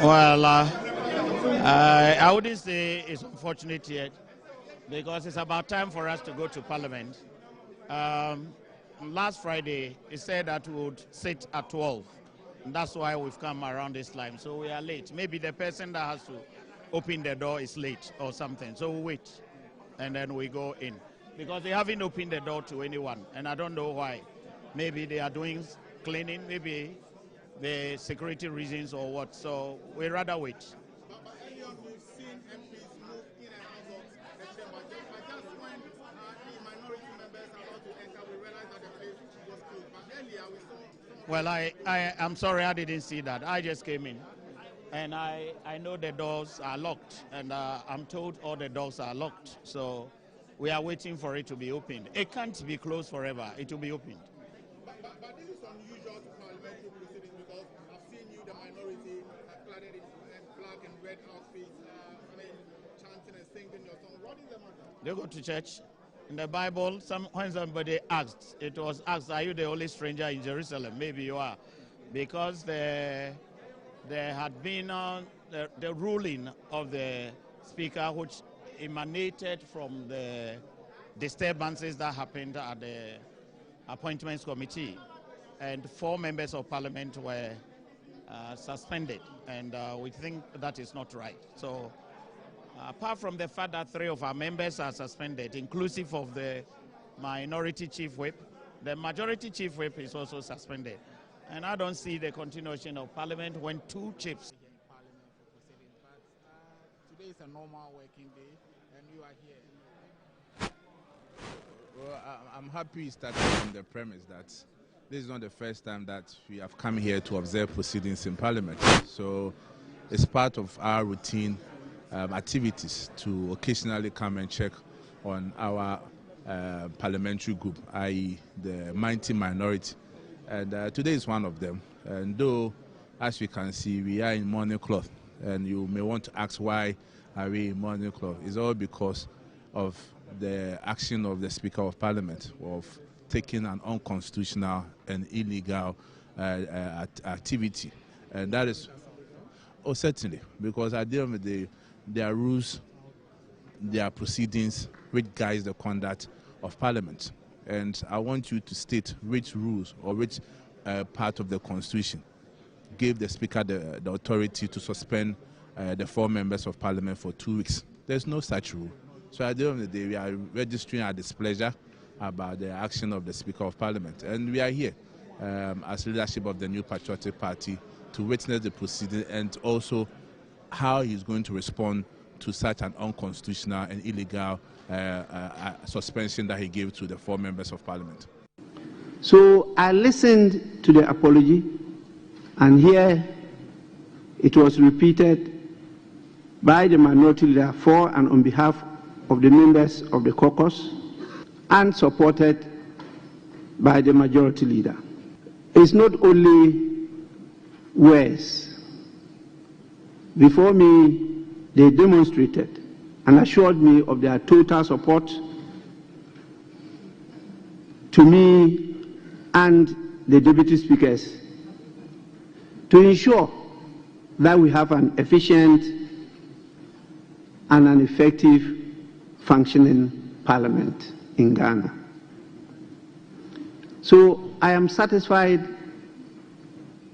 Well, I wouldn't say it's unfortunate yet, because it's about time for us to go to Parliament. Last Friday, it said that we would sit at 12. And that's why we've come around this time. So we are late. Maybe the person that has to open the door is late or something. So we wait, and then we go in. Because they haven't opened the door to anyone, and I don't know why. Maybe they are doing cleaning, maybe the security reasons or what. So we rather wait. But earlier we've seen MPs move in and out of the chamber. But just when the minority members are about to enter, we realized that the place was closed. But earlier we saw... Well, I'm sorry, I didn't see that. I just came in. And I know the doors are locked, and I'm told all the doors are locked. So we are waiting for it to be opened. It can't be closed forever. It will be opened. But this is unusual to parliamentary proceedings, because I've seen you, the minority, clad in black and red outfits, chanting and singing your song. What is the matter? They go to church. In the Bible, when somebody asked, it was asked, are you the only stranger in Jerusalem? Maybe you are. Because there had been the ruling of the speaker, which emanated from the disturbances that happened at the appointments committee, and 4 members of parliament were suspended, and we think that is not right. So apart from the fact that 3 of our members are suspended, inclusive of the minority chief whip, the majority chief whip is also suspended, and I don't see the continuation of parliament when 2 chiefs. Today is a normal working day, and you are here. Well, I'm happy starting from the premise that this is not the first time that we have come here to observe proceedings in Parliament. So it's part of our routine activities to occasionally come and check on our parliamentary group, i.e. the mighty minority. And today is one of them. And though, as we can see, we are in morning cloth, and you may want to ask why are we in morning cloth. It's all because of the action of the Speaker of Parliament of taking an unconstitutional and illegal activity. And that is, oh, certainly, because at the end of the day, there are rules, there are proceedings which guides the conduct of Parliament. And I want you to state which rules or which part of the Constitution gave the Speaker the authority to suspend the 4 members of Parliament for 2 weeks. There's no such rule. So at the end of the day, we are registering our displeasure about the action of the Speaker of Parliament. And we are here as leadership of the New Patriotic Party to witness the proceeding and also how he's going to respond to such an unconstitutional and illegal suspension that he gave to the 4 members of Parliament. So I listened to the apology, and here it was repeated by the minority leader for and on behalf of the members of the caucus, and supported by the majority leader. It's not only words. Before me, they demonstrated and assured me of their total support to me and the deputy speakers to ensure that we have an efficient and an effective functioning parliament in Ghana. So I am satisfied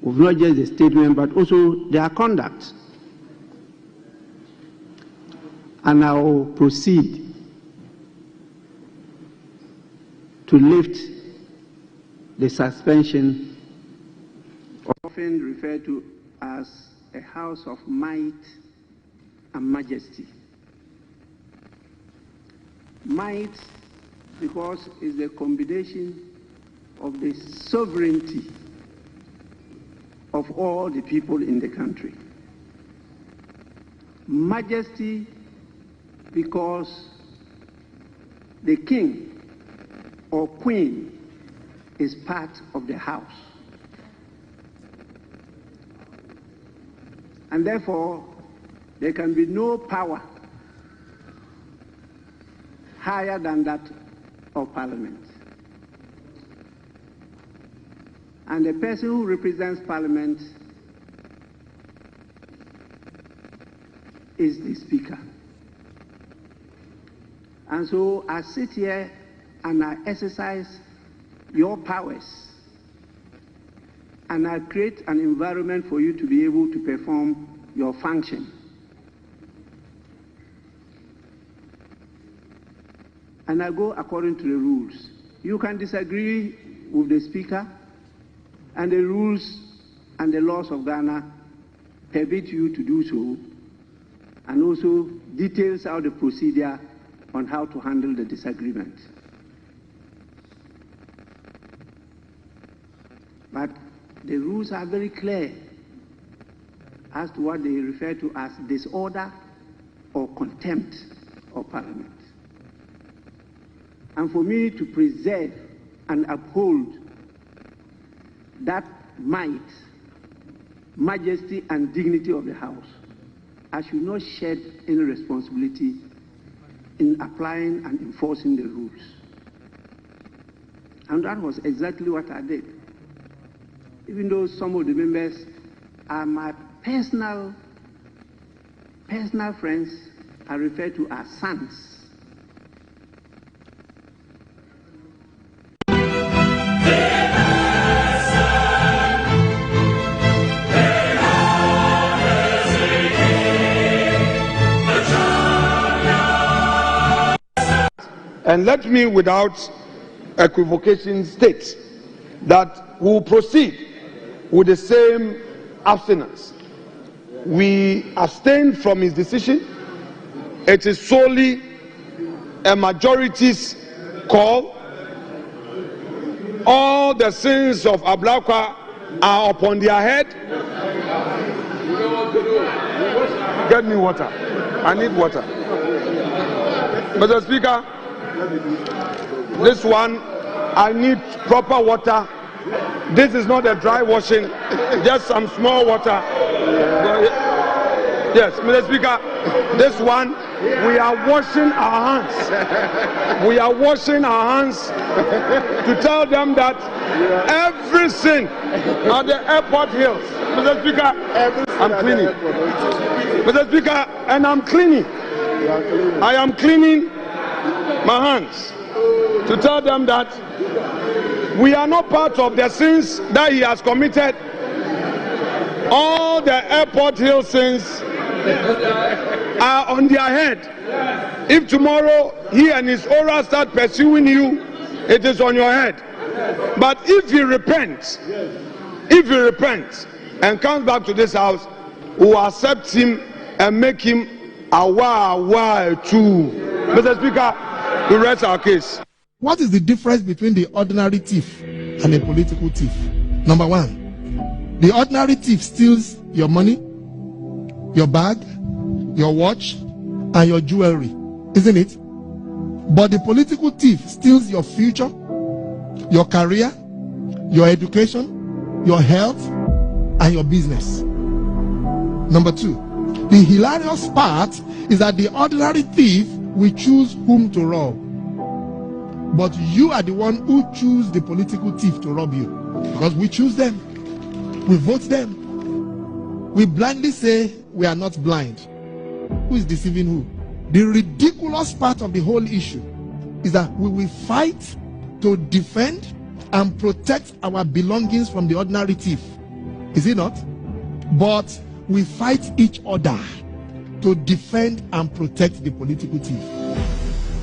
with not just the statement but also their conduct. And I will proceed to lift the suspension, often referred to as a house of might and majesty. Might, because it's the combination of the sovereignty of all the people in the country. Majesty, because the king or queen is part of the house. And therefore, there can be no power higher than that of Parliament. And the person who represents Parliament is the Speaker. And so I sit here and I exercise your powers, and I create an environment for you to be able to perform your function. And I go according to the rules. You can disagree with the Speaker, and the rules and the laws of Ghana permit you to do so, and also details out the procedure on how to handle the disagreement. But the rules are very clear as to what they refer to as disorder or contempt of Parliament. And for me to preserve and uphold that might, majesty, and dignity of the House, I should not shed any responsibility in applying and enforcing the rules. And that was exactly what I did. Even though some of the members are my personal friends, I refer to as sons. And let me, without equivocation, state that we will proceed with the same abstinence. We abstain from his decision. It is solely a majority's call. All the sins of Ablakwa are upon their head. Get me water. I need water. Mr. Speaker, this one, I need proper water. This is not a dry washing, just some small water. Yes, Mr. Speaker, this one, we are washing our hands. We are washing our hands to tell them that every sin at the airport hills, Mr. Speaker, I'm cleaning. Mr. Speaker, and I'm cleaning. I am cleaning my hands to tell them that we are not part of the sins that he has committed. All the airport hill sins are on their head. If tomorrow he and his aura start pursuing you It is on your head. But if he repents, and comes back to this house, we will accept him and make him aware too. Mr. Speaker, we rest our case. What is the difference between the ordinary thief and a political thief? Number one, the ordinary thief steals your money, your bag, your watch, and your jewelry, isn't it? But the political thief steals your future, your career, your education, your health, and your business. Number two, the hilarious part is that the ordinary thief will choose whom to rob. But you are the one who choose the political thief to rob you. Because we choose them. We vote them. We blindly say we are not blind. Who is deceiving who? The ridiculous part of the whole issue is that we will fight to defend and protect our belongings from the ordinary thief. Is it not? But we fight each other to defend and protect the political thief.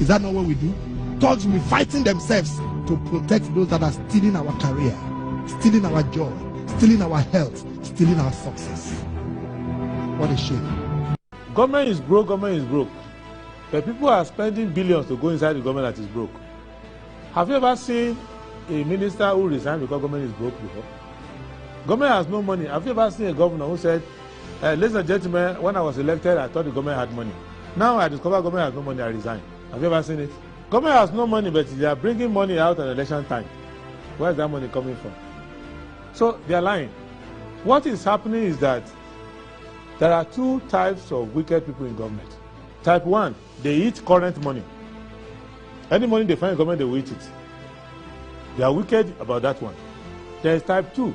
Is that not what we do? Thugs will be fighting themselves to protect those that are stealing our career, stealing our joy, stealing our health, stealing our success. What a shame. Government is broke, government is broke. But people are spending billions to go inside the government that is broke. Have you ever seen a minister who resigned because government is broke before? Government has no money. Have you ever seen a governor who said, ladies and gentlemen, when I was elected, I thought the government had money. Now I discover government has no money, I resign. Have you ever seen it? Government has no money, but they are bringing money out at election time. Where is that money coming from? So they are lying. What is happening is that there are two types of wicked people in government. Type 1, they eat current money. Any money they find in government, they will eat it. They are wicked about that one. There is type 2.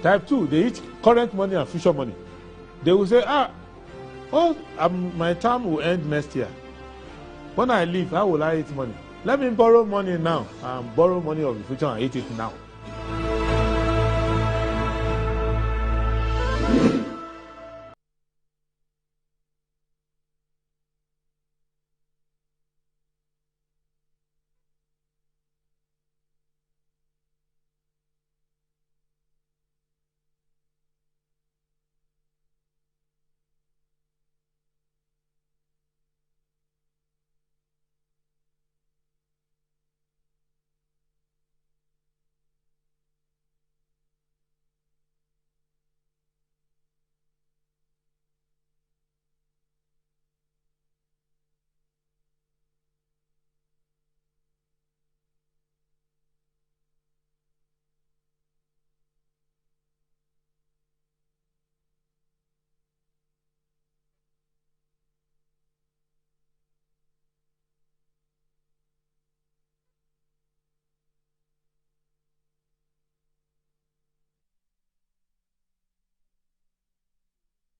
Type 2, they eat current money and future money. They will say, my term will end next year. When I leave, how will I eat money? Let me borrow money now and borrow money of the future and eat it now.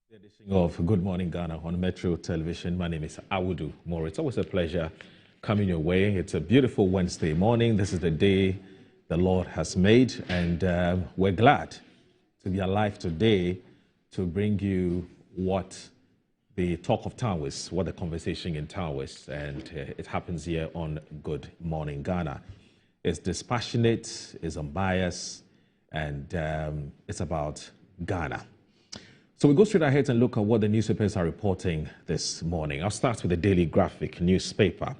The edition of Good Morning Ghana on Metro Television. My name is Awudu Moro. It's always a pleasure coming your way. It's a beautiful Wednesday morning. This is the day the Lord has made, and we're glad to be alive today to bring you what the talk of town was, what the conversation in town was, and it happens here on Good Morning Ghana. It's dispassionate, it's unbiased, and it's about Ghana. So we go straight ahead and look at what the newspapers are reporting this morning. I'll start with the Daily Graphic newspaper.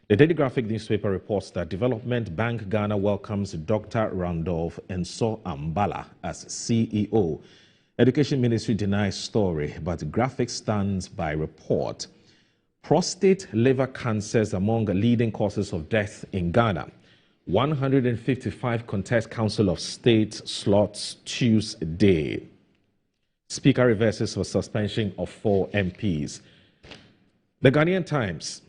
The Daily Graphic newspaper reports that Development Bank Ghana welcomes Dr. Randolph Enso Ambala as CEO. Education Ministry denies story, but Graphic stands by report. Prostate liver cancers among leading causes of death in Ghana. 155 contest Council of State slots Tuesday. Speaker reverses for suspension of 4 MPs. The Ghanaian Times.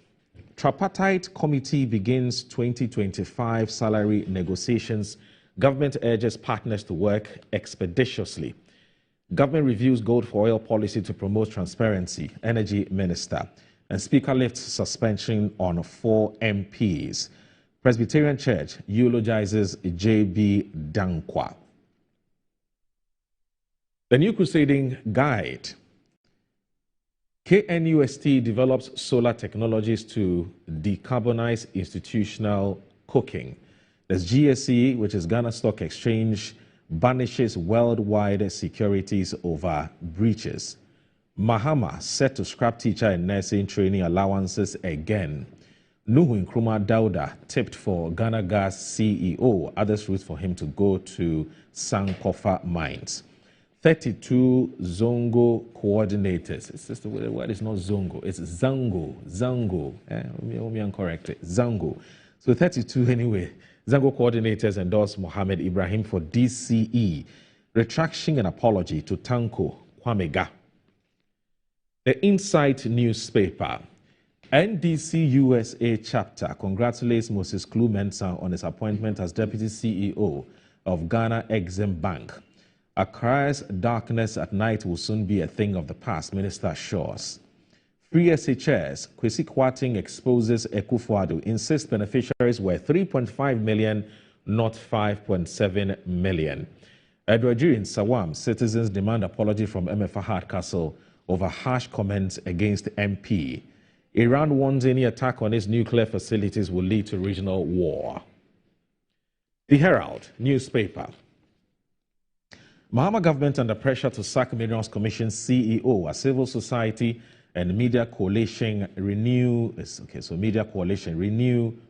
Tripartite committee begins 2025 salary negotiations. Government urges partners to work expeditiously. Government reviews gold for oil policy to promote transparency. Energy Minister. And Speaker lifts suspension on 4 MPs. Presbyterian Church eulogizes J.B. Dankwa. The New Crusading Guide. KNUST develops solar technologies to decarbonize institutional cooking. There's GSE, which is Ghana Stock Exchange, banishes worldwide securities over breaches. Mahama set to scrap teacher and nursing training allowances again. Nuhu Nkrumah Dauda tipped for Ghana Gas CEO. Others root for him to go to Sankofa Mines. 32 Zongo coordinators. It's just the word is not Zongo. It's Zango. Zango. Let me correct it. Zango. So 32 anyway. Zango coordinators endorsed Mohammed Ibrahim for DCE. Retraction and apology to Tanko Kwamega. The Insight newspaper. NDC USA chapter congratulates Moses Klu Mensah on his appointment as Deputy CEO of Ghana Exim Bank. Accra's darkness at night will soon be a thing of the past, Minister assures. Free SHS, Kwesi Kwarteng exposes Akufo-Addo, insists beneficiaries were 3.5 million, not 5.7 million. Edwardji in Sawam, citizens demand apology from MFA Hardcastle over harsh comments against MP. Iran warns any attack on its nuclear facilities will lead to regional war. The Herald newspaper. Mahama government under pressure to sack Minerals Commission CEO as civil society and media coalition renew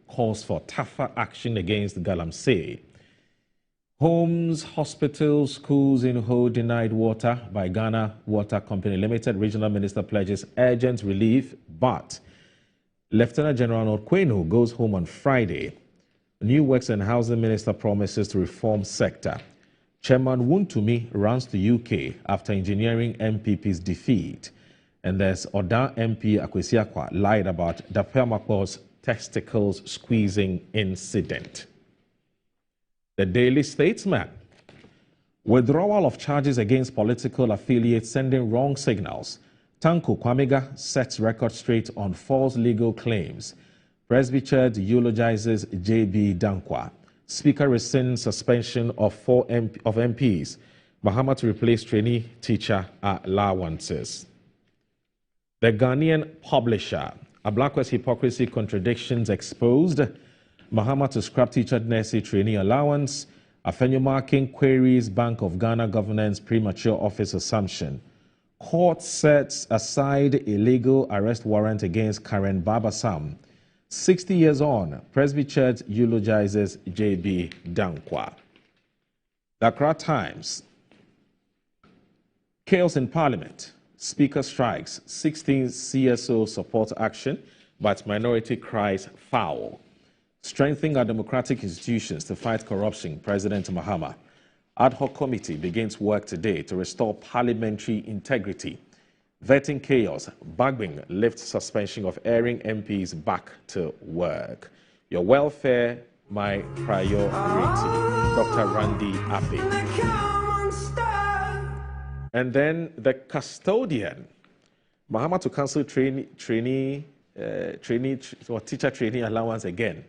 calls for tougher action against Galamsey. Homes, hospitals, schools in Ho denied water by Ghana Water Company Limited. Regional Minister pledges urgent relief, but Lieutenant General Notkwenu goes home on Friday. New Works and Housing Minister promises to reform sector. Chairman Wuntumi runs to UK after engineering MPP's defeat. And there's Oda MP Akwesi Akwa lied about Dapemakpo's testicles squeezing incident. The Daily Statesman. Withdrawal of charges against political affiliates sending wrong signals. Tanko Kwamega sets record straight on false legal claims. Presbychurch eulogizes J.B. Dankwa. Speaker rescinds suspension of MPs. Mahama to replace trainee teacher allowances. The Ghanaian Publisher. Ablakwa's hypocrisy contradictions exposed. Mahama to scrap teacher nursing trainee allowance. Afenyo marking queries Bank of Ghana governance premature office assumption. Court sets aside illegal arrest warrant against Karen Babasam. 60 years on, Presbychurch eulogizes J.B. Dankwa. The Accra Times. Chaos in Parliament. Speaker strikes. 16 CSO support action, but minority cries foul. Strengthening our democratic institutions to fight corruption, President Mahama. Ad hoc committee begins work today to restore parliamentary integrity. Vetting chaos, Bagbing lifts suspension of airing MPs back to work. Your welfare, my priority. Dr. Randy Ape. And then the custodian. Mahama to cancel teacher training allowance again.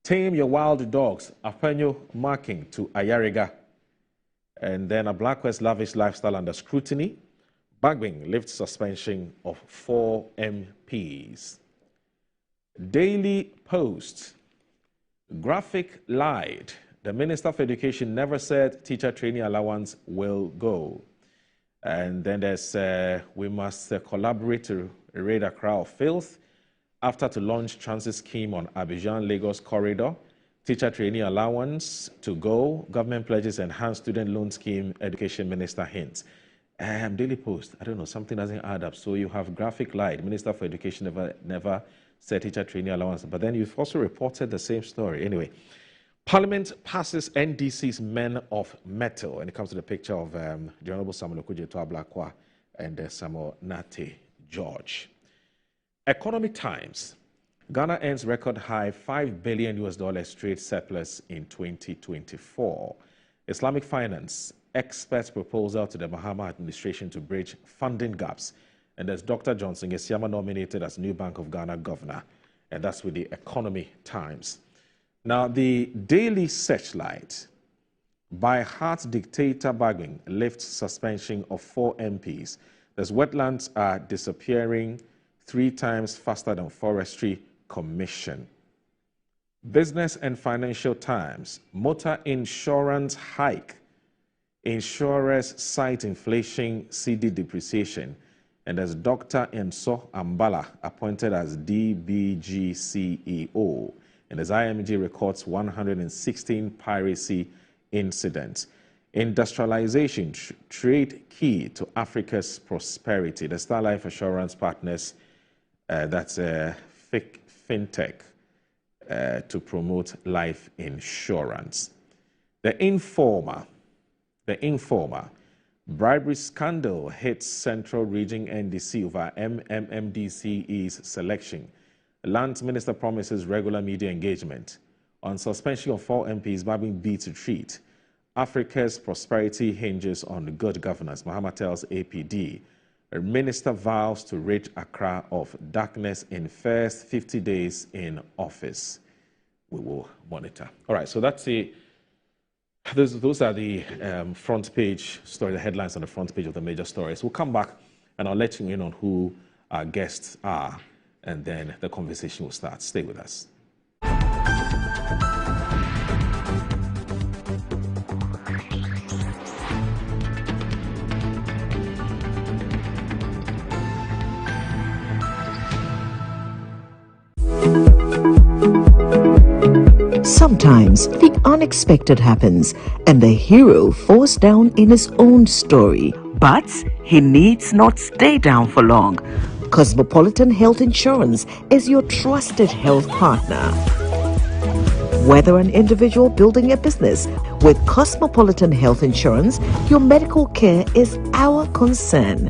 Tame your wild dogs. Afenyo marking to Ayariga. And then a Black West lavish lifestyle under scrutiny. Bagbing lifts suspension of 4 MPs. Daily Post. Graphic lied. The Minister for Education never said teacher training allowance will go. And then there's, we must collaborate to raid Accra of filth. After to launch transit scheme on Abidjan-Lagos corridor. Teacher trainee allowance to go. Government pledges enhanced student loan scheme. Education Minister hints. Daily Post, I don't know, something doesn't add up. So you have graphic lied. Minister for Education never said teacher trainee allowance. But then you've also reported the same story. Anyway, Parliament passes NDC's Men of Metal. And it comes to the picture of the Honorable Samuel Okudzeto Ablakwa and Samuel Nate George. Economic Times. Ghana earns record high $5 billion trade surplus in 2024. Islamic Finance. Experts proposal to the Mahama administration to bridge funding gaps. And there's Dr. Johnson Esiama nominated as new Bank of Ghana governor. And that's with the Economy Times. Now, the Daily Searchlight. By heart dictator Bagbing lifts suspension of 4 MPs. There's wetlands are disappearing 3 times faster than Forestry Commission. Business and Financial Times, motor insurance hike. Insurers cite inflation, CD depreciation. And there's Dr. Enso Ambala appointed as DBG CEO. And as IMG records 116 piracy incidents. Industrialization, trade key to Africa's prosperity. The Star Life Assurance Partners, that's a fintech to promote life insurance. The Informer, bribery scandal hits Central Region NDC over MMDCE's selection. The Lands Minister promises regular media engagement. On suspension of 4 MPs, Babin B to treat. Africa's prosperity hinges on good governance, Mahama tells APD. A minister vows to rid Accra of darkness in first 50 days in office. We will monitor. All right, so that's the those are the front page story, the headlines on the front page of the major stories. We'll come back and I'll let you in on who our guests are, and then the conversation will start. Stay with us. Sometimes the unexpected happens and the hero falls down in his own story. But he needs not stay down for long. Cosmopolitan Health Insurance is your trusted health partner. Whether an individual building a business, with Cosmopolitan Health Insurance, your medical care is our concern.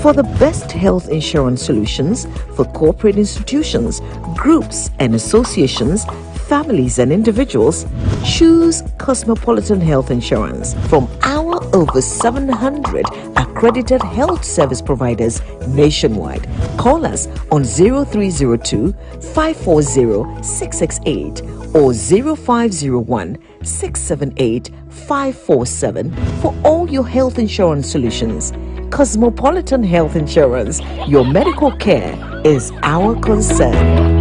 For the best health insurance solutions for corporate institutions, groups and associations, families and individuals, choose Cosmopolitan Health Insurance from our over 700 accredited health service providers nationwide. Call us on 0302 540 668 or 0501 678 547 for all your health insurance solutions. Cosmopolitan Health Insurance, your medical care is our concern.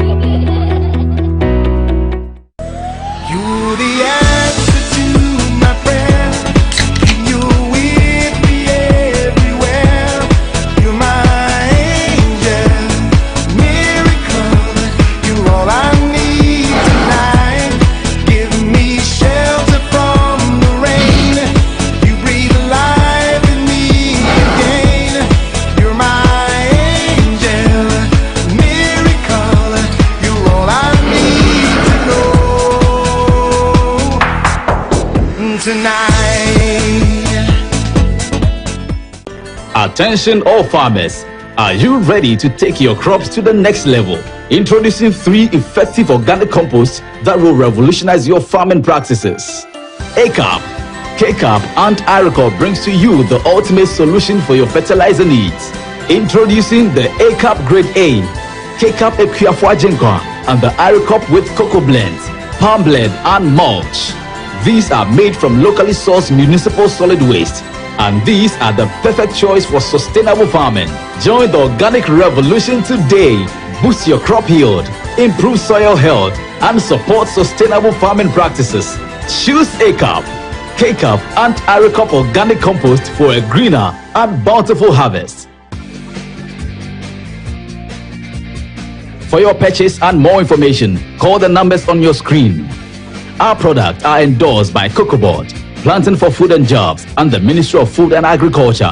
Attention all farmers, are you ready to take your crops to the next level? Introducing 3 effective organic composts that will revolutionize your farming practices. ACAP, KCAP and IRECOP brings to you the ultimate solution for your fertilizer needs. Introducing the ACAP Grade A, KCAP Equiafua Jinkwa and the IRECOP with cocoa blends, palm blend and mulch. These are made from locally sourced municipal solid waste, and these are the perfect choice for sustainable farming. Join the organic revolution today. Boost your crop yield, improve soil health, and support sustainable farming practices. Choose ACAP, KCAP, and IRECOP organic compost for a greener and bountiful harvest. For your purchase and more information, call the numbers on your screen. Our products are endorsed by COCOBOD, Planting for Food and Jobs, and the Ministry of Food and Agriculture.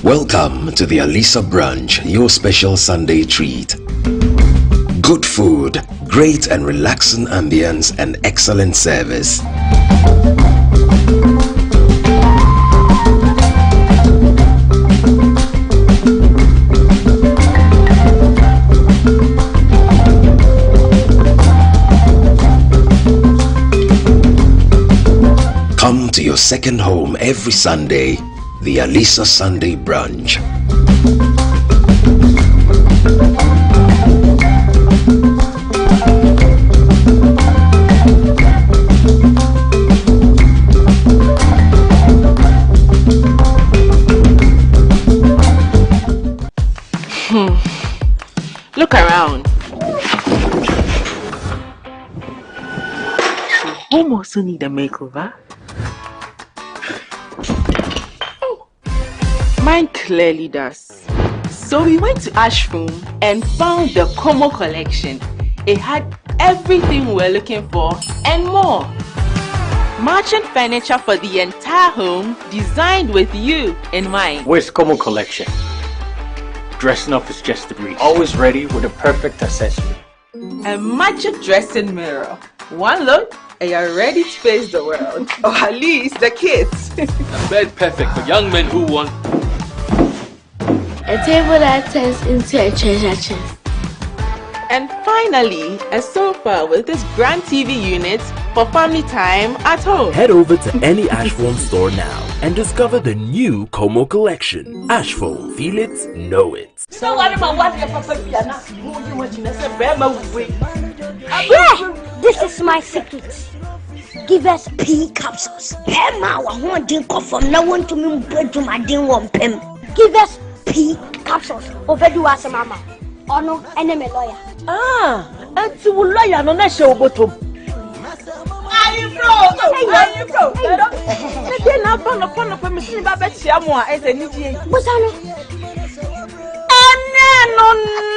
Welcome to the Alisa Brunch, your special Sunday treat. Good food, great and relaxing ambience, and excellent service. Come to your second home every Sunday, the Alisa Sunday Brunch. home also need a makeover? Oh, mine clearly does. So we went to Ashroom and found the Como collection. It had everything we're looking for and more. Matching furniture for the entire home, designed with you in mind. Where's Como collection? Dressing up is just a breeze. Always ready with a perfect accessory. A magic dressing mirror. One look and you're ready to face the world. Or at least the kids. A bed perfect for young men who want a table that turns into a treasure chest. And finally, a sofa with this grand TV unit for family time at home. Head over to any Ashphone store now and discover the new Como collection. Ashphone, feel it, know it. So what about what the papa this is my secret. Give us pea capsules. Emma, I want to go from now on to me to my ding one pen. Give us pea capsules. Over do us, mama. Oh no, enemy lawyer. Ah, and to lawyer no na show bottom. Are you broke? Are you broke? They na pon me see ba bet sia mo a e ni die. Bosano.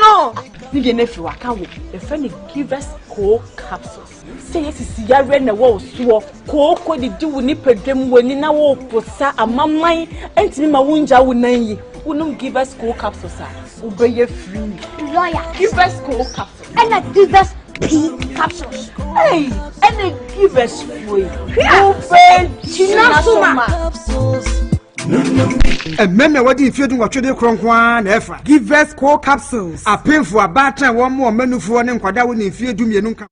No. You get nefi waka wo. The friend give us cold capsules. Say yes is yare na wo so. Ko di wo ni pedwem wani na wo posa amaman entimi ma wunja wo nan yi. Unum give us cold capsules. Obey free. Lawyer. Give us cold capsules. And I give us pea capsules. Hey, and I give us free. Obey capsules. And men what if you do what you do ever. Give us core capsules. A pay for a batter one more menu for one and quadra if you do me nunca.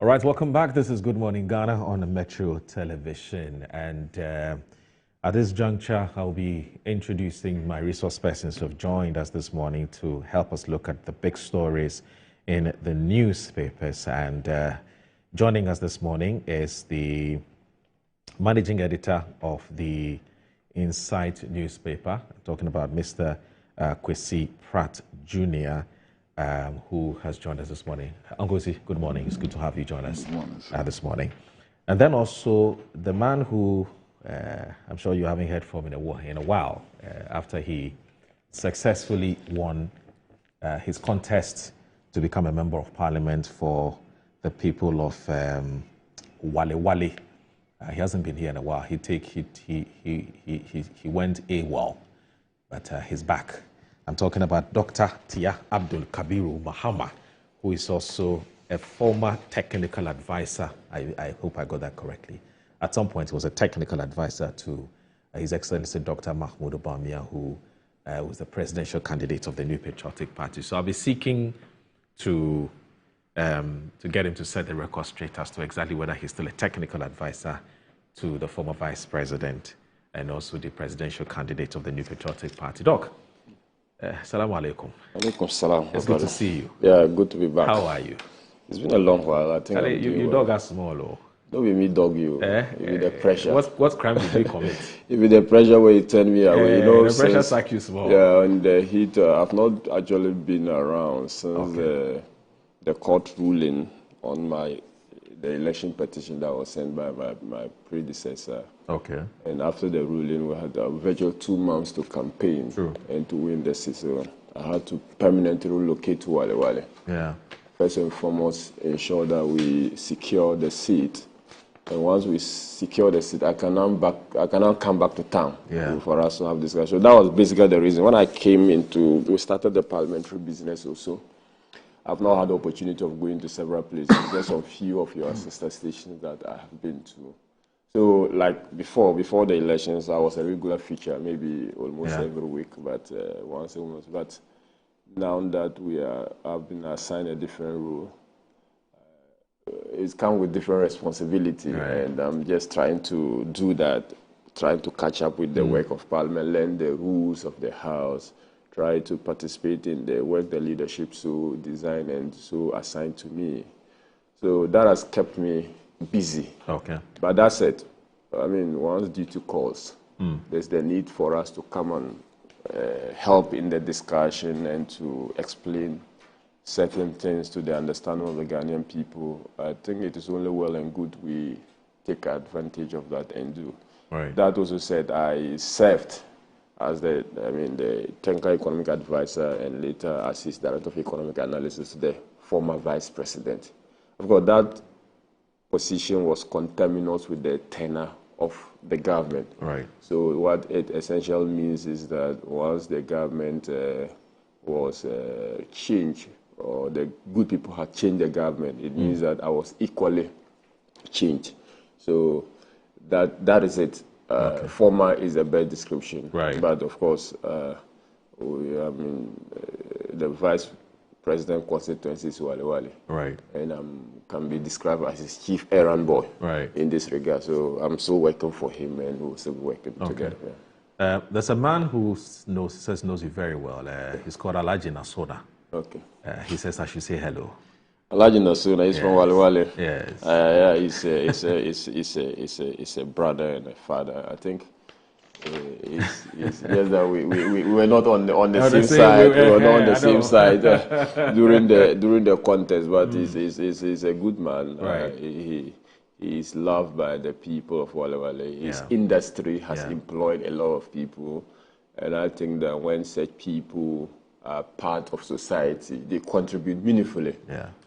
All right, welcome back. This is Good Morning Ghana on the Metro Television. And at this juncture, I'll be introducing my resource persons who have joined us this morning to help us look at the big stories in the newspapers. And joining us this morning is the managing editor of the Insight newspaper. I'm talking about Mr. Kwesi Pratt Jr., who has joined us this morning. Uncle Z, good morning. It's good to have you join us this morning. And then also the man who I'm sure you haven't heard from in a while, after he successfully won his contest to become a member of Parliament for the people of Wale Wale. He hasn't been here in a while. He went AWOL, but he's back. I'm talking about Dr. Tia Abdul Kabiru Mahama, who is also a former technical advisor. I hope I got that correctly. At some point, he was a technical advisor to His Excellency Dr. Mahmoud Bawumia, who was the presidential candidate of the New Patriotic Party. So I'll be seeking to get him to set the record straight as to exactly whether he's still a technical advisor to the former vice president and also the presidential candidate of the New Patriotic Party. Doc. Assalamu alaikum. Alaikum salam. It's good to see you. Yeah, good to be back. How are you? It's been a long while. I think you dog are small, oh. Don't be me dog you. With the pressure. What crime did you commit? With the pressure where you turn me away. You know, the pressure sack you small. Yeah, and the heat. I've not actually been around since the court ruling on the election petition that was sent by my predecessor. Okay. And after the ruling, we had a virtual 2 months to campaign and to win the seat. So I had to permanently relocate to Wale Wale. Yeah. First and foremost, ensure that we secure the seat. And once we secure the seat, I can now come back to town for us to have discussion. So that was basically the reason. When I came we started the parliamentary business also. I've now had the opportunity of going to several places. There's a few of your sister stations that I have been to. So, like before the elections, I was a regular feature, maybe almost every week, but once a month. But now that I've been assigned a different role, it's come with different responsibility, and I'm just trying to do that, trying to catch up with the work of Parliament, learn the rules of the House, try to participate in the work the leadership so designed and so assigned to me. So that has kept me busy. Okay. But that's it. I mean, once duty calls, there's the need for us to come and help in the discussion and to explain certain things to the understanding of the Ghanaian people. I think it is only well and good we take advantage of that and do. Right. That also said, I served as the technical economic advisor and later assist director of economic analysis to the former vice president. Of course, that position was conterminous with the tenure of the government. Right. So what it essentially means is that once the government was changed, or the good people had changed the government, it means that I was equally changed. So that is it. Former is a bad description. Right. But of course, the vice president constituency is Wale Wale. Right. And can be described as his chief errand boy. Right. In this regard. So I'm still working for him and we'll still be working together. Yeah. There's a man who knows you very well. He's called Alhaji Nasona. Okay. He says I should say hello. Alhaji Nasona, he's from Wale Wale. Yes. Yeah, he's a brother and a father. I think it's just that we were not on the same side. We were not on the same side during the contest. But he's a good man. Right. He is loved by the people of Wale Wale. His industry has employed a lot of people, and I think that when such people are part of society, they contribute meaningfully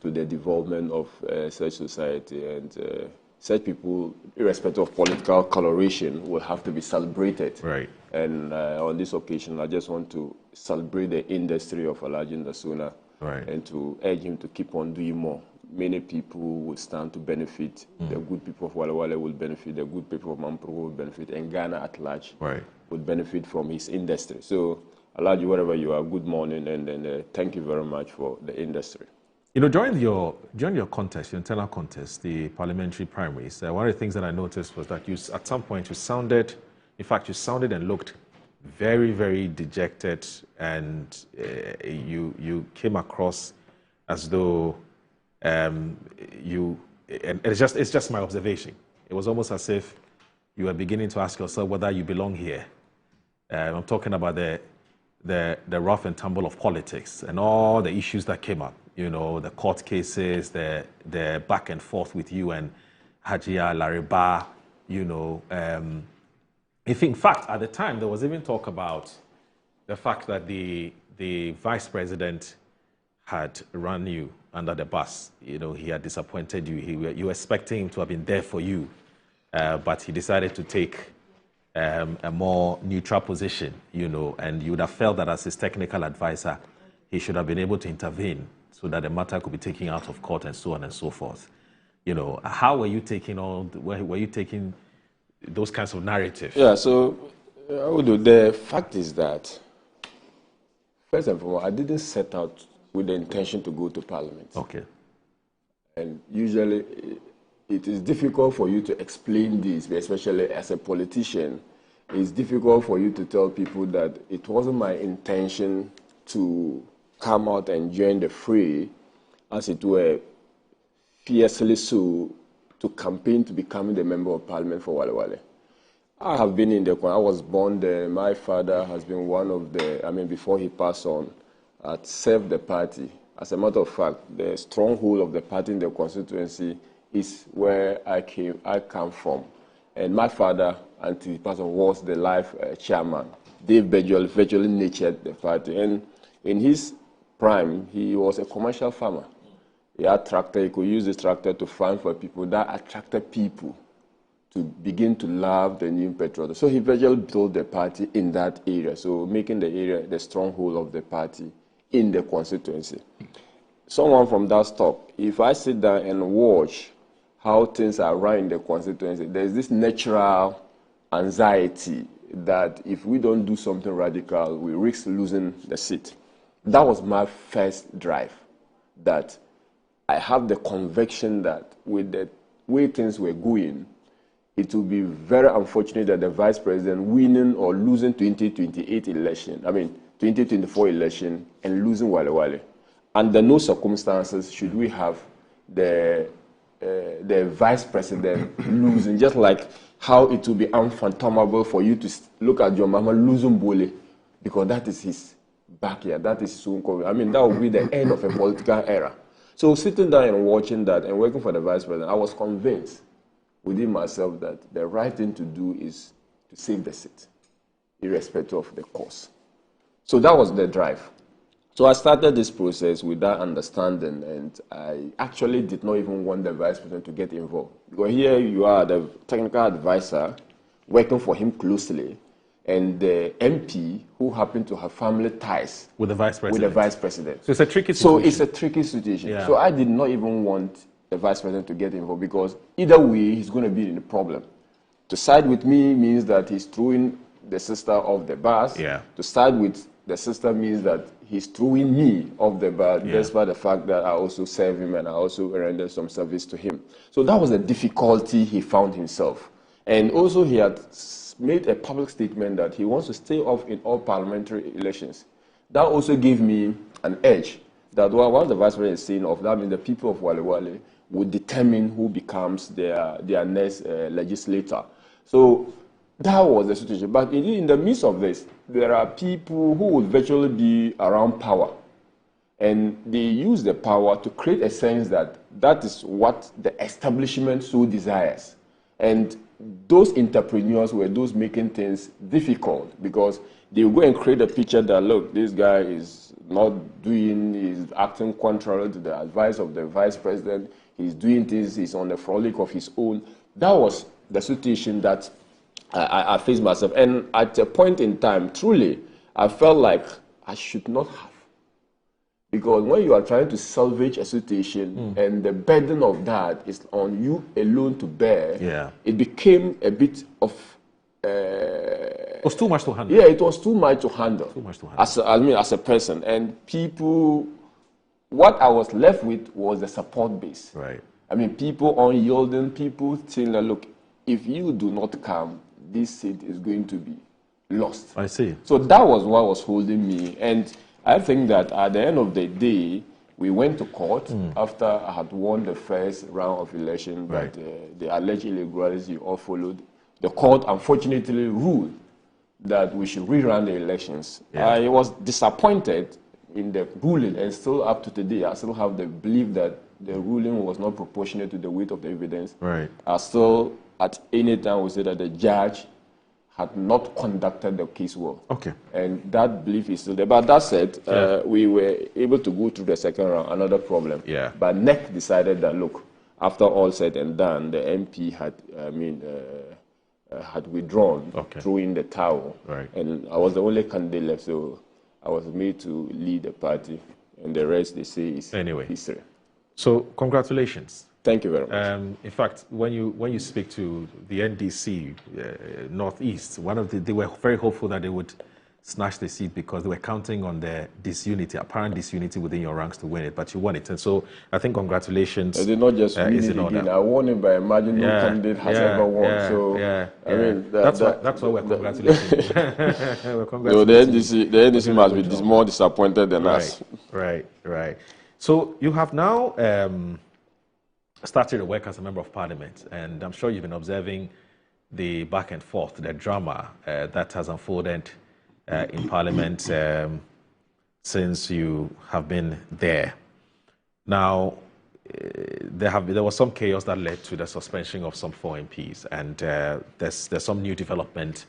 to the development of such society, and such people, irrespective of political coloration, will have to be celebrated. Right. And on this occasion, I just want to celebrate the industry of Alhaji Nasona, and to urge him to keep on doing more. Many people will stand to benefit. The good people of Wale Wale will benefit. The good people of Mampuru will benefit, and Ghana at large would benefit from his industry. So, Alhaji, wherever you are, good morning, and thank you very much for the industry. You know, during your contest, your internal contest, the parliamentary primaries, one of the things that I noticed was that at some point you sounded and looked very, very dejected, and you came across as though and it's just my observation. It was almost as if you were beginning to ask yourself whether you belong here. I'm talking about the rough and tumble of politics and all the issues that came up. You know, the court cases, the back and forth with you and Hajia Lariba. You know, if in fact at the time there was even talk about the fact that the vice president had run you under the bus. You know, he had disappointed you. You were expecting him to have been there for you, but he decided to take a more neutral position, you know, and you would have felt that as his technical advisor, he should have been able to intervene so that the matter could be taken out of court and so on and so forth. You know, how were you taking were you taking those kinds of narratives? Yeah, so the fact is that, first and foremost, I didn't set out with the intention to go to Parliament. Okay. And usually it is difficult for you to explain this, especially as a politician. It's difficult for you to tell people that it wasn't my intention to come out and join the fray, as it were, fiercely so, to campaign to becoming the member of Parliament for Wale Wale. I have been in I was born there. My father has been one of before he passed on, had served the party. As a matter of fact, the stronghold of the party in the constituency is where I come from. And my father, until he passed on, was the life chairman. They virtually nurtured the party. And in his prime, he was a commercial farmer. He had tractor. He could use this tractor to farm for people. That attracted people to begin to love the new petrol. So he virtually built the party in that area, so making the area the stronghold of the party in the constituency. Someone from that stock, if I sit down and watch how things are run in the constituency, there's this natural anxiety that if we don't do something radical, we risk losing the seat. That was my first drive, that I have the conviction that with the way things were going, it would be very unfortunate that the vice president winning or losing 2028 election, 2024 election, and losing Wale Wale. Under no circumstances should we have the vice president losing, just like how it will be unfathomable for you to look at your mama losing Bole, because that is his backyard, that is his own cover. That will be the end of a political era. So sitting down and watching that and working for the vice president, I was convinced within myself that the right thing to do is to save the seat, irrespective of the cost. So that was the drive. So I started this process with that understanding, and I actually did not even want the vice president to get involved. Because here you are, the technical advisor, working for him closely, and the MP who happened to have family ties with the vice president. So it's a tricky situation. Yeah. So I did not even want the vice president to get involved, because either way he's going to be in the problem. To side with me means that he's throwing the sister off the bus. Yeah. To side with the sister means that he's throwing me off the bus, despite the fact that I also serve him and I also render some service to him. So that was the difficulty he found himself. And also he had made a public statement that he wants to stay off in all parliamentary elections. That also gave me an edge that once the vice president is saying off, that means the people of Wale Wale would determine who becomes their next legislator. So that was the situation. But in the midst of this, there are people who would virtually be around power. And they use the power to create a sense that that is what the establishment so desires. And those entrepreneurs were those making things difficult, because they will go and create a picture that, look, this guy is is acting contrary to the advice of the vice president. He's doing things, he's on the frolic of his own. That was the situation that I faced myself. And at a point in time, truly, I felt like I should not have. Because when you are trying to salvage a situation and the burden of that is on you alone to bear, it became a bit of... it was too much to handle. Yeah, it was too much to handle. As a person. And people... What I was left with was the support base. Right. People unyielding, people saying that, look, if you do not come, this seat is going to be lost. I see. So that was what was holding me. And I think that at the end of the day, we went to court after I had won the first round of election, but the alleged irregularities you all followed. The court unfortunately ruled that we should rerun the elections. Yeah. I was disappointed in the ruling, and still up to today, I still have the belief that the ruling was not proportionate to the weight of the evidence. Right. I still, at any time, would say that the judge had not conducted the case well. Okay. And that belief is still there. But that said, we were able to go through the second round, another problem. Yeah. But NEC decided that, look, after all said and done, the MP had withdrawn, throwing the towel. Right. And I was the only candidate left, so I was made to lead the party. And the rest, they say, is history. So, congratulations. Thank you very much. In fact, when you speak to the NDC Northeast, they were very hopeful that they would snatch the seat because they were counting on the apparent disunity within your ranks to win it, but you won it. And so I think congratulations. I did not just win it again. I won it by a margin no candidate has ever won. That's why we're congratulating. So the NDC must be more disappointed than us. Right. So you have now started to work as a member of parliament, and I'm sure you've been observing the back and forth, the drama that has unfolded in parliament since you have been there. Now, there was some chaos that led to the suspension of some 4 MPs, and there's some new development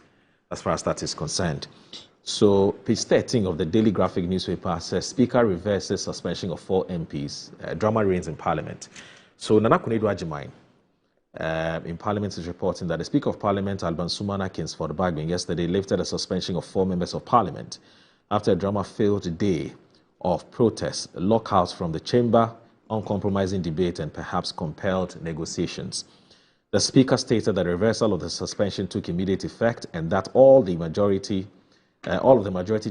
as far as that is concerned. So, page 13 of the Daily Graphic newspaper says, Speaker reverses suspension of 4 MPs. Drama reigns in parliament. So, Nana Kunedu Ajimai in Parliament is reporting that the Speaker of Parliament, Alban Sumana Kingsford Bagbin, yesterday lifted a suspension of 4 members of Parliament after a drama-filled day of protests, lockouts from the chamber, uncompromising debate, and perhaps compelled negotiations. The Speaker stated that the reversal of the suspension took immediate effect and that all of the majority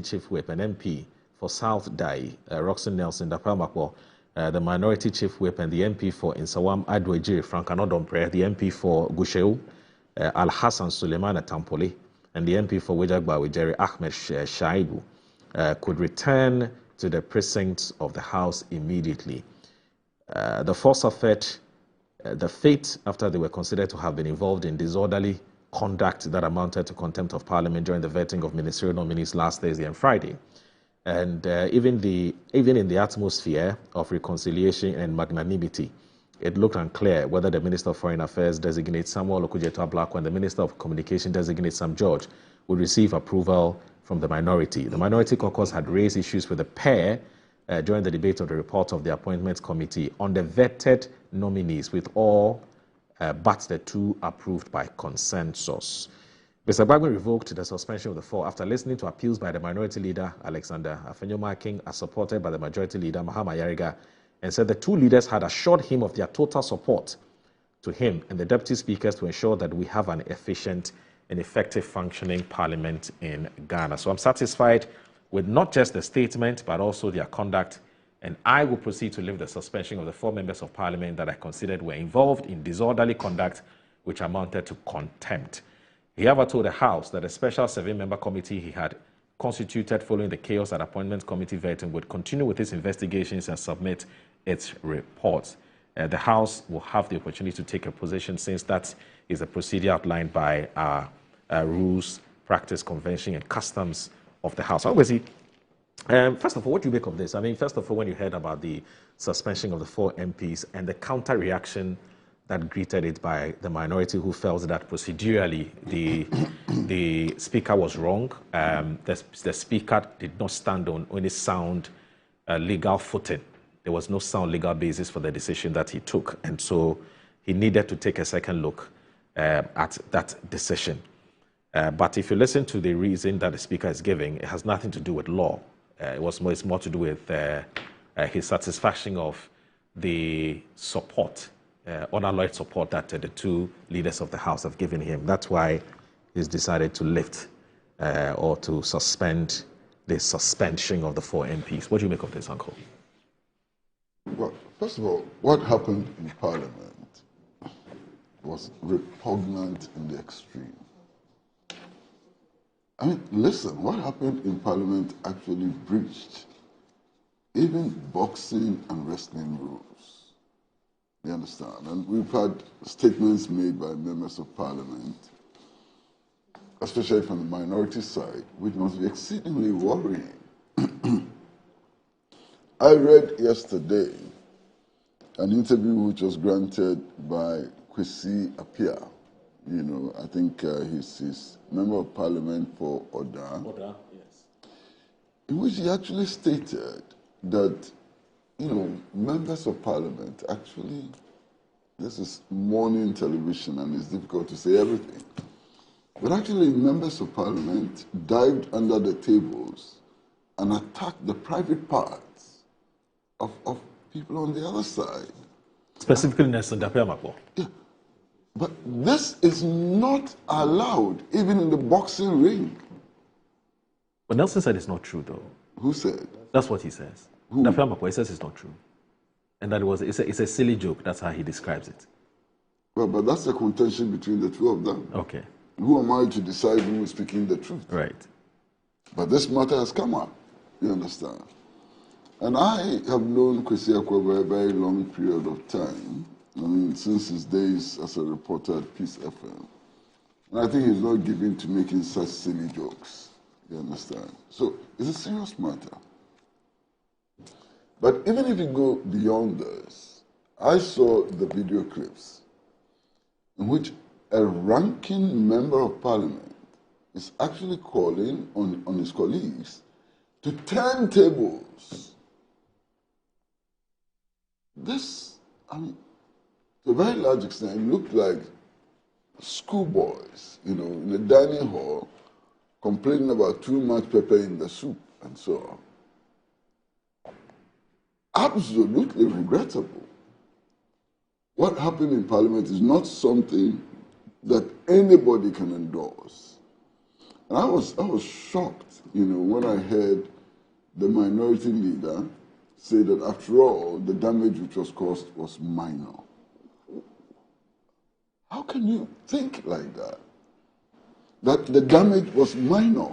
Chief Whip and MP for South Dai, Roxanne Nelson Dapalmakwo, the minority chief whip and the MP for Insawam Adwejiri, Frank Anodompre, the MP for Gusheu, Al Hassan Suleiman Tampoli, and the MP for Wejagba Jerry Ahmed Shaibu could return to the precincts of the House immediately. The four suffered the fate after they were considered to have been involved in disorderly conduct that amounted to contempt of Parliament during the vetting of ministerial nominees last Thursday and Friday. And even in the atmosphere of reconciliation and magnanimity, it looked unclear whether the Minister of Foreign Affairs designate Samuel Okujeto-Ablakwa and the Minister of Communication designate Sam George would receive approval from the minority. The minority caucus had raised issues with the pair during the debate of the report of the Appointments Committee on the vetted nominees, with all but the two approved by consensus. Mr. Gbagbo revoked the suspension of the four after listening to appeals by the minority leader, Alexander Afenyo-Marking, as supported by the majority leader, Mahama Yariga, and said the two leaders had assured him of their total support to him and the deputy speakers to ensure that we have an efficient and effective functioning parliament in Ghana. So I'm satisfied with not just the statement, but also their conduct, and I will proceed to lift the suspension of the four members of parliament that I considered were involved in disorderly conduct, which amounted to contempt. He ever told the House that a special 7-member committee he had constituted following the chaos at Appointments Committee vetting would continue with its investigations and submit its reports. The House will have the opportunity to take a position, since that is a procedure outlined by our rules, practice, convention, and customs of the House. Obviously, first of all, what do you make of this? I mean, first of all, when you heard about the suspension of the 4 MPs and the counter-reaction that greeted it by the minority, who felt that procedurally the speaker was wrong. The speaker did not stand on any sound legal footing. There was no sound legal basis for the decision that he took. And so he needed to take a second look at that decision. But if you listen to the reason that the speaker is giving, it has nothing to do with law. It's more to do with his satisfaction of the support, unalloyed support that the two leaders of the House have given him. That's why he's decided to lift or to suspend the suspension of the 4 MPs. What do you make of this, Uncle? Well, first of all, what happened in Parliament was repugnant in the extreme. I mean, listen, what happened in Parliament actually breached even boxing and wrestling rules. You understand? And we've had statements made by members of Parliament, especially from the minority side, which must be exceedingly worrying. I read yesterday an interview which was granted by Kwesi Appiah. You know, I think he's member of Parliament for Oda. Oda, yes. In which he actually stated that, you know, members of Parliament actually, this is morning television and it's difficult to say everything, but actually members of Parliament dived under the tables and attacked the private parts of people on the other side. Specifically Nelson Dape-Amakpo. Yeah. But this is not allowed, even in the boxing ring. But Nelson said it's not true, though. Who said? That's what he says. Dape-Amakpo, he says it's not true. And that it's a silly joke. That's how he describes it. Well, but that's a contention between the two of them. Okay. Who am I to decide who is speaking the truth? Right. But this matter has come up, you understand? And I have known Kwesi Appiah for a very long period of time. I mean, since his days as a reporter at Peace FM. And I think he's not given to making such silly jokes, you understand? So it's a serious matter. But even if you go beyond this, I saw the video clips in which a ranking member of Parliament is actually calling on his colleagues to turn tables. This, I mean, to a very large extent, it looked like schoolboys, you know, in a dining hall, complaining about too much pepper in the soup and so on. Absolutely regrettable. What happened in Parliament is not something that anybody can endorse. And I was shocked, you know, when I heard the minority leader say that after all, the damage which was caused was minor. How can you think like that? That the damage was minor.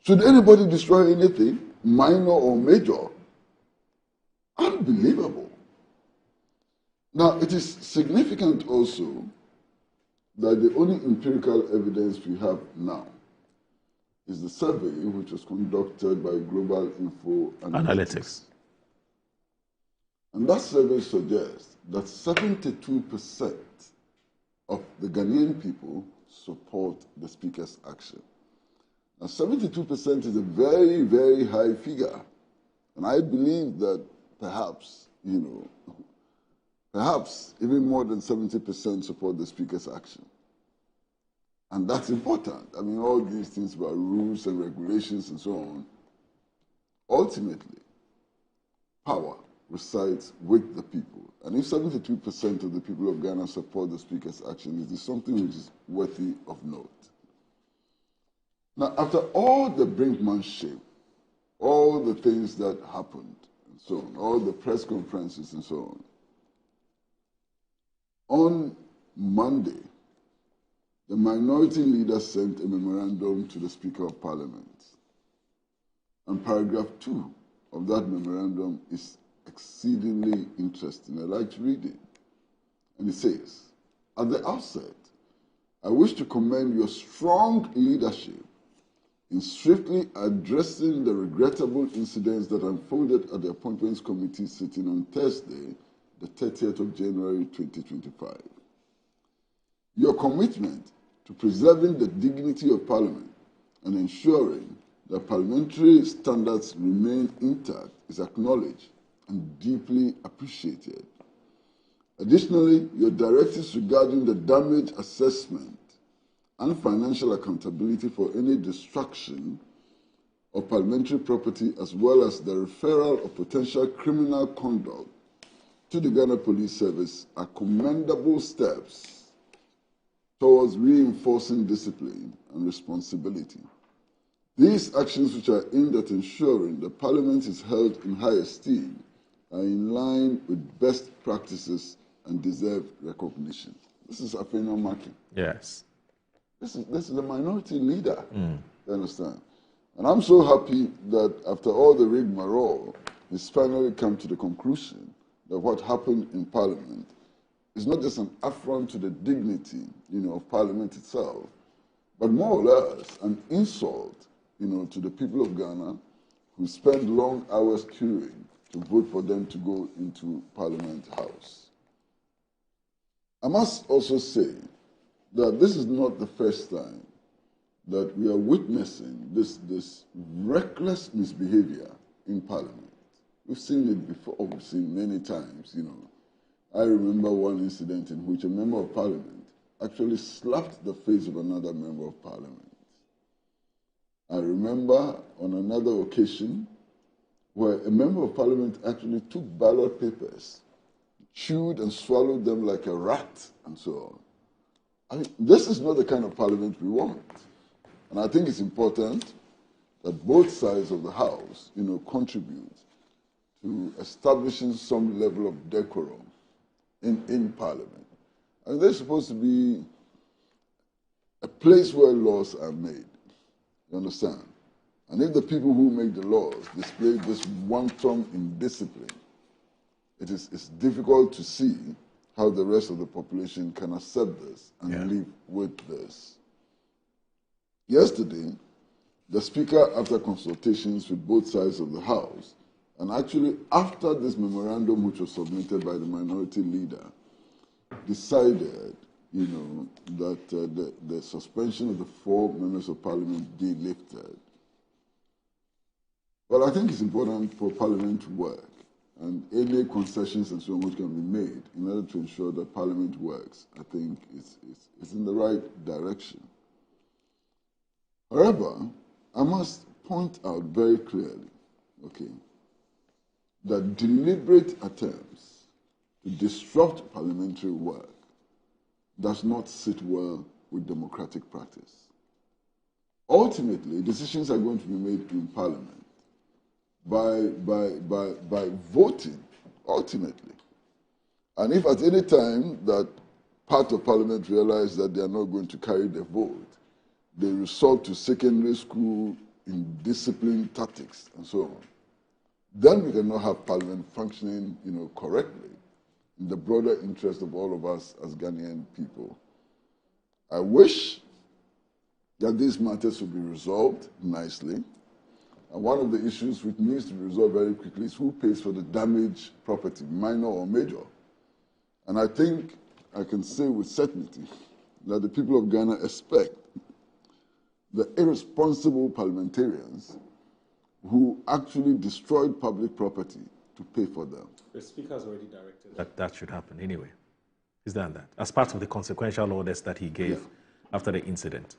Should anybody destroy anything, minor or major? Unbelievable. Now, it is significant also that the only empirical evidence we have now is the survey which was conducted by Global Info Analytics. And that survey suggests that 72% of the Ghanaian people support the Speaker's action. Now, 72% is a very, very high figure. And I believe that perhaps, perhaps even more than 70% support the Speaker's action. And that's important. I mean, all these things about rules and regulations and so on, ultimately, power resides with the people. And if 72% of the people of Ghana support the Speaker's action, it is something which is worthy of note. Now, after all the brinkmanship, all the things that happened, and so on, all the press conferences and so on Monday, the minority leader sent a memorandum to the Speaker of Parliament. And paragraph 2 of that memorandum is exceedingly interesting. I'd like to read it. And it says, "At the outset, I wish to commend your strong leadership in swiftly addressing the regrettable incidents that unfolded at the Appointments Committee sitting on Thursday, the 30th of January 2025. Your commitment to preserving the dignity of Parliament and ensuring that parliamentary standards remain intact is acknowledged and deeply appreciated. Additionally, your directives regarding the damage assessment and financial accountability for any destruction of parliamentary property, as well as the referral of potential criminal conduct to the Ghana Police Service, are commendable steps towards reinforcing discipline and responsibility. These actions, which are aimed at ensuring that Parliament is held in high esteem, are in line with best practices and deserve recognition." This is Afeno Maki. Yes. This is a minority leader. You understand? And I'm so happy that after all the rigmarole, he's finally come to the conclusion that what happened in Parliament is not just an affront to the dignity, of Parliament itself, but more or less an insult, to the people of Ghana who spend long hours queuing to vote for them to go into Parliament House. I must also say that this is not the first time that we are witnessing this reckless misbehavior in Parliament. We've seen it before, we've seen many times, I remember one incident in which a member of Parliament actually slapped the face of another member of Parliament. I remember on another occasion where a member of Parliament actually took ballot papers, chewed and swallowed them like a rat, and so on. I mean, this is not the kind of Parliament we want. And I think it's important that both sides of the House, contribute to establishing some level of decorum in Parliament. And there's supposed to be a place where laws are made. You understand? And if the people who make the laws display this wanton indiscipline, it's difficult to see how the rest of the population can accept this and live with this. Yesterday, the Speaker, after consultations with both sides of the House, and actually after this memorandum which was submitted by the minority leader, decided, that the suspension of the 4 members of Parliament be lifted. Well, I think it's important for Parliament to work, and any concessions and so on which can be made in order to ensure that Parliament works, I think it's in the right direction. However, I must point out very clearly, that deliberate attempts to disrupt parliamentary work does not sit well with democratic practice. Ultimately, decisions are going to be made in Parliament. by voting, ultimately. And if at any time that part of Parliament realize that they are not going to carry the vote, they resort to secondary school indiscipline tactics and so on, then we cannot have Parliament functioning, correctly in the broader interest of all of us as Ghanaian people. I wish that these matters would be resolved nicely. And one of the issues which needs to be resolved very quickly is who pays for the damaged property, minor or major. And I think I can say with certainty that the people of Ghana expect the irresponsible parliamentarians who actually destroyed public property to pay for them. The Speaker has already directed that should happen anyway. He's done that as part of the consequential orders that he gave after the incident.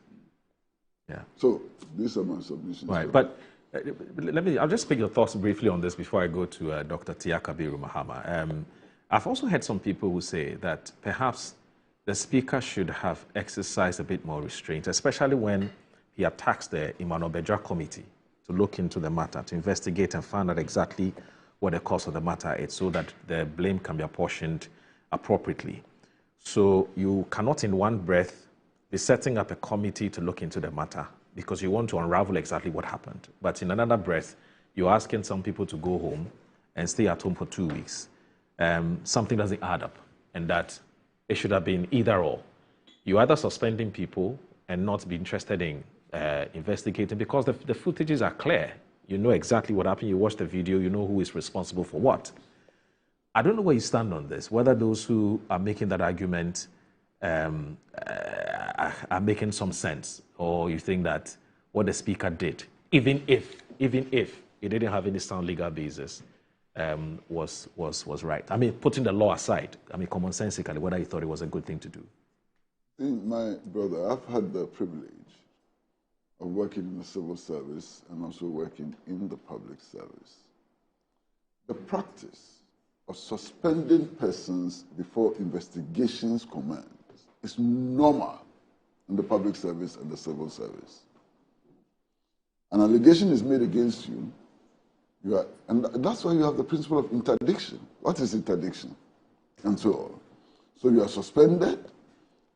Yeah. So these are my submissions. Right, but I'll just speak your thoughts briefly on this before I go to Dr. Tiakabiru Mahama. I've also heard some people who say that perhaps the Speaker should have exercised a bit more restraint, especially when he attacks the Emmanuel Bedra Committee to look into the matter, to investigate and find out exactly what the cause of the matter is so that the blame can be apportioned appropriately. So you cannot in one breath be setting up a committee to look into the matter because you want to unravel exactly what happened. But in another breath, you're asking some people to go home and stay at home for 2 weeks. Something doesn't add up, and that it should have been either or. You either suspending people and not be interested in investigating because the footages are clear. You know exactly what happened. You watch the video. You know who is responsible for what. I don't know where you stand on this, whether those who are making that argument are making some sense, or you think that what the Speaker did, even if it didn't have any sound legal basis, was right. I mean, putting the law aside, I mean, commonsensically, whether you thought it was a good thing to do. My brother, I've had the privilege of working in the civil service and also working in the public service. The practice of suspending persons before investigations commence is normal in the public service and the civil service. An allegation is made against you, and that's why you have the principle of interdiction. What is interdiction? And so on. So you are suspended,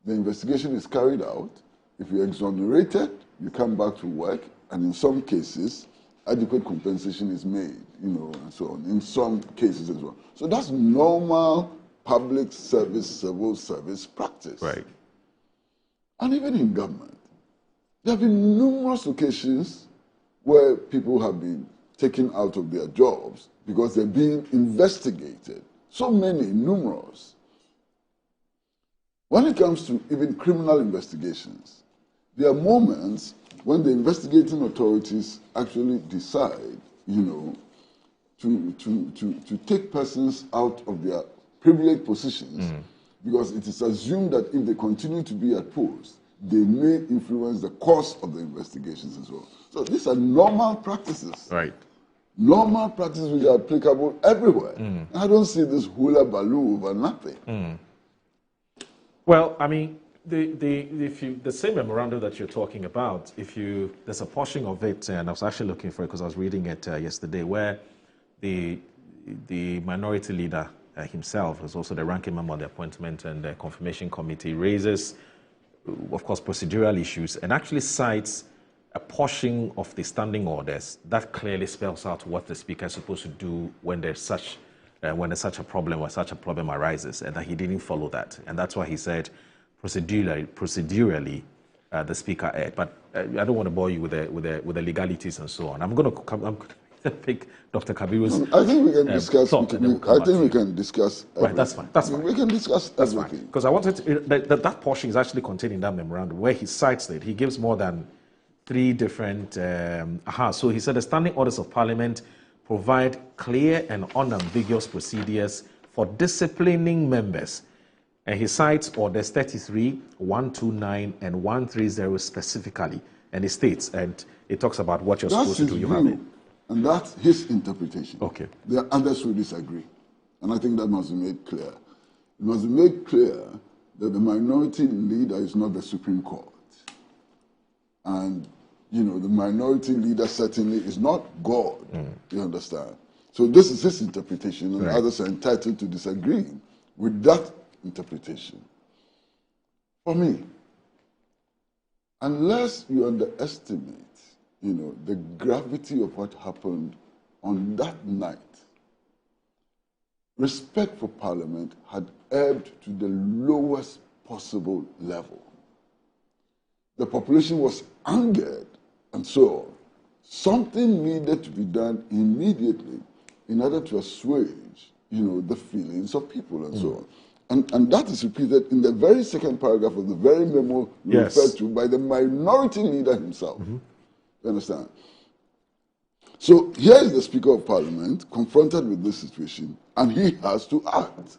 the investigation is carried out. If you're exonerated, you come back to work, and in some cases, adequate compensation is made, and so on, in some cases as well. So that's normal public service, civil service practice. Right. And even in government, there have been numerous occasions where people have been taken out of their jobs because they're being investigated. So many, numerous. When it comes to even criminal investigations, there are moments when the investigating authorities actually decide, to take persons out of their privileged positions because it is assumed that if they continue to be at post, they may influence the course of the investigations as well. So these are normal practices. Right. Normal practices which are applicable everywhere. I don't see this hula baloo over nothing. Well, I mean, the same memorandum that you're talking about, there's a portion of it, and I was actually looking for it because I was reading it yesterday, where the minority leader himself, who's also the ranking member of the Appointment and the Confirmation Committee, raises, of course, procedural issues and actually cites a portion of the standing orders that clearly spells out what the Speaker is supposed to do when there's such a problem or such a problem arises, and that he didn't follow that, and that's why he said procedurally the Speaker erred. But I don't want to bore you with the legalities and so on. I'm going to pick Dr. Kabiru's. I think we can discuss. We can discuss. Right, that's fine. That's fine. We can discuss everything. Because I wanted that portion is actually contained in that memorandum where he cites it. He gives more than 3 different. So he said the standing orders of Parliament provide clear and unambiguous procedures for disciplining members. And he cites orders 33, 129, and 130 specifically. And he states, and it talks about what you're supposed to do. You have it. And that's his interpretation. Okay. There are others who disagree. And I think that must be made clear. It must be made clear that the minority leader is not the Supreme Court. And You know, the minority leader certainly is not God. You understand? So this is his interpretation, and others are entitled to disagree with that interpretation. For me, unless you underestimate, you know, the gravity of what happened on that night, respect for Parliament had ebbed to the lowest possible level. The population was angered, and so something needed to be done immediately in order to assuage, you know, the feelings of people and so on. And that is repeated in the very second paragraph of the very memo referred to by the minority leader himself. You understand? So here is the Speaker of Parliament confronted with this situation, and he has to act.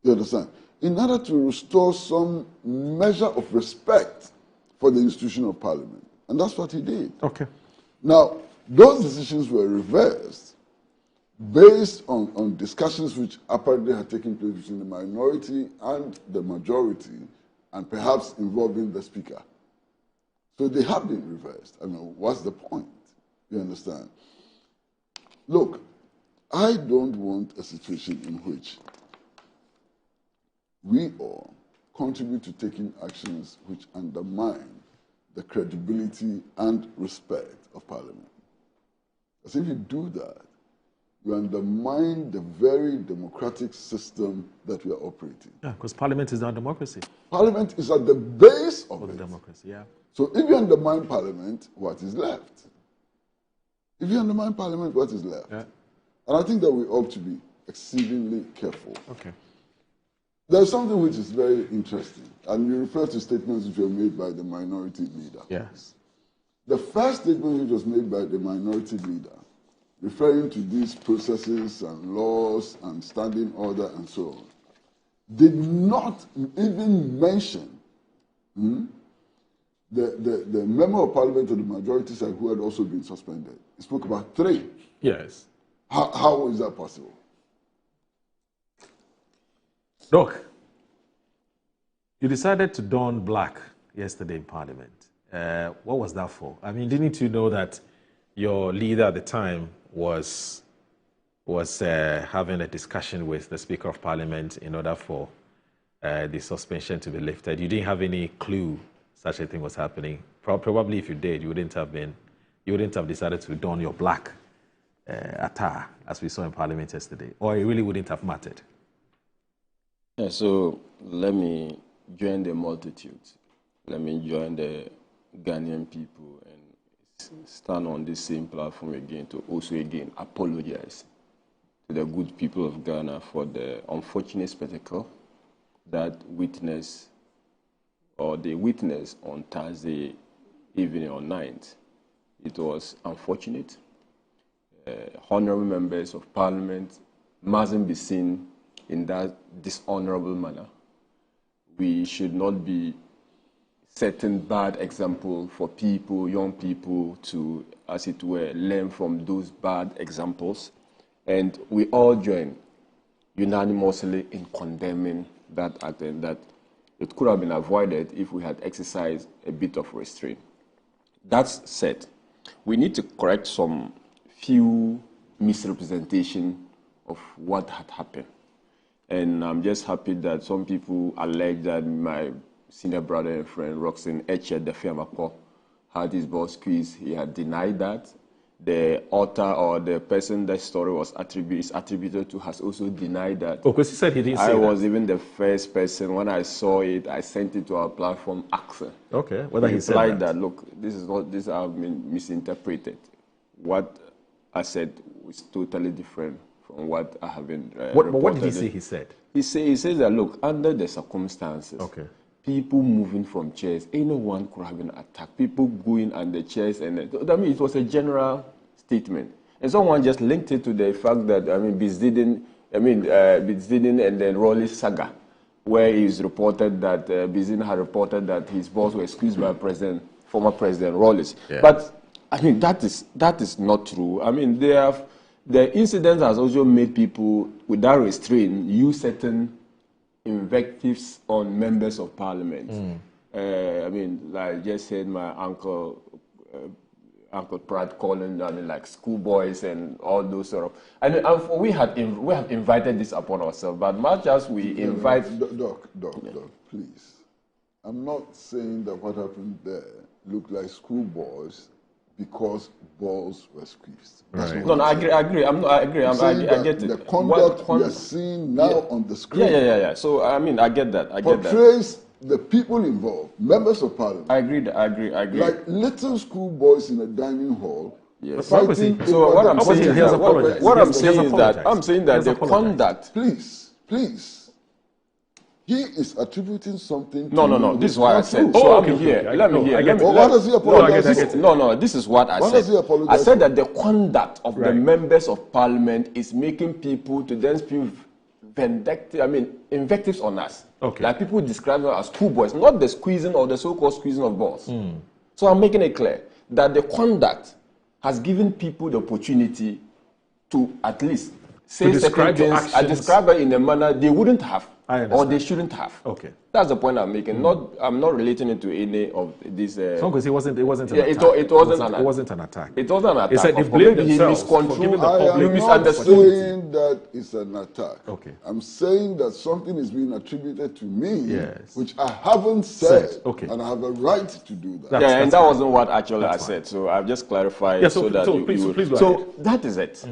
You understand? In order to restore some measure of respect for the institution of Parliament. And that's what he did. Okay. Now, those decisions were reversed based on discussions which apparently had taken place between the minority and the majority, and perhaps involving the Speaker. So they have been reversed. I mean, what's the point? You understand? Look, I don't want a situation in which we all contribute to taking actions which undermine the credibility and respect of Parliament. Because if you do that, you undermine the very democratic system that we are operating. Yeah, because Parliament is not democracy. Parliament is at the base of the democracy, yeah. So if you undermine Parliament, what is left? If you undermine Parliament, what is left? Yeah. And I think that we ought to be exceedingly careful. Okay. There's something which is very interesting, and you refer to statements which were made by the minority leader. Yes. The first statement which was made by the minority leader, referring to these processes and laws and standing order and so on, did not even mention the member of Parliament of the majority side who had also been suspended. He spoke about 3. Yes. How is that possible? Look, you decided to don black yesterday in Parliament. What was that for? I mean, didn't you know that your leader at the time was having a discussion with the Speaker of Parliament in order for the suspension to be lifted? You didn't have any clue such a thing was happening. Probably if you did, you wouldn't have decided to don your black attire as we saw in Parliament yesterday, or it really wouldn't have mattered. Yeah, so let me join the multitude. Let me join the Ghanaian people and stand on the same platform again to also again apologize to the good people of Ghana for the unfortunate spectacle that they witnessed on Thursday evening or night. It was unfortunate. Honorable members of Parliament mustn't be seen in that dishonorable manner. We should not be setting bad example for people, young people, to, as it were, learn from those bad examples. And we all join unanimously in condemning that act, and that it could have been avoided if we had exercised a bit of restraint. That said, we need to correct some few misrepresentation of what had happened. And I'm just happy that some people allege that my senior brother and friend, Roxanne Echet, the Fiamako, had his balls squeezed. He had denied that. The author or the person that story is attributed to has also denied that. Oh, because he said he didn't say that. I was even the first person. When I saw it, I sent it to our platform, AXA. Okay, whether he said that, look, this have been misinterpreted. What I said was totally different from what I have been What did he say he said? He says that, look, under the circumstances, people moving from chairs, anyone could have been attacked. People going under chairs, and I mean, it was a general statement. And someone just linked it to the fact that, I mean, Bizdidin and then Raleigh saga, where it's reported that Bizdidin had reported that his boss was excused by former President Rawlings. Yeah. But I mean, that is not true. I mean, the incident has also made people, without restraint, use certain invectives on members of Parliament. I mean, like I just said, my uncle Uncle Pratt calling, like schoolboys and all those sort of. And we have invited this upon ourselves, but much as we invite. Doc, please. I'm not saying that what happened there looked like schoolboys because balls were squeezed. Right. No, I agree. I agree. I get it. The conduct we are seeing now on the screen. Yeah. So I get that. Portrays the people involved, members of parliament. I agree. Like little schoolboys in a dining hall. Yes. Fighting. So what I'm saying is that the conduct. Please. He is attributing something to No. This is what I said. So What does he apologize? No. This is what I said. What does he apologize? I said that the conduct of the members of parliament is making people to then spew invectives on us. Okay. Like people describe them as schoolboys, not the squeezing or the so-called squeezing of balls. So I'm making it clear that the conduct has given people the opportunity to at least say certain things. I describe it in a manner they wouldn't have. Or they shouldn't have. Okay. That's the point I'm making. I'm not relating it to any of these. Because it wasn't an attack. It wasn't an attack. It wasn't an attack. It wasn't an attack. It's like they blamed themselves for giving the public. You misunderstood. I'm not saying that it's an attack. Okay. I'm saying that something is being attributed to me, which I haven't said. Okay. And I have a right to do that. And that wasn't what actually I said. So I've just clarified so that please go ahead. So that is it.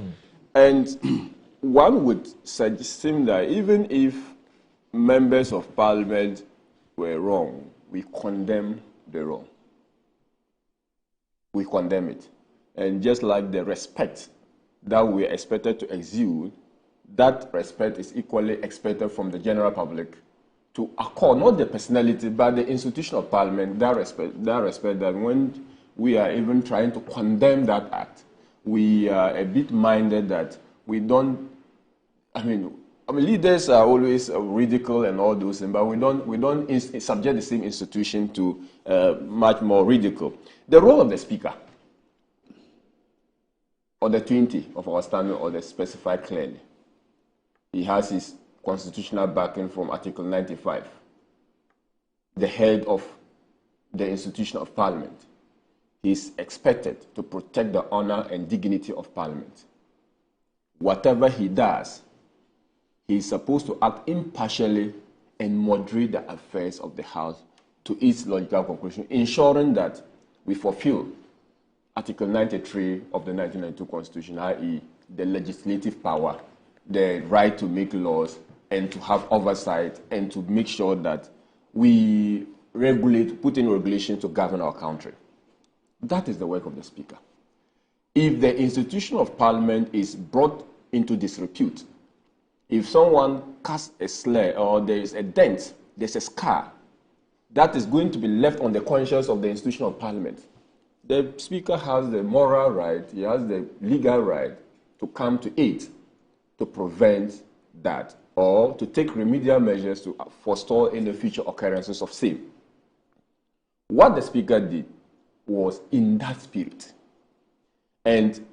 And one would seem that even if members of parliament were wrong, we condemn the wrong. We condemn it. And just like the respect that we are expected to exude, that respect is equally expected from the general public to accord, not the personality, but the institution of parliament, that respect that when we are even trying to condemn that act, we are a bit minded that we don't, leaders are always ridicule and all those things, but we don't subject the same institution to much more ridicule. The role of the speaker, or the 20 of our standard order specified clearly. He has his constitutional backing from Article 95, the head of the institution of Parliament. He is expected to protect the honor and dignity of Parliament. Whatever he does, he is supposed to act impartially and moderate the affairs of the House to its logical conclusion, ensuring that we fulfill Article 93 of the 1992 Constitution, i.e. the legislative power, the right to make laws and to have oversight and to make sure that we put in regulations to govern our country. That is the work of the Speaker. If the institution of Parliament is brought into disrepute, if someone casts a slur or there is a dent, there's a scar, that is going to be left on the conscience of the institution of Parliament. The Speaker has the moral right, he has the legal right to come to aid, to prevent that, or to take remedial measures to forestall any future occurrences of same. What the Speaker did was in that spirit, and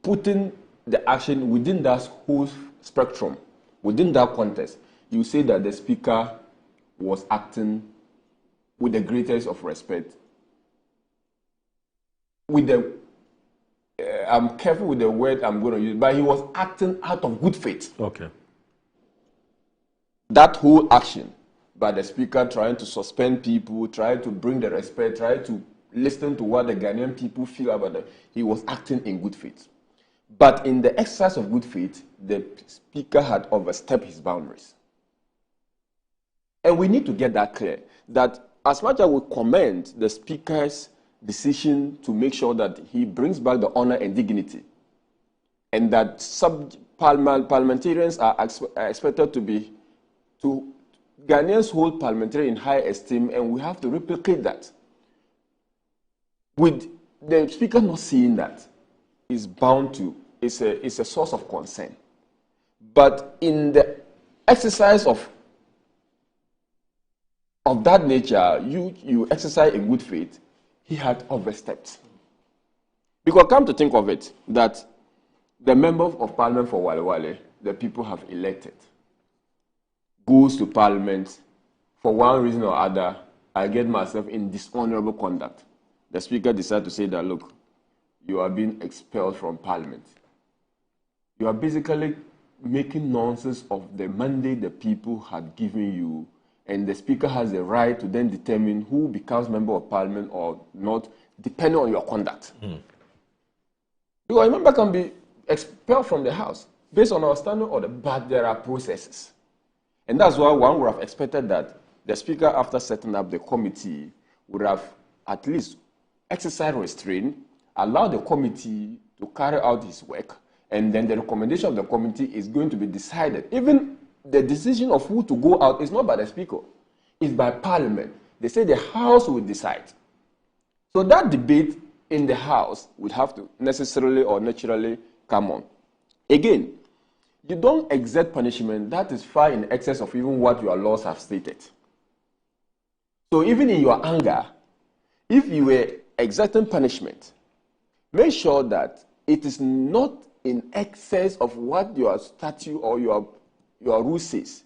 putting the action within that whole spectrum, within that context, you say that the Speaker was acting with the greatest of respect, with the, I'm careful with the word I'm going to use, but he was acting out of good faith. Okay. That whole action by the Speaker trying to suspend people, trying to bring the respect, trying to listen to what the Ghanaian people feel about it, he was acting in good faith. But in the exercise of good faith, the Speaker had overstepped his boundaries. And we need to get that clear, that as much as we commend the Speaker's decision to make sure that he brings back the honor and dignity, and that parliamentarians are expected to Ghanaians hold parliamentary in high esteem, and we have to replicate that. With the Speaker not seeing that, is bound to, it's a source of concern. But in the exercise of that nature, you exercise in good faith, he had overstepped. Because come to think of it, that the member of Parliament for Wale Wale, the people have elected, goes to Parliament, for one reason or other, I get myself in dishonorable conduct. the Speaker decided to say that, look, you are being expelled from Parliament. You are basically making nonsense of the mandate the people had given you, and the Speaker has the right to then determine who becomes Member of Parliament or not, depending on your conduct. Because a member can be expelled from the House based on our standing order, but there are processes. And that's why one would have expected that the Speaker, after setting up the committee, would have at least exercised restraint, allowed the committee to carry out his work, and then the recommendation of the committee is going to be decided. Even the decision of who to go out is not by the Speaker, it's by Parliament. They say the House will decide. So that debate in the House would have to necessarily or naturally come on. Again, you don't exert punishment that is far in excess of even what your laws have stated. So even in your anger, if you were exerting punishment, make sure that it is not in excess of what your statute or your rule says.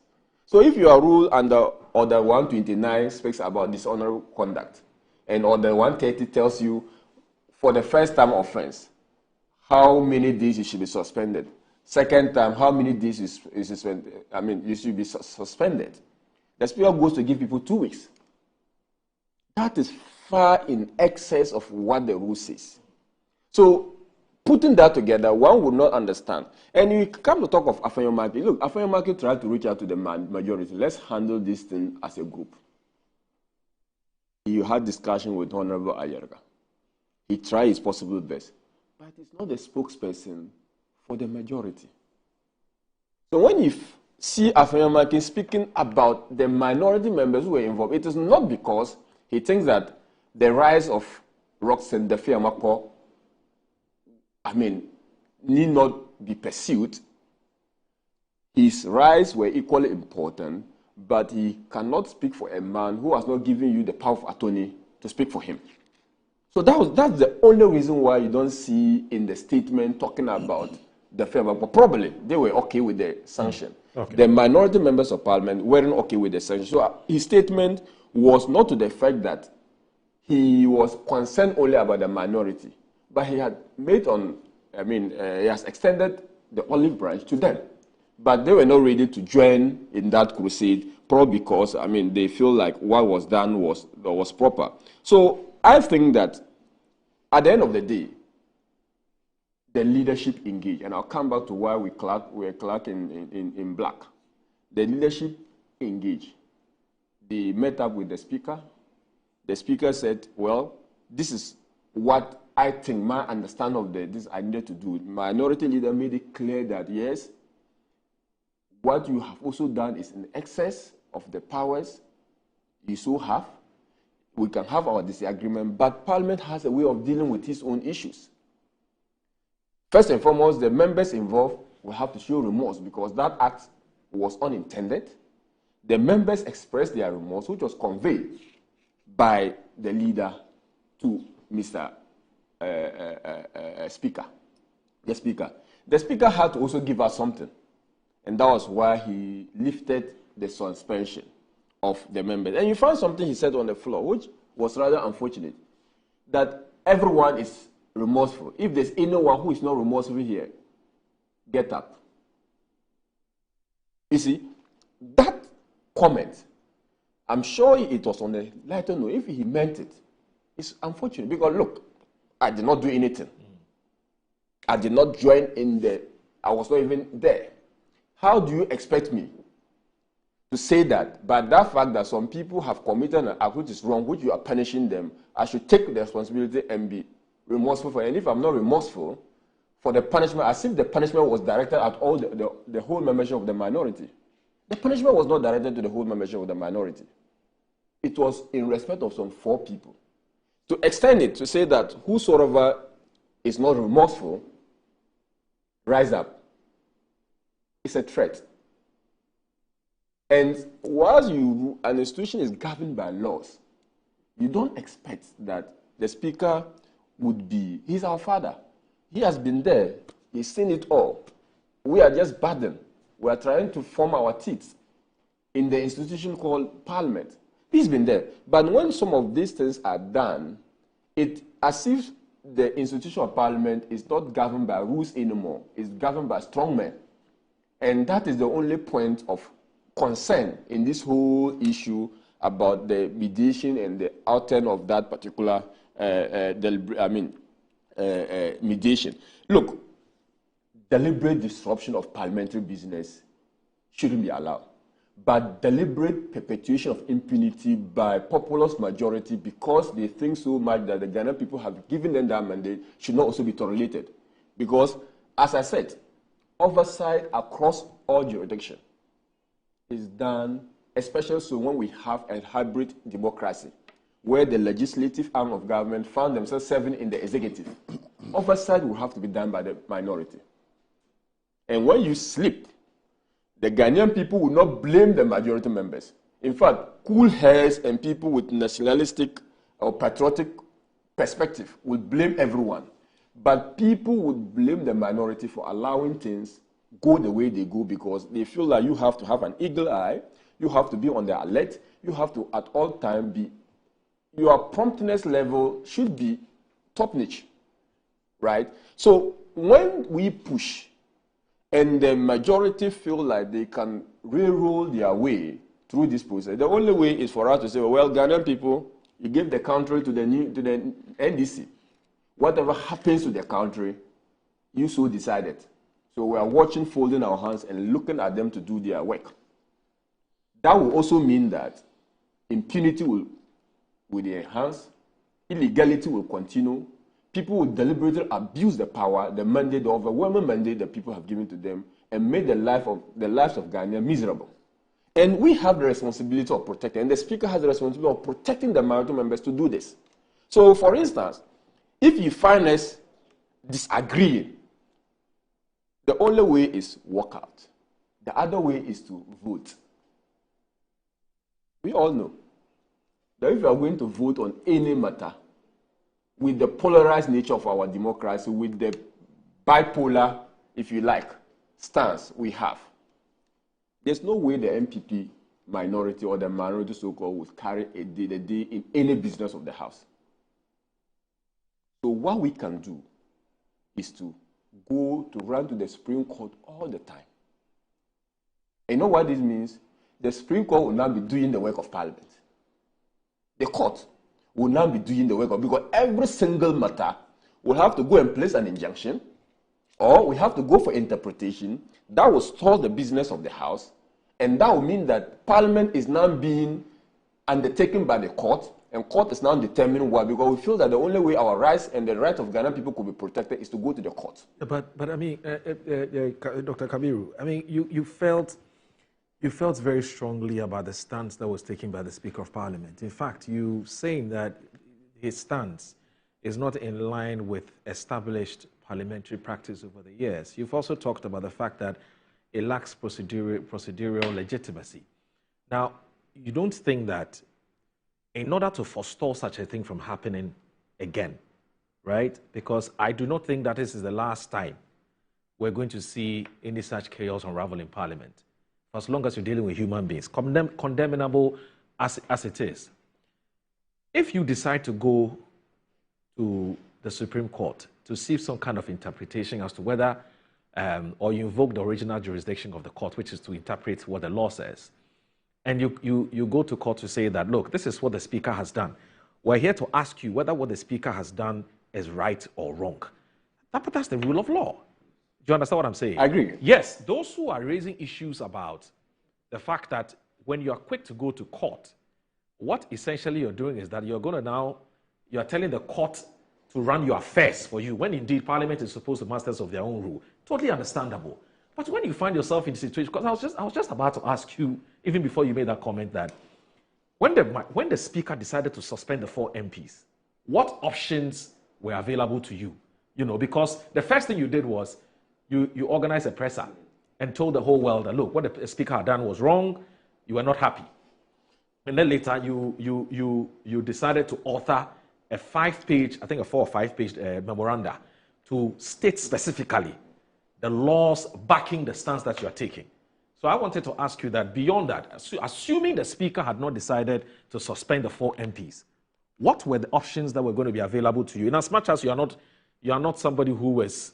So if your rule under Order 129 speaks about dishonorable conduct, and Order 130 tells you for the first time offense, how many days you should be suspended. Second time, how many days you should be suspended. The Speaker goes to give people 2 weeks. That is far in excess of what the rule says. So, putting that together, one would not understand. And you come to talk of Afenyomarkin. Look, Afenyomarkin tried to reach out to the majority. Let's handle this thing as a group. You had discussion with Honorable Ayerga. He tried his possible best. But he's not the spokesperson for the majority. So when you see Afenyomarkin speaking about the minority members who were involved, it is not because he thinks that the rise of Roxanne Daffy-Amakpo, need not be pursued. His rise were equally important, but he cannot speak for a man who has not given you the power of attorney to speak for him. So that's the only reason why you don't see in the statement talking about the firm. But probably they were okay with the sanction. Okay. The minority members of Parliament weren't okay with the sanction. So his statement was not to the fact that he was concerned only about the minority, but he had made he has extended the olive branch to them. But they were not ready to join in that crusade, probably because, they feel like what was done was proper. So I think that at the end of the day, the leadership engaged, and I'll come back to why we're clerk in black. The leadership engaged. They met up with the Speaker. The Speaker said, well, this is what I think my understanding of this I needed to do. Minority leader made it clear that, yes, what you have also done is in excess of the powers you so have. We can have our disagreement, but Parliament has a way of dealing with its own issues. First and foremost, the members involved will have to show remorse because that act was unintended. The members expressed their remorse, which was conveyed by the leader to Mr. Speaker. The Speaker. The Speaker had to also give us something, and that was why he lifted the suspension of the members. And you found something he said on the floor, which was rather unfortunate, that everyone is remorseful. If there's anyone who is not remorseful here, get up. You see, that comment, I'm sure it was on a lighter note. If he meant it, it's unfortunate because, look, I did not do anything. I did not join in I was not even there. How do you expect me to say that, but that fact that some people have committed an act which is wrong, which you are punishing them, I should take the responsibility and be remorseful for it? And if I'm not remorseful for the punishment, as if the punishment was directed at all the whole membership of the minority. The punishment was not directed to the whole membership of the minority. It was in respect of some 4 people. To extend it, to say that whosoever is not remorseful, rise up. It's a threat. And whilst an institution is governed by laws, you don't expect that the Speaker would be, he's our father. He has been there. He's seen it all. We are just burdened. We are trying to form our teeth in the institution called Parliament. He's been there. But when some of these things are done it as if the institution of Parliament is not governed by rules anymore. It's governed by strong men. And that is the only point of concern in this whole issue about the mediation and the outcome of that particular mediation. Look, deliberate disruption of parliamentary business shouldn't be allowed. But deliberate perpetuation of impunity by populous majority because they think so much that the Ghanaian people have given them that mandate should not also be tolerated. Because, as I said, oversight across all jurisdictions is done, especially so when we have a hybrid democracy, where the legislative arm of government found themselves serving in the executive. Oversight will have to be done by the minority. And when you sleep, the Ghanaian people will not blame the majority members. In fact, cool heads and people with nationalistic or patriotic perspective will blame everyone. But people would blame the minority for allowing things go the way they go because they feel like you have to have an eagle eye, you have to be on the alert, you have to at all times be, your promptness level should be top-notch, right? So when we push and the majority feel like they can railroad their way through this process, the only way is for us to say, well, Ghanaian people, you give the country to the NDC. Whatever happens to the country, you so decided. So we are watching, folding our hands, and looking at them to do their work. That will also mean that impunity will be enhanced, illegality will continue, people will deliberately abuse the power, the mandate, the overwhelming mandate that people have given to them, and make the lives of Ghanaians miserable. And we have the responsibility of protecting, and the Speaker has the responsibility of protecting the minority members to do this. So, for instance, if you find us disagreeing, the only way is walk out. The other way is to vote. We all know that if you are going to vote on any matter, with the polarized nature of our democracy, with the bipolar, if you like, stance we have, there's no way the MPP minority or the minority so-called would carry the day in any business of the House. So what we can do is to run to the Supreme Court all the time. And you know what this means? The Supreme Court will now be doing the work of Parliament. The court will now be doing the work of, because every single matter will have to go and place an injunction, or we have to go for interpretation. That will stall the business of the House, and that will mean that Parliament is now being undertaken by the court, and court is now determining why, because we feel that the only way our rights and the rights of Ghanaian people could be protected is to go to the court. But I mean, Dr. Kabiru, I mean, you felt very strongly about the stance that was taken by the Speaker of Parliament. In fact, you saying that his stance is not in line with established parliamentary practice over the years. You've also talked about the fact that it lacks procedural legitimacy. Now, you don't think that in order to forestall such a thing from happening again, right? Because I do not think that this is the last time we're going to see any such chaos unravel in Parliament. For as long as you're dealing with human beings, condemnable as it is. If you decide to go to the Supreme Court to see some kind of interpretation as to whether, or you invoke the original jurisdiction of the court, which is to interpret what the law says, and you go to court to say that, look, this is what the Speaker has done. We're here to ask you whether what the Speaker has done is right or wrong. But that's the rule of law. Do you understand what I'm saying? I agree. Yes, those who are raising issues about the fact that when you are quick to go to court, what essentially you're doing is that you're telling the court to run your affairs for you, when indeed Parliament is supposed to be masters of their own rule. Totally understandable. But when you find yourself in the situation, because I was just about to ask you, even before you made that comment, that when the Speaker decided to suspend the 4 MPs, what options were available to you? You know, because the first thing you did was you organized a presser and told the whole world that, look, what the Speaker had done was wrong, you were not happy. And then later you decided to author a 5-page, I think a 4 or 5-page memoranda to state specifically the laws backing the stance that you are taking. So I wanted to ask you that beyond that, assuming the Speaker had not decided to suspend the 4 MPs, what were the options that were going to be available to you? In as much as you are not somebody who was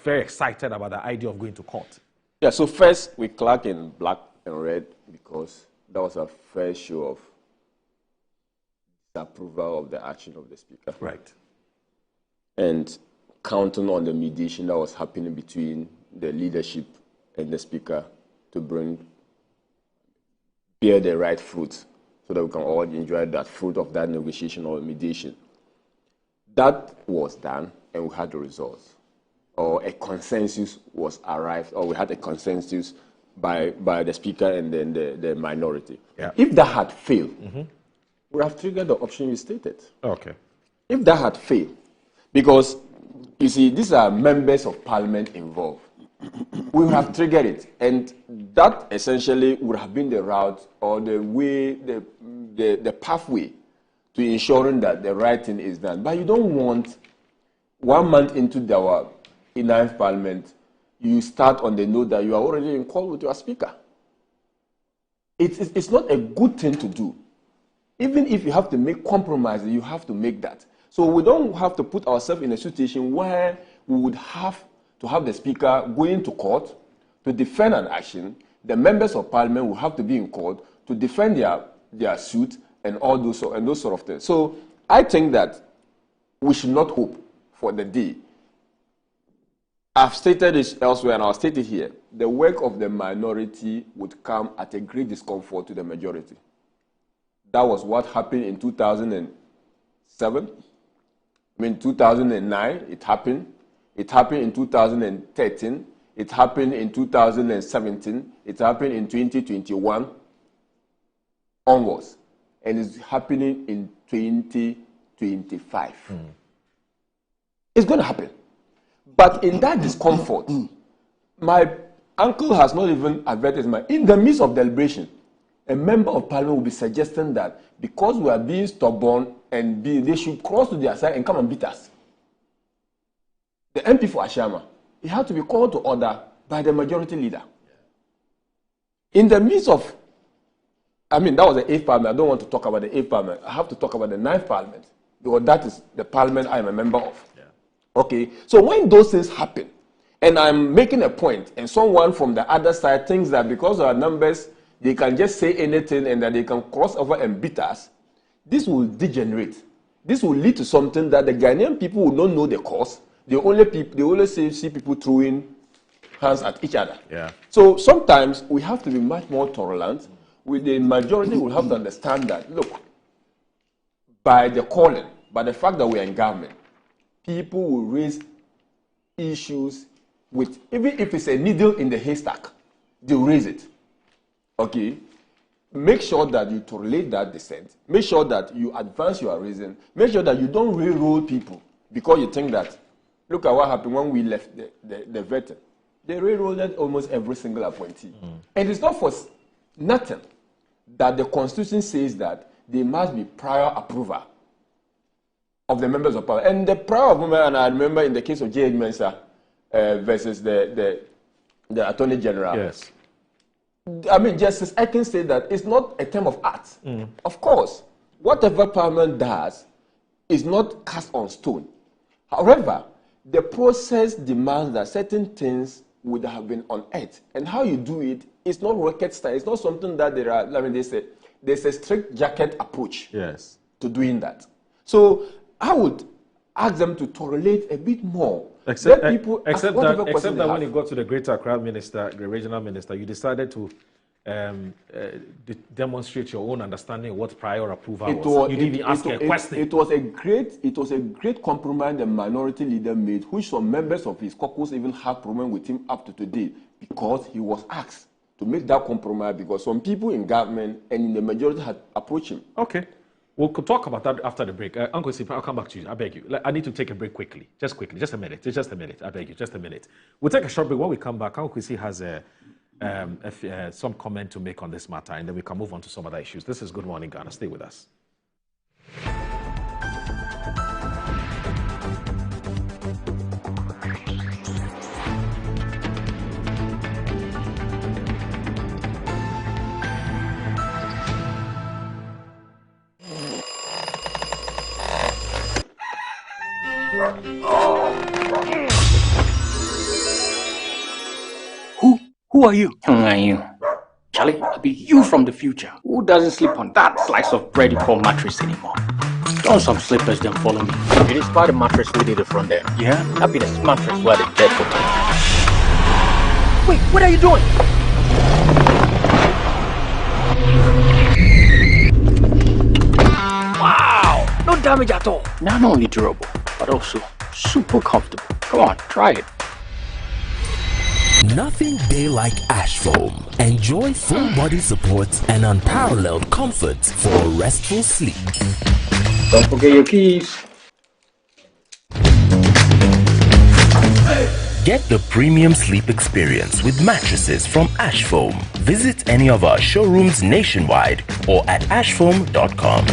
very excited about the idea of going to court. Yeah, so first we clerk in black and red because that was our first show of disapproval of the action of the speaker. Right. And counting on the mediation that was happening between the leadership and the speaker to bear the right fruit so that we can all enjoy that fruit of that negotiation or mediation. That was done, and we had the results. Or a consensus was arrived, or we had a consensus by the speaker and then the minority. Yeah. If that had failed, we would have triggered the option you stated. Okay. If that had failed, because, you see, these are members of parliament involved. We would have triggered it, and that essentially would have been the route or the way, the pathway to ensuring that the right thing is done. But you don't want 1 month into our 9th parliament, you start on the note that you are already in call with your speaker. It's not a good thing to do. Even if you have to make compromises, you have to make that. So we don't have to put ourselves in a situation where we would have to have the speaker going to court to defend an action. The members of parliament will have to be in court to defend their suit and all those sort of things. So I think that we should not hope for the day. I've stated this elsewhere and I'll state it here. The work of the minority would come at a great discomfort to the majority. That was what happened in 2007. I mean, 2009, it happened. It happened in 2013. It happened in 2017. It happened in 2021 onwards. And it's happening in 2025. It's going to happen. But in that discomfort, my uncle has not even advertised. In the midst of deliberation, a member of parliament will be suggesting that because we are being stubborn and they should cross to their side and come and beat us. The MP for Ashama, he had to be called to order by the majority leader. In the midst of, that was the 8th parliament. I don't want to talk about the 8th parliament. I have to talk about the 9th parliament because that is the parliament I am a member of. Okay, so when those things happen, and I'm making a point, and someone from the other side thinks that because of our numbers, they can just say anything and that they can cross over and beat us, this will degenerate. This will lead to something that the Ghanaian people will not know the cause. They only see people throwing hands at each other. Yeah. So sometimes we have to be much more tolerant. The majority will have to understand that, look, by the calling, by the fact that we are in government, people will raise issues with, even if it's a needle in the haystack, they'll raise it. Okay? Make sure that you tolerate that dissent. Make sure that you advance your reason. Make sure that you don't railroad people because you think that, look at what happened when we left the veteran. They railroaded almost every single appointee. And it's not for nothing that the Constitution says that there must be prior approval of the members of parliament. And the prior approval, and I remember in the case of J.H. Mensah versus the Attorney General. Yes. Justice Atkins said that it's not a term of art. Of course, whatever Parliament does is not cast on stone. However, the process demands that certain things would have been unearthed. And how you do it is not rocket science. It's not something that there's a strict jacket approach to doing that. So I would ask them to tolerate a bit more. Except that when you got to the Greater Accra minister, the regional minister, you decided to demonstrate your own understanding of what prior approval was. You didn't even ask a question. It was a great compromise the minority leader made, which some members of his caucus even have problem with him up to today, because he was asked to make that compromise because some people in government and in the majority had approached him. Okay. We'll talk about that after the break. Uncle Sip, I'll come back to you. I beg you. I need to take a break quickly. Just a minute. I beg you. Just a minute. We'll take a short break. When we come back, Uncle Sip has some comment to make on this matter, and then we can move on to some other issues. This is Good Morning Ghana. Stay with us. Who are you? Who are you? Charlie, I'll be you from the future. Who doesn't sleep on that slice of bready poor mattress anymore? Don't some slippers then follow me. It is part of the mattress we did the front there. Yeah? That'll be the mattress where the dead for me. Wait, what are you doing? Wow! No damage at all. Not only durable, but also super comfortable. Come on, try it. Nothing day like Ash Foam. Enjoy full body support and unparalleled comfort for a restful sleep. Don't forget your keys. Get the premium sleep experience with mattresses from Ash Foam. Visit any of our showrooms nationwide or at ashfoam.com.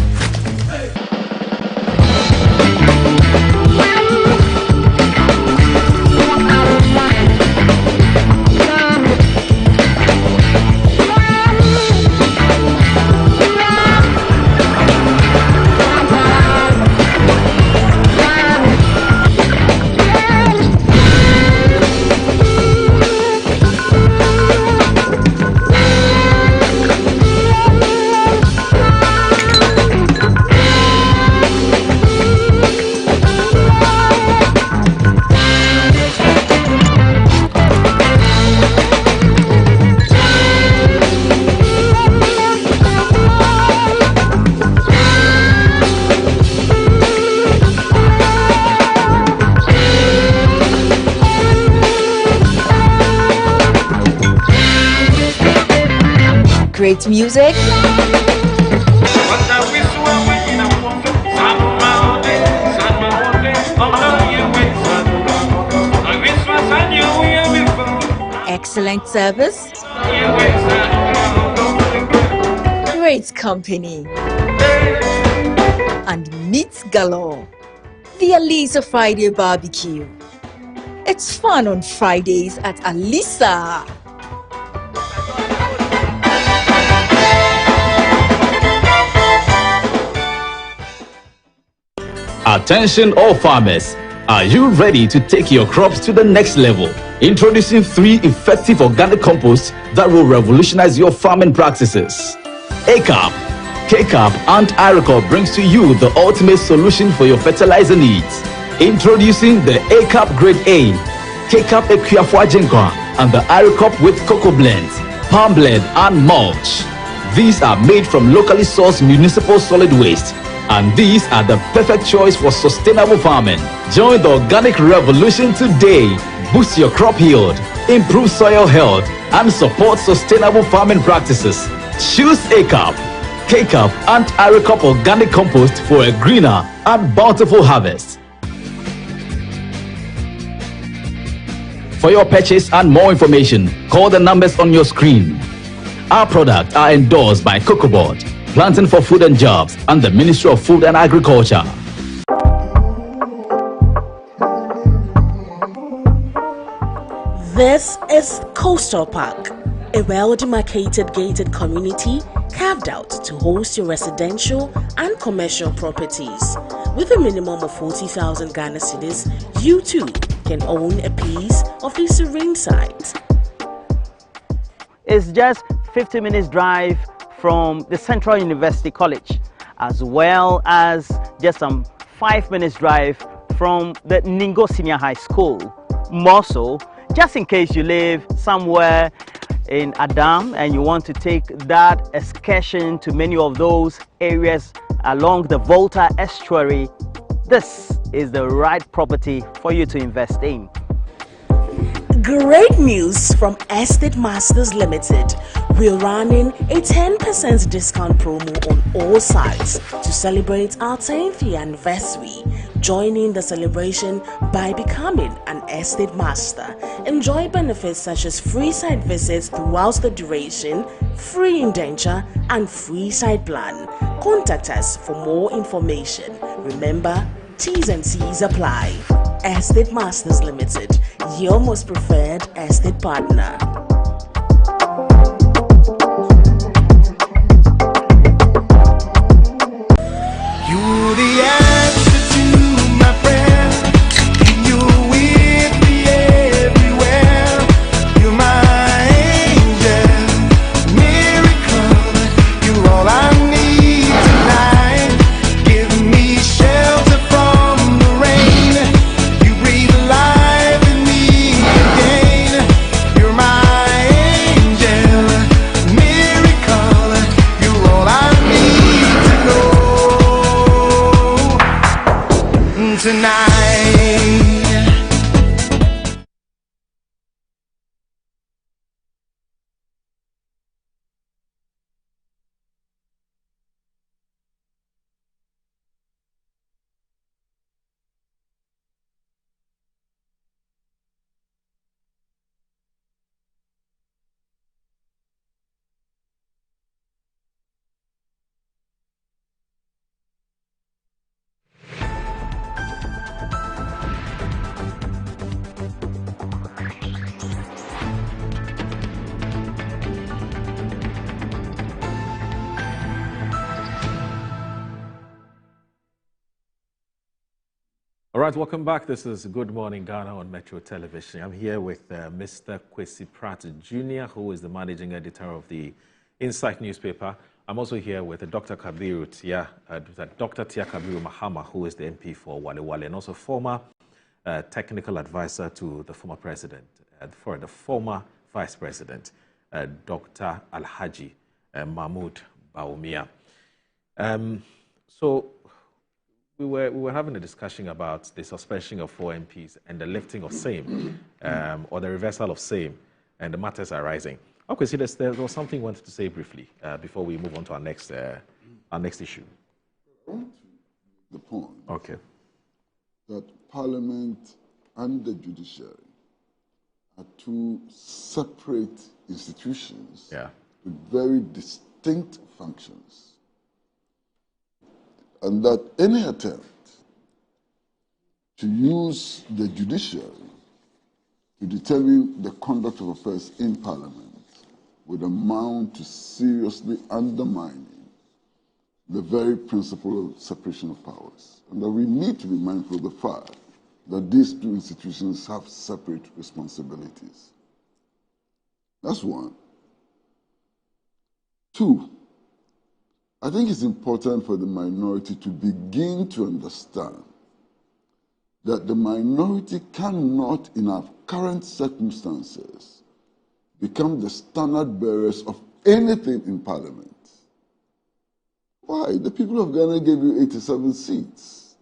Great music. Excellent service. Great company. And meats galore. The Alisa Friday Barbecue. It's fun on Fridays at Alisa. Attention all farmers, are you ready to take your crops to the next level? Introducing 3 effective organic composts that will revolutionize your farming practices. ACAP, KCAP and IRECOP brings to you the ultimate solution for your fertilizer needs. Introducing the ACAP Grade A, KCAP Equiafua Jinkwa and the IRECOP with cocoa blends, palm blend and mulch. These are made from locally sourced municipal solid waste. And these are the perfect choice for sustainable farming. Join the organic revolution today. Boost your crop yield, improve soil health, and support sustainable farming practices. Choose ACAP, KCAP, and IRECOP organic compost for a greener and bountiful harvest. For your purchase and more information, call the numbers on your screen. Our products are endorsed by COCOBOD, Planting for Food and Jobs, and the Ministry of Food and Agriculture. This is Coastal Park, a well-demarcated gated community carved out to host your residential and commercial properties. With a minimum of 40,000 Ghana cedis, you too can own a piece of this serene site. It's just 50 minutes drive from the Central University College, as well as just some 5 minutes drive from the Ningo Senior High School. More so, just in case you live somewhere in Adam and you want to take that excursion to many of those areas along the Volta estuary, this is the right property for you to invest in. Great news from Estate Masters Limited. We're running a 10% discount promo on all sites to celebrate our 10th year anniversary. Join in the celebration by becoming an Estate Master. Enjoy benefits such as free site visits throughout the duration, free indenture, and free site plan. Contact us for more information. Remember, T's and C's apply. Estate Masters Limited, your most preferred estate partner. You're the answer to my prayer. tonight. All right, welcome back. This is Good Morning Ghana on Metro Television. I'm here with Mr. Kwesi Pratt Jr., who is the managing editor of the Insight newspaper. I'm also here with Dr. Kabiru Tia, Dr. Tia Kabiru Mahama, who is the MP for Wale Wale, and also former technical advisor to the former president, for the former vice president, Dr. Alhaji Mahmoud Bawumia. We were having a discussion about the suspension of 4 MPs and the lifting of same, or the reversal of same, and the matters arising. Okay, so there was something you wanted to say briefly before we move on to our next issue. The point. Okay. That Parliament and the judiciary are two separate institutions with very distinct functions. And that any attempt to use the judiciary to determine the conduct of affairs in Parliament would amount to seriously undermining the very principle of separation of powers. And that we need to be mindful of the fact that these two institutions have separate responsibilities. That's one. Two, I think it's important for the minority to begin to understand that the minority cannot, in our current circumstances, become the standard bearers of anything in Parliament. Why? The people of Ghana gave you 87 seats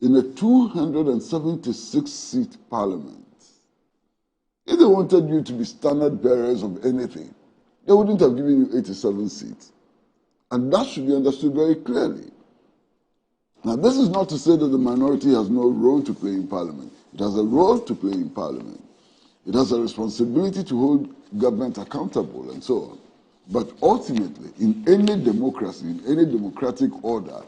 in a 276-seat Parliament. If they wanted you to be standard bearers of anything, they wouldn't have given you 87 seats. And that should be understood very clearly. Now, this is not to say that the minority has no role to play in Parliament. It has a role to play in Parliament. It has a responsibility to hold government accountable and so on. But ultimately, in any democracy, in any democratic order,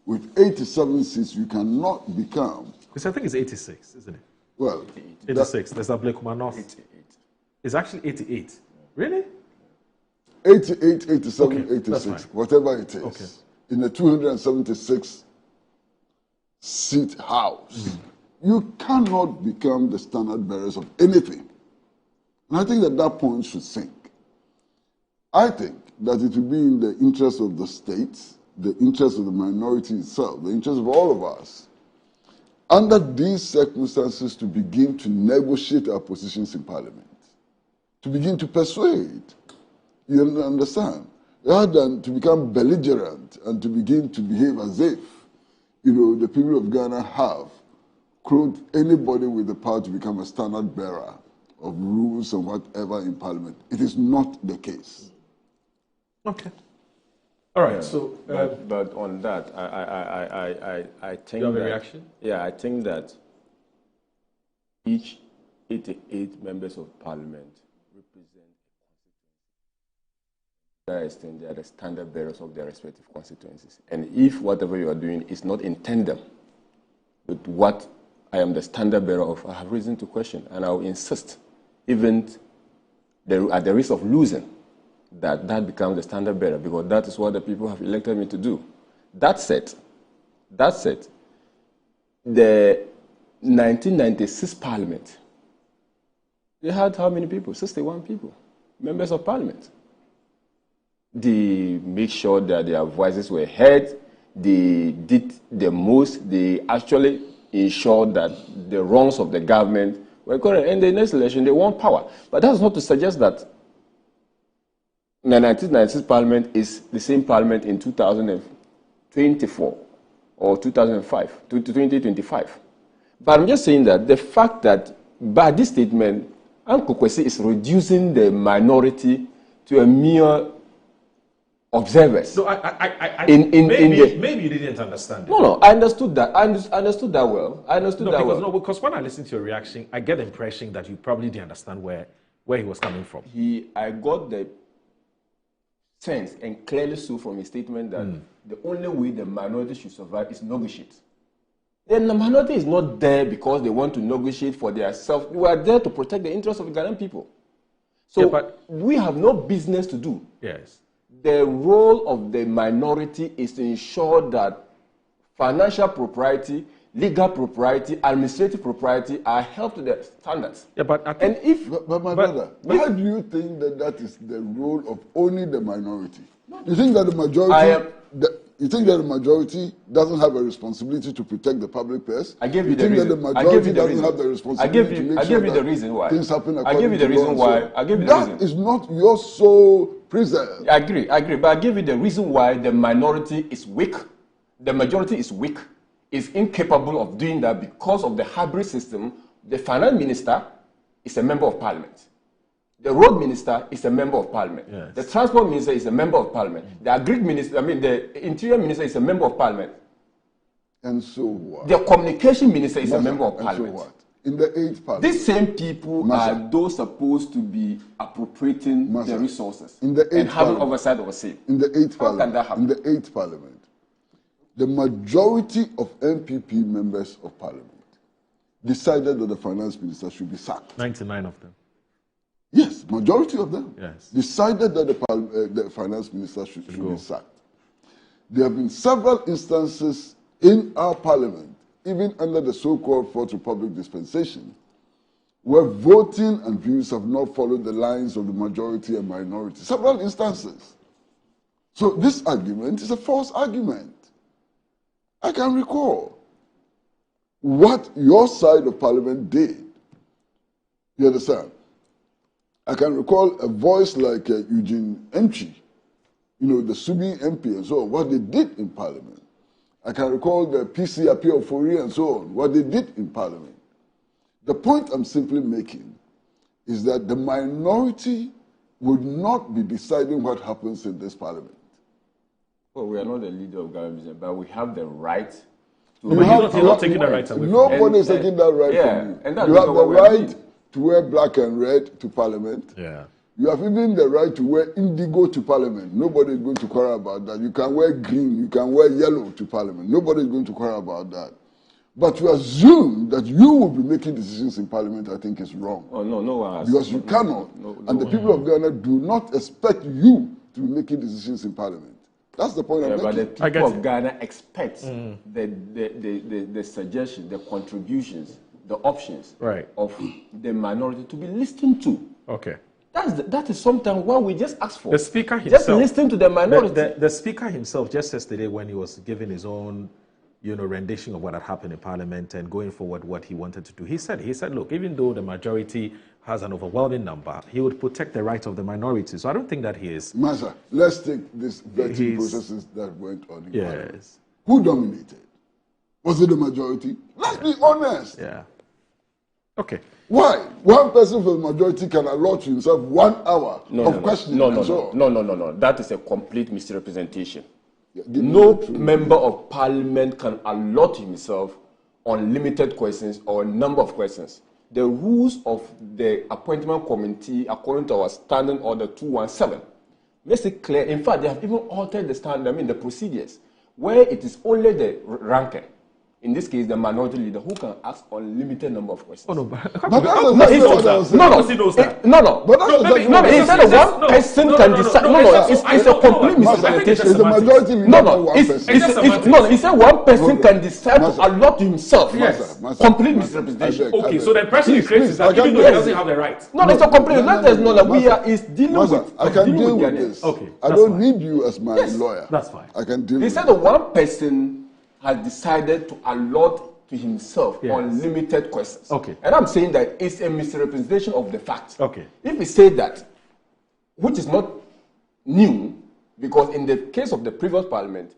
with 87 seats, you cannot become... Because I think it's 86, isn't it? Well... 86. There's a Blake-Manoff. It's actually 88. Really? 88, 87, 86, whatever it is, in a 276-seat house, you cannot become the standard bearers of anything. And I think that point should sink. I think that it will be in the interest of the state, the interest of the minority itself, the interest of all of us, under these circumstances to begin to negotiate our positions in Parliament, to begin to persuade. You understand? Rather than to become belligerent and to begin to behave as if, the people of Ghana have clothed anybody with the power to become a standard bearer of rules and whatever in Parliament. It is not the case. Okay. All right. But on that, I think you have a reaction? Yeah, I think that each 88 members of Parliament extent, they are the standard bearers of their respective constituencies. And if whatever you are doing is not in tandem with what I am the standard bearer of, I have reason to question, and I will insist, even at the risk of losing, that becomes the standard bearer, because that is what the people have elected me to do. That said, the 1996 Parliament, they had how many people? 61 people, members of Parliament. They make sure that their voices were heard. They did the most. They actually ensured that the wrongs of the government were correct. In the next election, they won power. But that's not to suggest that the 1996 Parliament is the same Parliament in 2024 or 2005 to 2025. But I'm just saying that the fact that by this statement, Uncle Kwesi is reducing the minority to a mere observers. No, maybe you didn't understand it. No, I understood that. I understood that well. I understood that well. No, because when I listen to your reaction, I get the impression that you probably didn't understand where he was coming from. I got the sense, and clearly so from his statement, that the only way the minority should survive is negotiate. Then the minority is not there because they want to negotiate for their self. We are there to protect the interests of the Ghanaian people. So we have no business to do. Yes. The role of the minority is to ensure that financial propriety, legal propriety, administrative propriety are held to the standards. Yeah, but my brother, why do you think that is the role of only the minority? You think that the majority? You think that the majority doesn't have a responsibility to protect the public purse? I gave you the reason. That the majority doesn't have the responsibility to make sure that things happen according to law? I give you the reason. That is not your sole preserve. I agree, but I give you the reason why the minority is weak. The majority is weak, is incapable of doing that because of the hybrid system. The finance minister is a member of parliament. The road minister is a member of parliament. Yes. The transport minister is a member of parliament. The the interior minister is a member of parliament. And so what? The communication minister is a member of parliament. And so what? In the 8th parliament. These same people are those supposed to be appropriating the resources in the 8th and having oversight over same. In the 8th parliament. How can that happen? In the 8th parliament, the majority of MPP members of parliament decided that the finance minister should be sacked. 99 of them. Yes, majority of them decided that the finance minister should be sacked. There have been several instances in our parliament, even under the so-called Fourth Republic dispensation, where voting and views have not followed the lines of the majority and minority. Several instances. So this argument is a false argument. I can recall what your side of parliament did. You understand? I can recall a voice like Eugene Entry, the Subi MP and so on, what they did in parliament. I can recall the PC appeal for and so on, what they did in parliament. The point I'm simply making is that the minority would not be deciding what happens in this parliament. Well, we are not the leader of Ghana, but we have the right to... You're not taking that right away from you. Nobody is taking that right from you. And you have the right to wear black and red to parliament. Yeah. You have even the right to wear indigo to parliament. Nobody is going to quarrel about that. You can wear green, you can wear yellow to parliament. Nobody is going to quarrel about that. But to assume that you will be making decisions in parliament, I think is wrong. Oh, no one has. Because you cannot. And the people of Ghana do not expect you to be making decisions in parliament. That's the point I'm making. But the people of Ghana expect the suggestions, the contributions, the options of the minority to be listened to. Okay. That is sometimes what we just ask for. The speaker himself. Just listen to the minority. The speaker himself, just yesterday when he was giving his own, rendition of what had happened in Parliament and going forward what he wanted to do, he said, look, even though the majority has an overwhelming number, he would protect the rights of the minority. So I don't think that he is. Master, let's take these vetting processes that went on in Parliament. Yes. Who dominated? Was it the majority? Let's be honest. Yeah. Okay. Why? One person from the majority can allot to himself 1 hour of questioning. No. That is a complete misrepresentation. No member of parliament can allot himself unlimited questions or a number of questions. The rules of the appointment committee, according to our standing order 217, makes it clear. In fact, they have even altered the standard, the procedures, where it is only the ranker, in this case, the minority leader, who can ask unlimited number of questions. Oh, no, but he said one person can decide. It's a complete misrepresentation. He said one person can decide to allot himself. Yes. Complete misrepresentation. Okay, so the impression he creates is that even though he doesn't have the right. No, it's a complete. Let us know that we are dealing with. I can deal with this. Okay. I don't need you as my lawyer. That's fine. I can deal with it. He said that one person has decided to allot to himself unlimited questions. Okay. And I'm saying that it's a misrepresentation of the fact. Okay. If we say that, which is not new, because in the case of the previous parliament,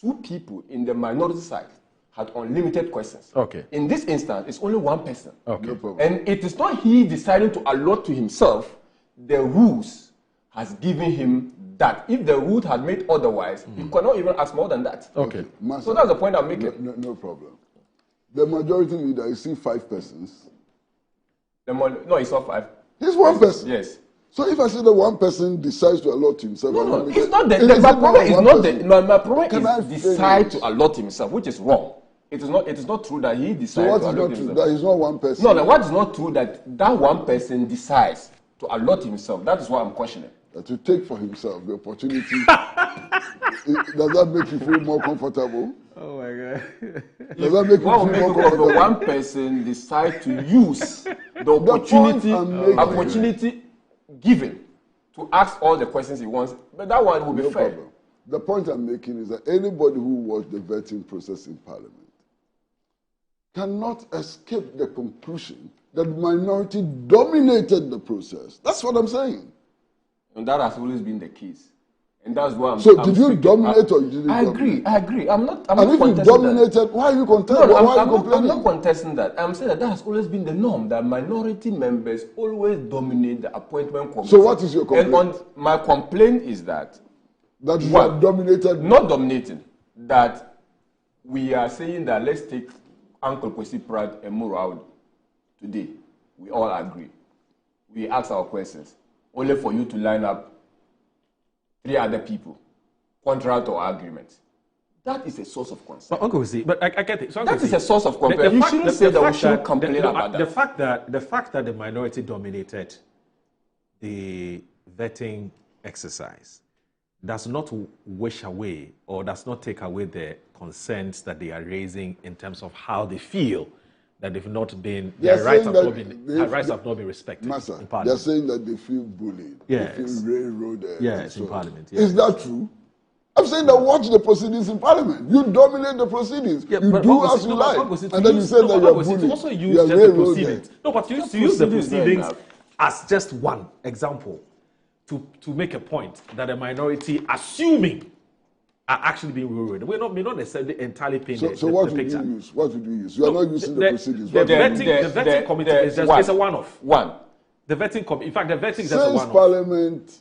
2 people in the minority side had unlimited questions. Okay. In this instance, it's only 1 person. Okay. No problem. And it is not he deciding to allot to himself. The rules has given him that. If the rule had made otherwise, he cannot even ask more than that. Okay. Master, so that's the point I'm making. No problem. The majority leader, you see 5 persons. No, it's not 5. He's 1 person. Yes. So if I say that 1 person decides to allot himself, No, it's not the my problem is not the my problem is decide to allot himself, which is wrong. It is not true that he decides. So what to is allot not true? himself. That is not 1 person. No, what is not true that 1 person decides to allot himself. That is what I'm questioning. To take for himself the opportunity. Does that make you feel more comfortable? Oh my God. Does that make you feel more comfortable? 1 person decide to use the opportunity given to ask all the questions he wants, but that one will be fair. Problem. The point I'm making is that anybody who watched the vetting process in Parliament cannot escape the conclusion that the minority dominated the process. That's what I'm saying. And that has always been the case. And that's why did you dominate or you didn't dominate? I agree. I'm not if you dominated, why are you contesting? No, why are you complaining? I'm not contesting that. I'm saying that has always been the norm, that minority members always dominate the appointment committee. So what is your complaint? And my complaint is that you are dominated. Not dominating. That we are saying that let's take Uncle Kwesi Pratt and Muro today. We all agree. We ask our questions. Only for you to line up 3 other people, contrary to our agreement. That is a source of concern. But Uncle Kwesi, but I get it. So that is a source of complaint. You shouldn't say that we shouldn't complain about that. The fact that the minority dominated the vetting exercise does not wish away or does not take away the concerns that they are raising in terms of how they feel that they've not been, their rights have not been respected. Master, in Parliament. They're saying that they feel bullied. Yes. They feel railroaded. Yes, in Parliament. Yes. Is that true? I'm saying that watch the proceedings in Parliament. You dominate the proceedings. Yeah, you do as you like. And then you say that you're bullied. Also use just the proceedings. No, but you use the proceedings as just one example to make a point that a minority, assuming, are actually being railroaded. We may not necessarily entirely paint the picture. What would you use? What would you use? You are not using the proceedings. The vetting committee is just a one-off. The vetting committee, in fact, the vetting is just a one-off. Since Parliament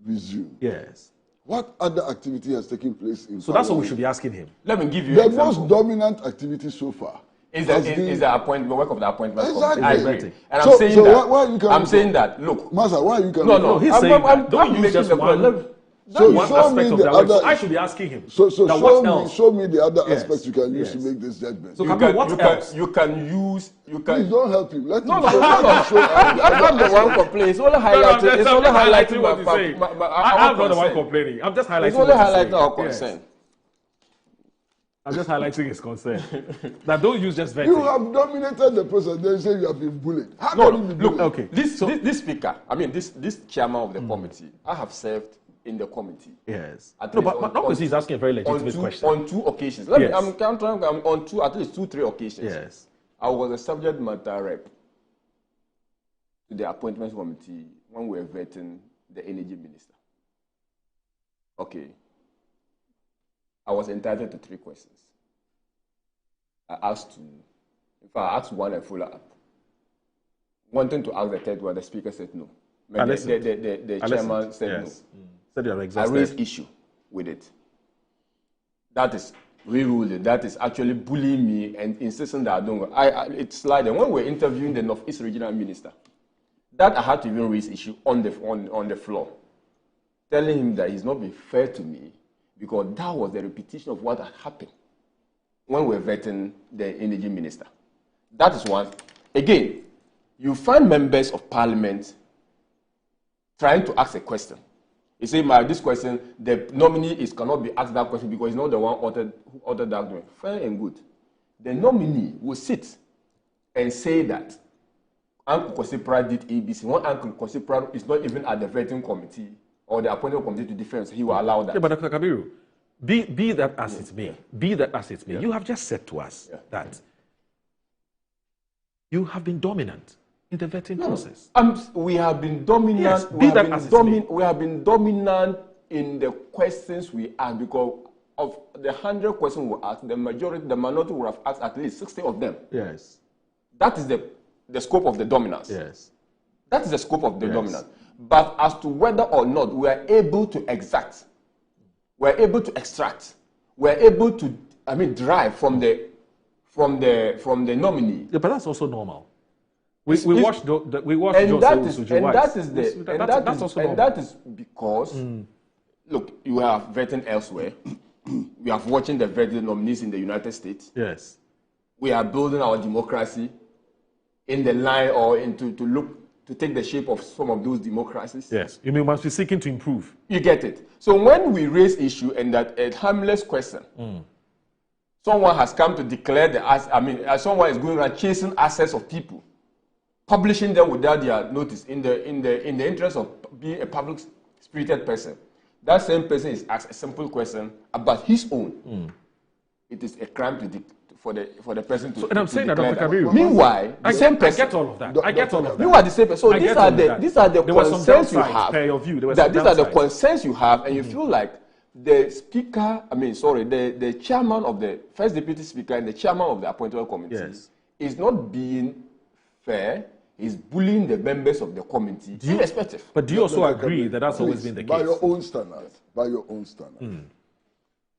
resumed. Yes. What other activity has taken place in So that's what we should be asking him. Let me give you the most dominant activity so far. Is the appointment, the work of the appointment exactly. committee. I agree. And I'm saying that. I'm saying that. Look, Master, why are you? No. He's saying that. Don't use just one. So show me the other. I should be asking him. So show me the other aspects you can use to make this judgment. So what else? You can use. Please don't help him. Let him I'm the one complaining. It's only highlighting. It's only highlighting what he's saying. I'm not the one complaining. I'm just highlighting. It's only highlighting our concern. I'm just highlighting his concern. That don't use just vetting. You have dominated the process. Then you say you have been bullied. How can you be bullied? Look, okay. This speaker, I mean this chairman of the committee, I have served in the committee. Yes. But he's asking a very legitimate question. On 2 occasions. I'm counting on at least 2-3 occasions. Yes. I was a subject matter rep to the appointments committee when we were vetting the energy minister. Okay. I was entitled to 3 questions. I asked 2. In fact, I asked 1 and follow up. Wanting to ask the 3rd one, the speaker said no. The chairman said no. Said you have I exhausted. raised issue with it. That is reruling. That is actually bullying me and insisting that I don't go. It's sliding. When we were interviewing the Northeast Regional Minister, that I had to even raise issue on the floor, telling him that he's not being fair to me because that was the repetition of what had happened when we were vetting the energy minister. That is one. Again, you find members of parliament trying to ask a question. You say, this question, the nominee cannot be asked that question because he's not the one who ordered that document. Fair and good. The nominee will sit and say that Uncle Kwesi Pratt did ABC. When Uncle Kwesi Pratt is not even at the vetting committee or the appointment committee to defense, he will allow that. Yeah, but Dr. Kabiru, be that as it may, you have just said to us that you have been dominant in the vetting process. We have been dominant. Yes, we have been dominant in the questions we ask because of the 100 questions we asked, the minority would have asked at least 60 of them. Yes. That is the scope of the dominance. Yes. That is the scope of the dominance. But as to whether or not we are able to extract, we are able to extract, we are able to, derive from the nominee. Yeah, but that's also normal. We watched and that is because look, you have vetting elsewhere. We are watching the vetting nominees in the United States. Yes. We are building our democracy in the line or to take the shape of some of those democracies. Yes. You mean must be seeking to improve. You get it. So when we raise issue and that a harmless question, someone has come to declare someone is going around chasing assets of people, publishing them without their notice in the interest of being a public spirited person. That same person is asked a simple question about his own. It is a crime for the person to. So, and I'm saying that, Dr. Kabiru. Meanwhile, the same person. I get all of that. I get all of that. Meanwhile, the same person. So these are the concerns you have. Per your view. These are the concerns you have, and you feel like the speaker. The chairman of the first deputy speaker and the chairman of the appointment committee is not being fair. Is bullying the members of the committee, irrespective. But do you also agree that that's always been the case? By your own standards,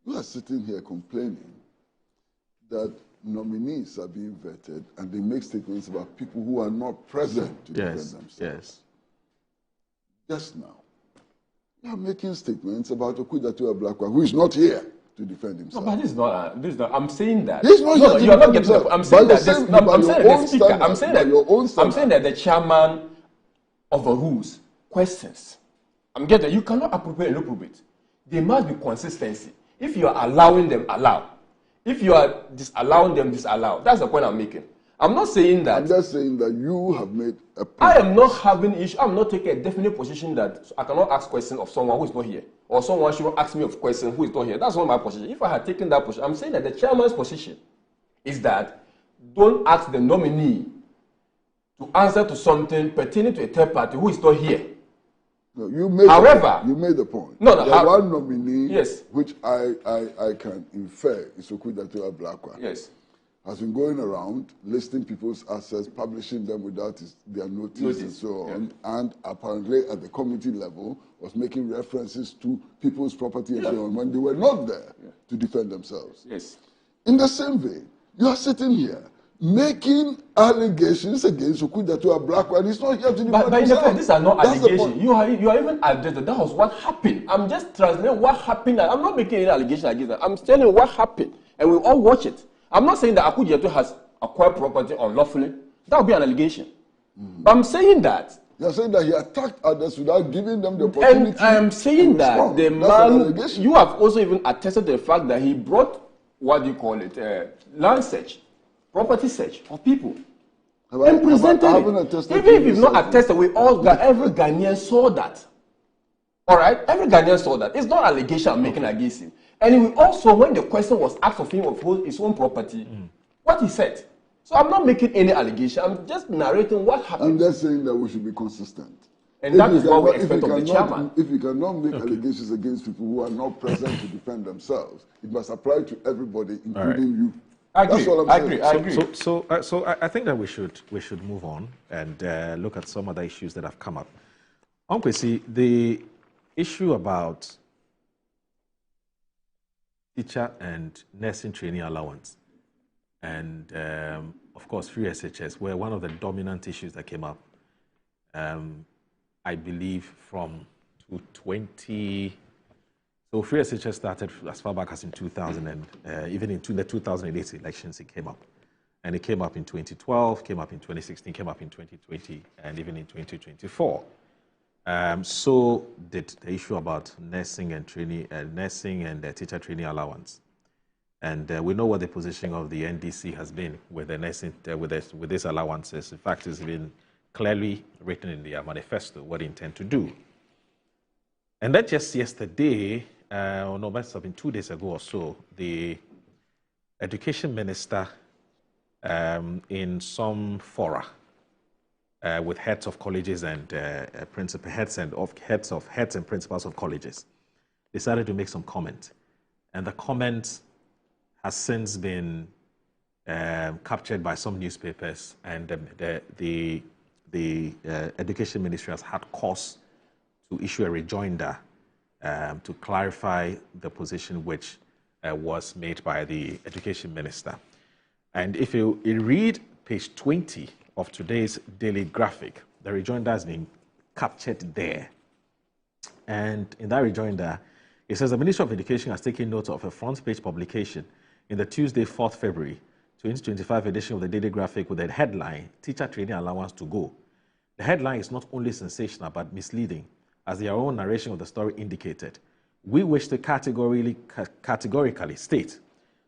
you are sitting here complaining that nominees are being vetted and they make statements about people who are not present to defend themselves. Yes. Just now, you are making statements about Okudzato Ablakwa, who is not here to defend himself. No, but this is not. I'm saying that. He's not here to defend himself. I'm saying that. I'm saying that the chairman of the rules questions. I'm getting. You cannot appropriate and appropriate. There must be consistency. If you are allowing them, allow. If you are disallowing them, disallow. That's the point I'm making. I'm not saying that. I'm just saying that you have made a point. I am not having issue. I'm not taking a definite position that I cannot ask questions of someone who is not here. Or someone should ask me a question who is not here. That's not my position. If I had taken that position, I'm saying that the chairman's position is that don't ask the nominee to answer to something pertaining to a third party who is not here. No, you made the point. No, one nominee, which I can infer is Okudzato Ablakwa. Yes. Has been going around listing people's assets, publishing them without their notice and so on, and apparently at the committee level was making references to people's property and so on when they were not there to defend themselves. Yes. In the same vein, you are sitting here making allegations against Okudzato Ablakwa, and he's not here to defend himself. But these are not allegations. You are even addressed. That was what happened. I'm just translating what happened. I'm not making any allegation against that. I'm telling you what happened, and we all watch it. I'm not saying that Okudzato has acquired property unlawfully. That would be an allegation. But I'm saying that. You're saying that he attacked others without giving them the opportunity. And I am saying that the man, you have also even attested to the fact that he brought, land search, property search of people. And presented it. Even if you've not attested, every Ghanaian saw that. All right? Every Ghanaian saw that. It's not an allegation I'm making against him. And we also, when the question was asked of him of his own property, what he said. So I'm not making any allegation. I'm just narrating what happened. I'm just saying that we should be consistent. And that is what we expect of the chairman. If you cannot make allegations against people who are not present to defend themselves, it must apply to everybody, including you. I agree. That's what I'm saying. I agree. So I think that we should move on and look at some other issues that have come up. Unkwesi, the issue about teacher and nursing training allowance and, of course, free SHS were one of the dominant issues that came up, I believe, from 2020. So free SHS started as far back as in 2000, and even in the 2008 elections, it came up. And it came up in 2012, came up in 2016, came up in 2020, and even in 2024. So did the issue about nursing and training, nursing and teacher training allowance. And we know what the position of the NDC has been with the nursing, with these allowances. In fact, it's been clearly written in their manifesto what they intend to do. And then just yesterday, or no, must have been 2 days ago or so, the education minister in some fora with heads of colleges and heads and principals of colleges decided to make some comment. And the comment has since been captured by some newspapers, and the Education Ministry has had cause to issue a rejoinder to clarify the position which was made by the Education Minister. And if you read page 20 of today's Daily Graphic, the rejoinder has been captured there. And in that rejoinder, it says the Ministry of Education has taken note of a front page publication in the Tuesday, 4th February 2025 edition of the Daily Graphic with the headline, Teacher Training Allowance to Go. The headline is not only sensational but misleading, as their own narration of the story indicated. We wish to categorically state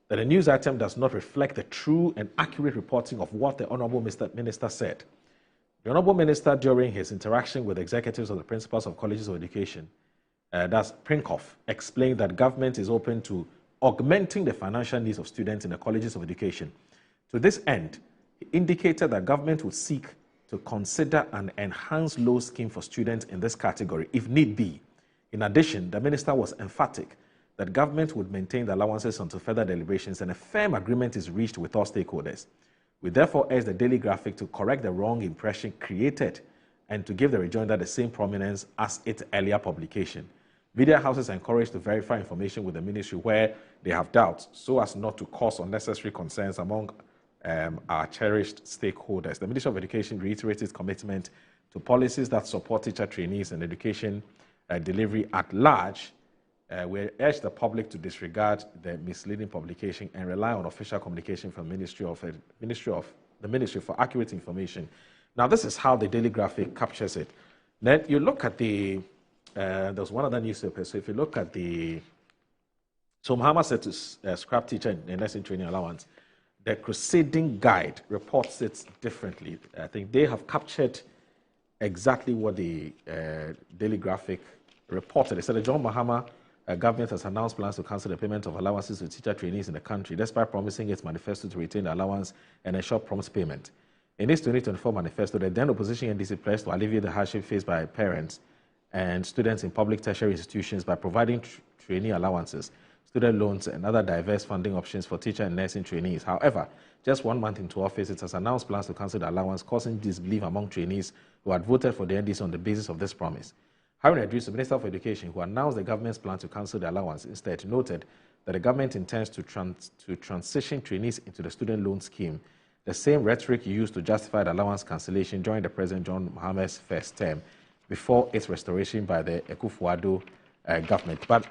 that the news item does not reflect the true and accurate reporting of what the Honourable Minister said. The Honourable Minister, during his interaction with executives of the principals of colleges of education, that's Prinkoff, explained that government is open to augmenting the financial needs of students in the colleges of education. To this end, he indicated that government would seek to consider an enhanced loan scheme for students in this category, if need be. In addition, the minister was emphatic that government would maintain the allowances until further deliberations and a firm agreement is reached with all stakeholders. We therefore urge the Daily Graphic to correct the wrong impression created and to give the rejoinder the same prominence as its earlier publication. Media houses are encouraged to verify information with the ministry where they have doubts, so as not to cause unnecessary concerns among our cherished stakeholders. The Ministry of Education reiterates its commitment to policies that support teacher trainees and education delivery at large. We urge the public to disregard the misleading publication and rely on official communication from the Ministry for accurate information. Now, this is how the Daily Graphic captures it. Then you look at the there's one other newspaper. So if you look at so Mahama said to scrap teacher and nursing training allowance. The Crusading Guide reports it differently. I think they have captured exactly what the Daily Graphic reported. They said the John Mahama government has announced plans to cancel the payment of allowances to teacher trainees in the country, despite promising its manifesto to retain the allowance and ensure prompt payment. In its 2024 manifesto, the then opposition NDC pledged to alleviate the hardship faced by parents and students in public tertiary institutions by providing trainee allowances, student loans, and other diverse funding options for teacher and nursing trainees. However, just 1 month into office, it has announced plans to cancel the allowance, causing disbelief among trainees who had voted for the NDC on the basis of this promise. Harry Idris, the Minister of Education, who announced the government's plan to cancel the allowance, instead noted that the government intends to transition trainees into the student loan scheme, the same rhetoric used to justify the allowance cancellation during the President John Mahama's first term before its restoration by the Akufo-Addo government. But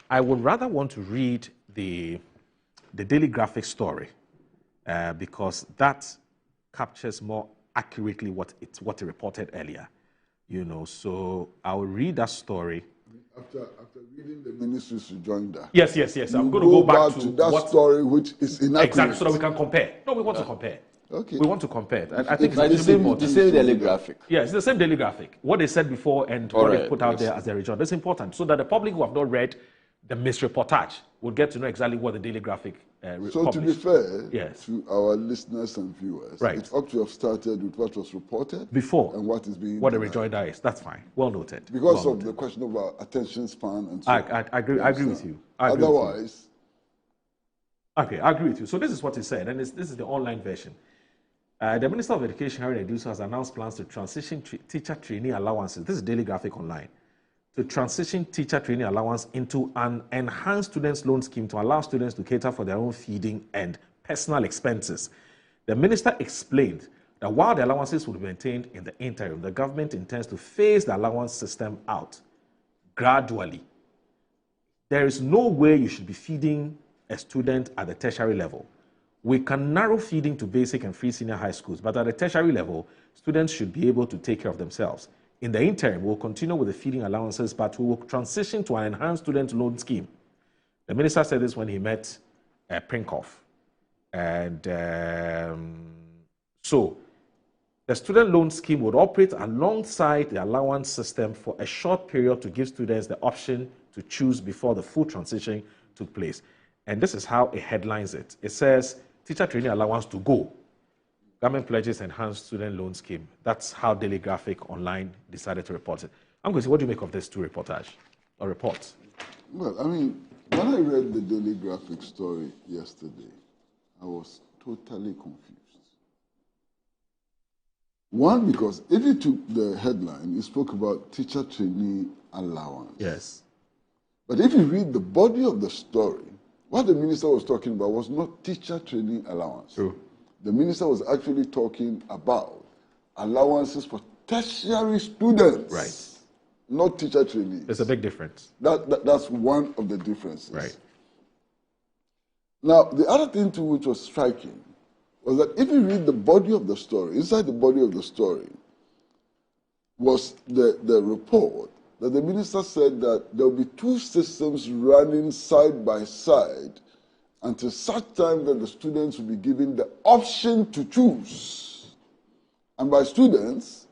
I would rather want to read the Daily Graphic story because that captures more accurately what it reported earlier. You know, so I'll read that story. After reading the ministry's rejoinder. Yes. I'm going to go back to that story, which is inaccurate. Exactly, so that we can compare. No, we want to compare. Okay. We want to compare. I think it's the same Daily Graphic. Yeah, it's the same Daily Graphic. What they said before and what they put out there as their rejoinder. That's important, so that the public who have not read the misreportage will get to know exactly what the Daily Graphic So published. to be fair yes. to our listeners and viewers, Right. it ought to have started with what was reported before and what is being what the denied. rejoinder is. That's fine. Well noted. Because well of the question of our attention span and so I agree with you. Otherwise, okay, I agree with you. So this is what he said, and this is the online version. The Minister of Education, Harry Idris, has announced plans to transition teacher trainee allowances. This is Daily Graphic Online. To transition teacher training allowance into an enhanced students' loan scheme to allow students to cater for their own feeding and personal expenses. The minister explained that while the allowances would be maintained in the interim, the government intends to phase the allowance system out gradually. There is no way you should be feeding a student at the tertiary level. We can narrow feeding to basic and free senior high schools, but at the tertiary level, students should be able to take care of themselves. In the interim, we'll continue with the feeding allowances, but we will transition to an enhanced student loan scheme. The minister said this when he met Prinkoff. And so the student loan scheme would operate alongside the allowance system for a short period to give students the option to choose before the full transition took place. And this is how it headlines it. It says, teacher training allowance to go. Government pledges enhanced student loan scheme. That's how Daily Graphic Online decided to report it. I'm going to say, what do you make of these two reports? well, I mean, When I read the Daily Graphic story yesterday, I was totally confused. One, because if you took the headline, it spoke about teacher trainee allowance. Yes. But if you read the body of the story, what the minister was talking about was not teacher trainee allowance. True. The minister was actually talking about allowances for tertiary students. Right. Not teacher trainees. There's a big difference. That's one of the differences. Right. Now, the other thing too which was striking was that if you read the body of the story, inside the body of the story was the report that the minister said that there will be two systems running side by side until such time that the students will be given the option to choose. And by students,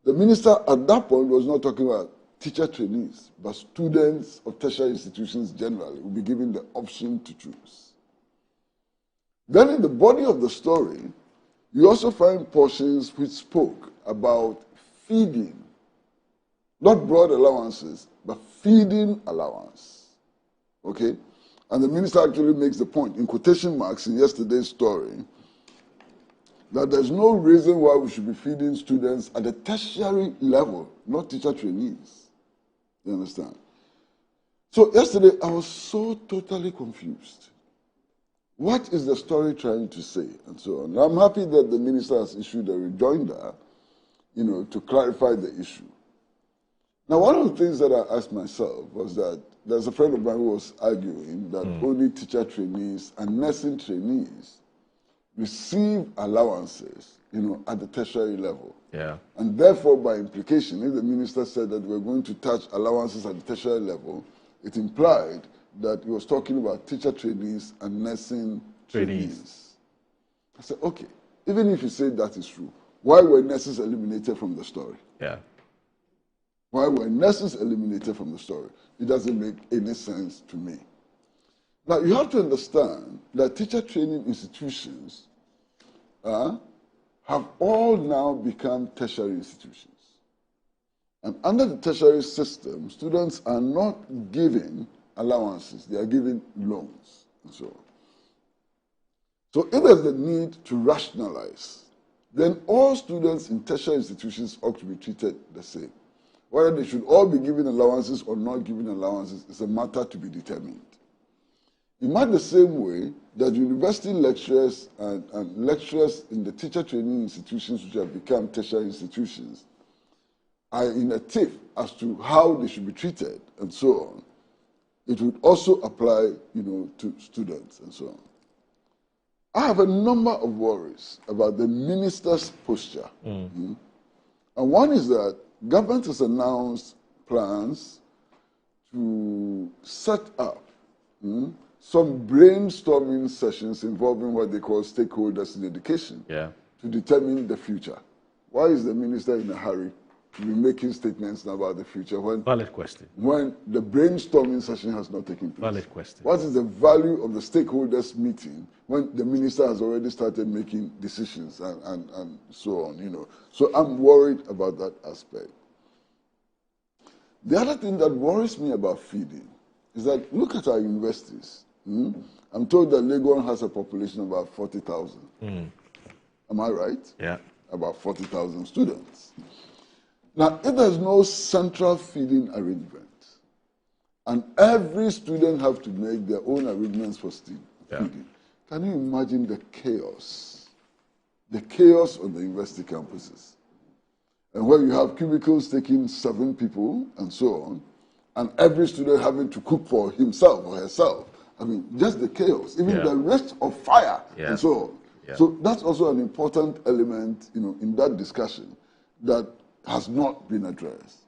the minister at that point was not talking about teacher trainees, but students of tertiary institutions generally will be given the option to choose. Then in the body of the story, you also find portions which spoke about feeding, not broad allowances, but feeding allowance. Okay? And the minister actually makes the point, in quotation marks in yesterday's story, that there's no reason why we should be feeding students at the tertiary level, not teacher trainees. You understand? So yesterday, I was so totally confused. What is the story trying to say? And so on. I'm happy that the minister has issued a rejoinder, to clarify the issue. Now, one of the things that I asked myself was that there's a friend of mine who was arguing that only teacher trainees and nursing trainees receive allowances, at the tertiary level. Yeah. And therefore, by implication, if the minister said that we're going to touch allowances at the tertiary level, it implied that he was talking about teacher trainees and nursing trainees. I said, okay, even if you say that is true, why were nurses eliminated from the story? Yeah. Why were nurses eliminated from the story? It doesn't make any sense to me. Now, you have to understand that teacher training institutions have all now become tertiary institutions. And under the tertiary system, students are not given allowances, they are given loans and so on. So if there's the need to rationalize, then all students in tertiary institutions ought to be treated the same. Whether they should all be given allowances or not given allowances is a matter to be determined. In much the same way that university lecturers and lecturers in the teacher training institutions which have become tertiary institutions are in a tiff as to how they should be treated and so on, it would also apply, to students and so on. I have a number of worries about the minister's posture. And one is that government has announced plans to set up some brainstorming sessions involving what they call stakeholders in education to determine the future. Why is the minister in a hurry to be making statements now about the future when valid question, when the brainstorming session has not taken place? Valid question. What is the value of the stakeholders meeting when the minister has already started making decisions and so on, So I'm worried about that aspect. The other thing that worries me about feeding is that look at our universities. I'm told that Legon has a population of about 40,000. Am I right? Yeah. About 40,000 students. Now, if there's no central feeding arrangement, and every student have to make their own arrangements for feeding, can you imagine the chaos? The chaos on the university campuses. And where you have cubicles taking 7 people and so on, and every student having to cook for himself or herself. I mean, just the chaos, even the risk of fire and so on. So that's also an important element, in that discussion that has not been addressed.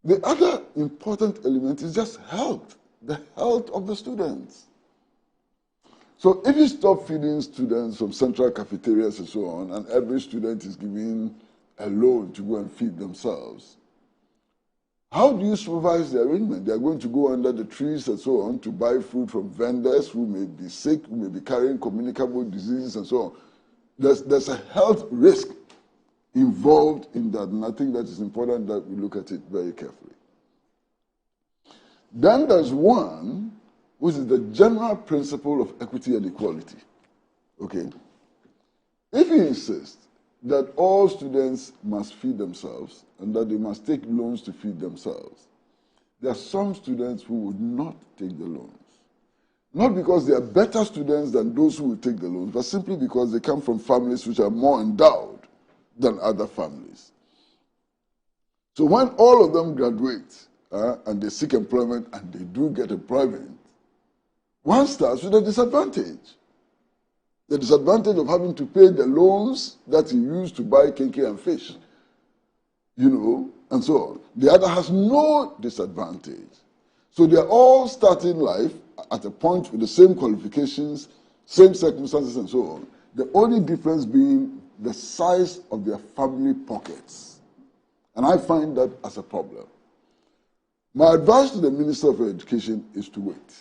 The other important element is just health, the health of the students. So if you stop feeding students from central cafeterias and so on, and every student is given a loan to go and feed themselves, how do you supervise the arrangement? They are going to go under the trees and so on to buy food from vendors who may be sick, who may be carrying communicable diseases and so on. There's a health risk involved in that, and I think that is important that we look at it very carefully. Then there's one, which is the general principle of equity and equality. Okay? If he insists that all students must feed themselves and that they must take loans to feed themselves, there are some students who would not take the loans. Not because they are better students than those who will take the loans, but simply because they come from families which are more endowed than other families. So when all of them graduate and they seek employment and they do get employment, one starts with a disadvantage. The disadvantage of having to pay the loans that he used to buy kinky and fish, you know, and so on. The other has no disadvantage. So they're all starting life at a point with the same qualifications, same circumstances, and so on. The only difference being the size of their family pockets. And I find that as a problem. My advice to the Minister of Education is to wait.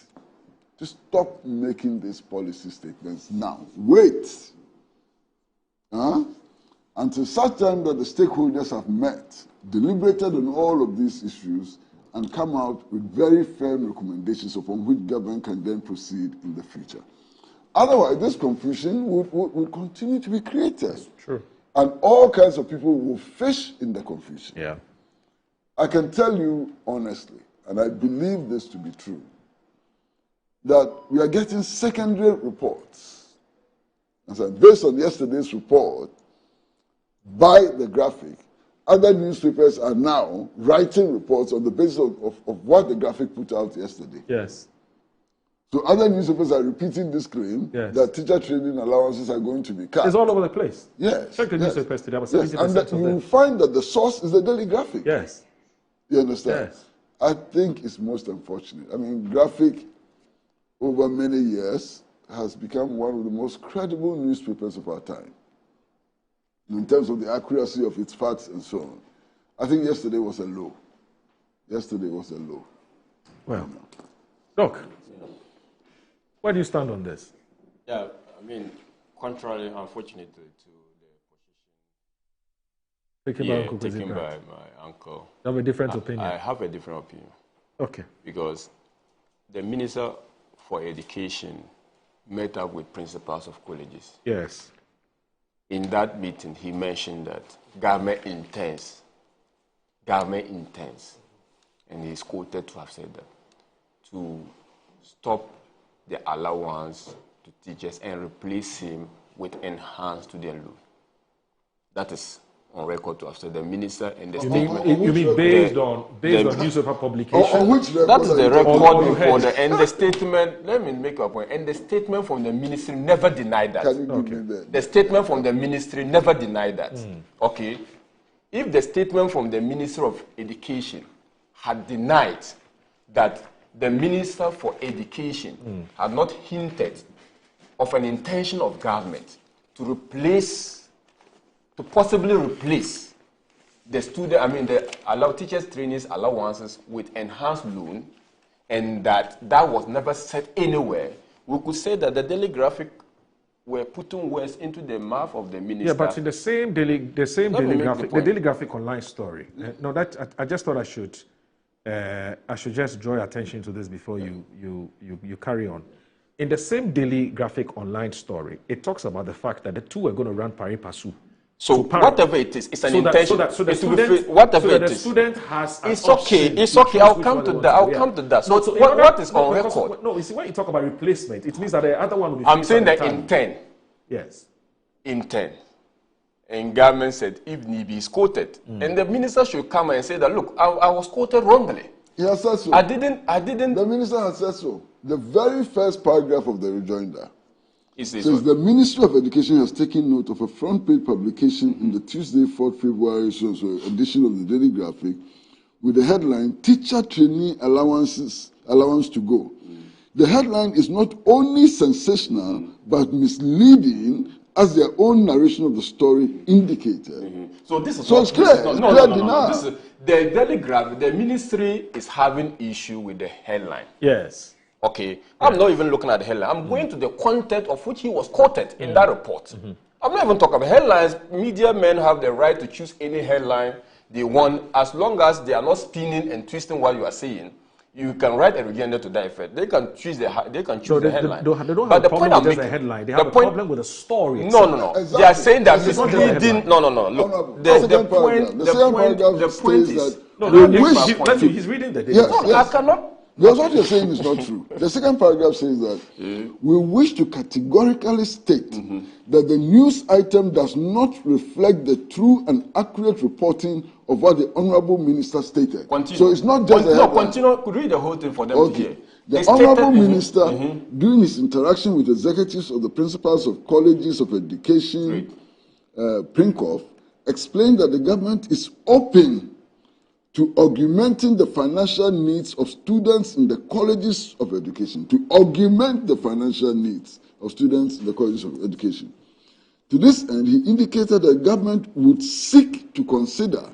To stop making these policy statements now. Wait. Until such time that the stakeholders have met, deliberated on all of these issues, and come out with very firm recommendations upon which government can then proceed in the future. Otherwise, this confusion would continue to be created. True. And all kinds of people will fish in the confusion. Yeah. I can tell you honestly, and I believe this to be true, that we are getting secondary reports. And so based on yesterday's report, by the graphic, other newspapers are now writing reports on the basis of what the graphic put out yesterday. Yes. So other newspapers are repeating this claim that teacher training allowances are going to be cut. It's all over the place. Yes. Check the newspapers today. Yes. And that you will find that the source is the Daily Graphic. Yes. You understand? Yes. I think it's most unfortunate. I mean, Graphic, over many years, has become one of the most credible newspapers of our time in terms of the accuracy of its facts and so on. I think yesterday was a low. Yesterday was a low. Well, Doc, where do you stand on this? Yeah, I mean, contrary, unfortunately, to the position taken by my uncle. You have a different opinion? I have a different opinion. Okay. Because the Minister for Education met up with principals of colleges. Yes. In that meeting, he mentioned that government intends, and he is quoted to have said that, to stop the allowance to teachers and replace him with enhanced student loan. That is on record to have said the minister in the statement. You mean based on newspaper publication? On which record? That is the record for the and the statement. Let me make a point. And the statement from the ministry never denied that. Can you give me that? The statement from the ministry never denied that. Okay, if the statement from the Minister of Education had denied that the Minister for Education had not hinted of an intention of government to possibly replace the teachers' trainees allowances with enhanced loan, and that was never said anywhere, we could say that the Daily Graphic were putting words into the mouth of the minister. Yeah, but in the same Daily Graphic, the Daily Graphic online story. No, that I just thought I should just draw your attention to this before you carry on. In the same Daily Graphic online story, it talks about the fact that the two are going to run pari passu. So whatever it is, it's an intention. So the student has. It's okay. It's okay. I'll come to that. So what is on record? No, you see, when you talk about replacement, it means that the other one will be. I'm saying that intent. Yes. Intent. And government said if need be is quoted, and the minister should come and say that look, I was quoted wrongly. He has said so. I didn't. The minister has said so. The very first paragraph of the rejoinder. It says the Ministry of Education has taken note of a front-page publication in the Tuesday, 4th February edition of the Daily Graphic with the headline, Teacher Trainee Allowance to Go. The headline is not only sensational, but misleading, as their own narration of the story indicated. So this is it's clear. No. This is, the Daily Graphic, the ministry is having issue with the headline. Yes. Okay, I'm not even looking at the headline. I'm going to the content of which he was quoted in that report. I'm not even talking about headlines. Media men have the right to choose any headline they want as long as they are not spinning and twisting what you are saying. You can write a rejoinder to that effect. They can choose the headline. They don't have But a problem with just the headline. They have a problem with the story itself. No. Exactly. They are saying that misleading. No. Look, the point states that he's reading the data. I cannot. Because what you're saying is not true. The second paragraph says that we wish to categorically state that the news item does not reflect the true and accurate reporting of what the Honourable Minister stated. Continue. So it's not just a headline. Continue. Could read the whole thing for them to hear. The Honourable Minister, during his interaction with executives of the principals of colleges of education, PRINCOF, explained that the government is open to augmenting the financial needs of students in the colleges of education, to augment the financial needs of students in the colleges of education. To this end, he indicated that the government would seek to consider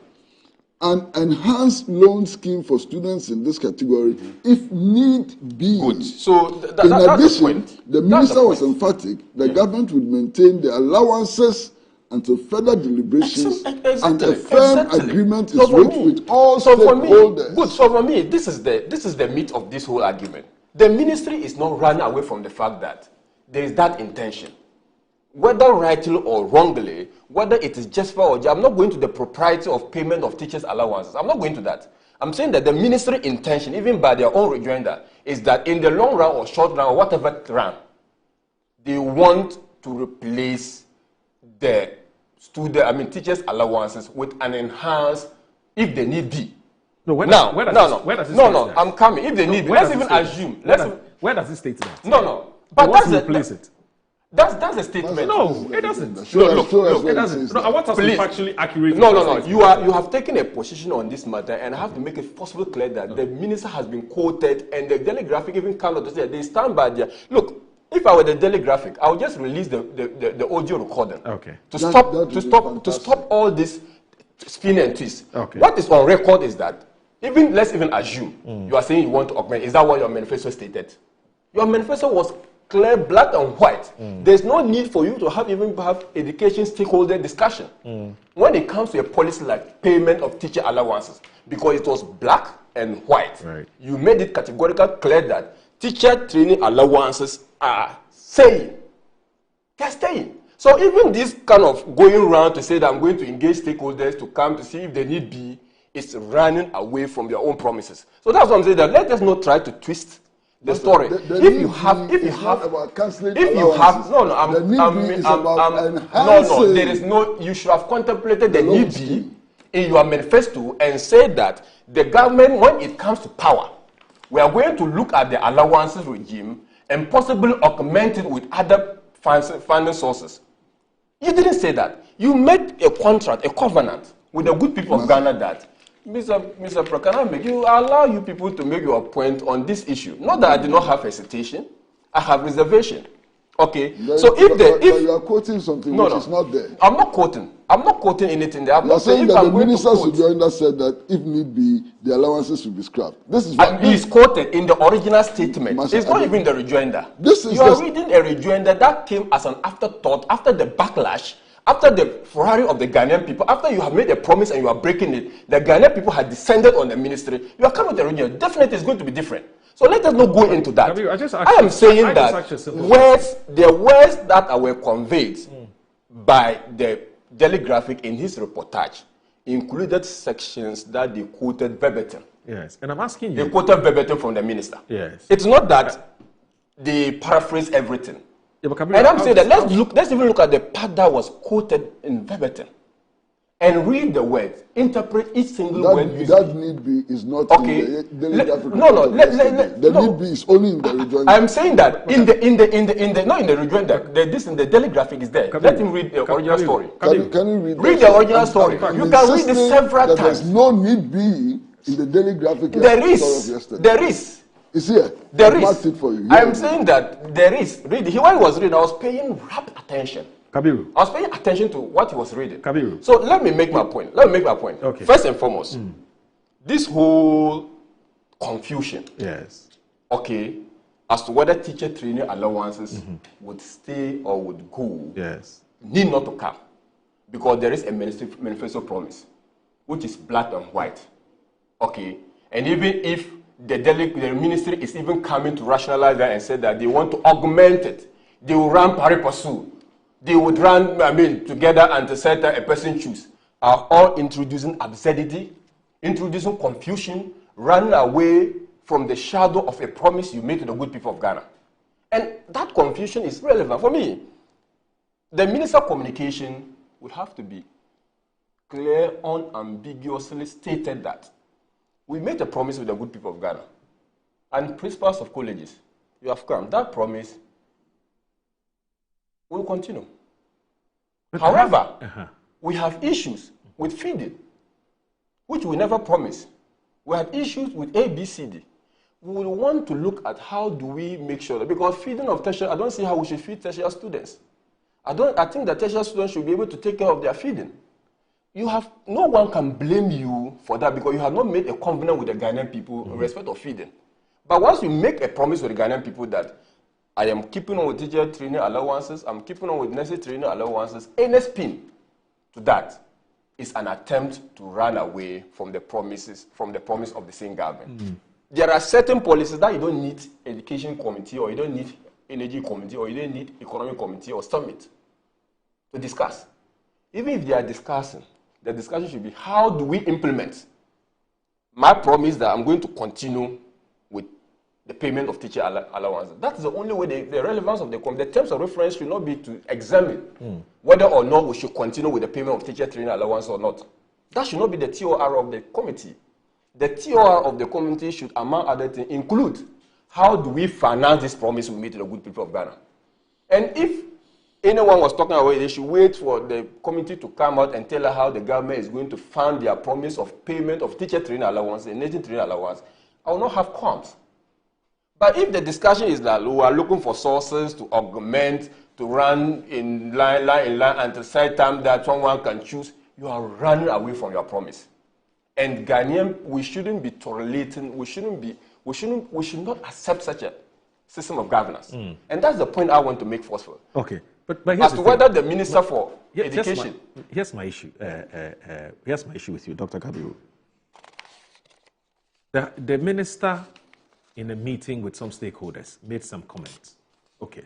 an enhanced loan scheme for students in this category if need be. Good. So in addition, the minister was emphatic the government would maintain the allowances until further deliberations and a firm agreement is reached with all stakeholders. Good. So for me, this is the meat of this whole argument. The ministry is not running away from the fact that there is that intention. Whether rightly or wrongly, whether it is just for or I'm not going to the propriety of payment of teachers' allowances. I'm not going to that. I'm saying that the ministry intention, even by their own rejoinder, is that in the long run or short run or whatever run, they want to replace the teachers' allowances with an enhanced, if they need be. Where does it state I'm coming. If they need be, let's even assume. Where does it state that? No. But that's a statement. No, it doesn't. Look, it doesn't. No, I want us to be factually accurate. No. You have taken a position on this matter, and I have to make it possibly clear that the minister has been quoted, and the Daily Graphic even came out to say they stand by their look. If I were the Daily Graphic, I would just release the audio recording. Okay. To stop all this spin and twist. Okay. What is on record is that let's even assume you are saying you want to augment. Is that what your manifesto stated? Your manifesto was clear, black and white. There's no need for you to have education stakeholder discussion when it comes to a policy like payment of teacher allowances, because it was black and white. Right. You made it categorically clear that teacher training allowances are staying. They're staying. So even this kind of going around to say that I'm going to engage stakeholders to come to see if they need be, is running away from their own promises. So that's what I'm saying, that let us not try to twist the story. There is no, you should have contemplated the need be in your manifesto and said that the government, when it comes to power, we are going to look at the allowances regime and possibly augment it with other funding sources. You didn't say that. You made a contract, a covenant with the good people of Ghana that Mr. Pro, can I make you allow you people to make your point on this issue? Not that I did not have hesitation, I have reservation. Okay. So if you are quoting something which is not there. I'm not quoting anything there. I'm not saying that the minister said that if need be, the allowances should be scrapped. This is what he's quoted in the original statement. It's not even the rejoinder. You are reading a rejoinder that came as an afterthought after the backlash, after the Ferrari of the Ghanaian people, after you have made a promise and you are breaking it. The Ghanaian people had descended on the ministry. You are coming with a rejoinder. Definitely, it's going to be different. So let us not go into that. I am saying that the words that were conveyed by the Daily Graphic in his reportage included sections that they quoted verbatim. Yes, and I'm asking you. They quoted verbatim from the minister. Yes. It's not that they paraphrase everything. Yeah, and I'm saying that let's even look at the part that was quoted in verbatim. And read the words, interpret each single word. That need be is not okay. In the Daily Graphic. The need be is only in the rejoinder. I'm saying that not in the rejoinder. In the Daily Graphic is there. Let him read the original story. Can you read the original story? You can read this several times. There's no need be in the Daily Graphic. There is. It's here. There is. It for you. I'm saying that there is. Read. When he was reading, I was paying rapt attention. Kabiru. I was paying attention to what he was reading. Kabiru. So let me make my point. Okay. First and foremost, this whole confusion. Yes. Okay. As to whether teacher training allowances would stay or would go. Yes. Need not to come. Because there is a manifesto promise, which is black and white. Okay. And even if the ministry is even coming to rationalize that and say that they want to augment it. They will run pari passu. They would run, together and to set a person choose. Are all introducing absurdity, introducing confusion, running away from the shadow of a promise you made to the good people of Ghana. And that confusion is relevant for me. The Minister of Communication would have to be clear, unambiguously stated that we made a promise with the good people of Ghana. And principals of colleges, you have come. That promise will continue. However, we have issues with feeding, which we never promised. We had issues with ABCD. We will want to look at how do we make sure that, because feeding of tertiary, I don't see how we should feed tertiary students. I think that tertiary students should be able to take care of their feeding. No one can blame you for that because you have not made a covenant with the Ghanaian people in respect of feeding. But once you make a promise with the Ghanaian people that I am keeping on with teacher training allowances, I'm keeping on with nursery training allowances, any spin to that is an attempt to run away from the promise of the same government. There are certain policies that you don't need education committee, or you don't need energy committee, or you don't need economic committee or summit to discuss. Even if they are discussing, the discussion should be how do we implement my promise that I'm going to continue with the payment of teacher allowances. That is the only way the relevance of the terms of reference should not be to examine whether or not we should continue with the payment of teacher training allowance or not. That should not be the TOR of the committee. The TOR of the committee should, among other things, include how do we finance this promise we made to the good people of Ghana. And if anyone was talking about it, they should wait for the committee to come out and tell us how the government is going to fund their promise of payment of teacher training allowance and native training allowance. I will not have qualms. But if the discussion is that we are looking for sources to augment, to run in line, and to set time that someone can choose, you are running away from your promise. And Ghanaian, we shouldn't be tolerating, we should not accept such a system of governance. And that's the point I want to make forceful. Okay. But as to whether the Minister for Education... Here's my issue. Here's my issue with you, Dr. Kabiru. The Minister, in a meeting with some stakeholders, made some comments. Okay.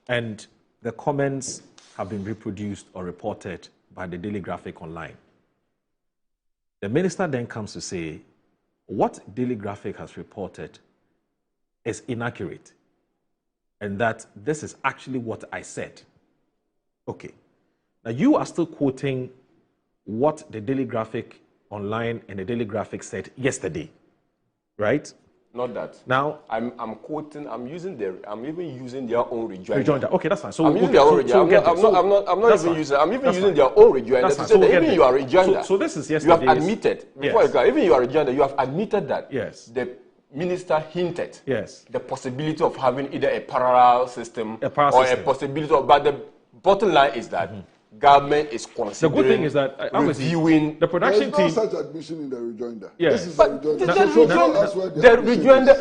And the comments have been reproduced or reported by the Daily Graphic online. The Minister then comes to say, what Daily Graphic has reported is inaccurate, and that this is actually what I said. Okay. Now, you are still quoting what the Daily Graphic online and the Daily Graphic said yesterday, right? Not that. Now, I'm quoting, I'm even using their own rejoinder. Okay, that's fine. So I'm using their own rejoinder. I'm even using their own rejoinder to say that even your rejoinder. So this is yesterday. You have admitted, before you go, even your rejoinder, you have admitted that the Minister hinted the possibility of having either a parallel system or a possibility of, but the bottom line is that government is considering. The good thing is that reviewing the production team. There's no such admission in the rejoinder. Yes. This is the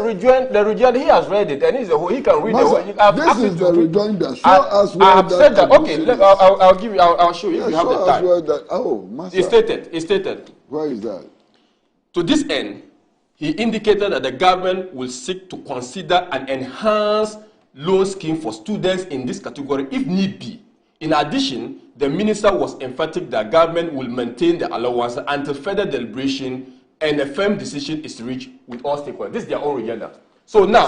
rejoinder, he has read it, and he can read it. This is the rejoinder. Show us where I have said that. Okay, I'll show you if you have the time. He stated. Where is that? To this end, he indicated that the government will seek to consider an enhanced loan scheme for students in this category if need be. In addition, the minister was emphatic that government will maintain the allowance until further deliberation and a firm decision is reached with all stakeholders. This is their own agenda. So now,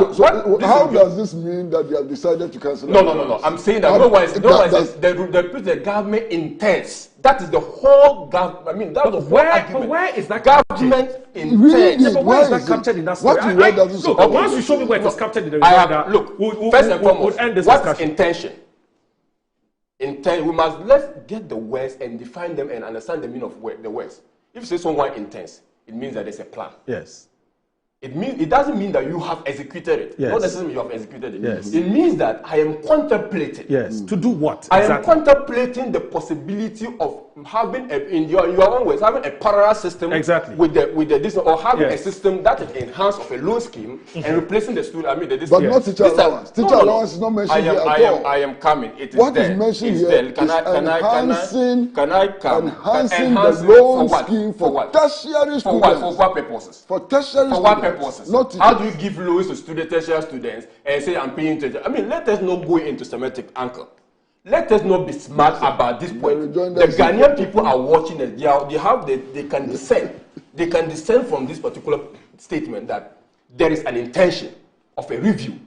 how does this mean that they have decided to cancel? No. I'm saying that the government intends. That is the whole government. I mean, that's the whole argument. Where is that government intends? Where is that captured in that story? Once you show me where it was captured in the rejoinder, first and foremost, what's intention? Let's get the words and define them and understand the meaning of the words. If you say someone intends, it means that there's a plan. Yes. It doesn't mean that you have executed it. Yes. Not necessarily you have executed it. Yes. It means that I am contemplating. Yes. To do what? I am contemplating the possibility of having in your own words, having a parallel system with the this, or having a system that is enhanced of a loan scheme and replacing the student. I mean, the but not teacher allowance. Teacher allowance is not mentioned here at all. I am coming. It is what there. is mentioned it's here there. Can I enhancing the loan scheme for tertiary students. For what purposes? For tertiary students. For what purposes? Not how do you give loans to tertiary students and say I'm paying tertiary? I mean, let us not go into semantic angle. Let us not be smart about this point. The Ghanaian people are watching it. They can discern. They can discern from this particular statement that there is an intention of a review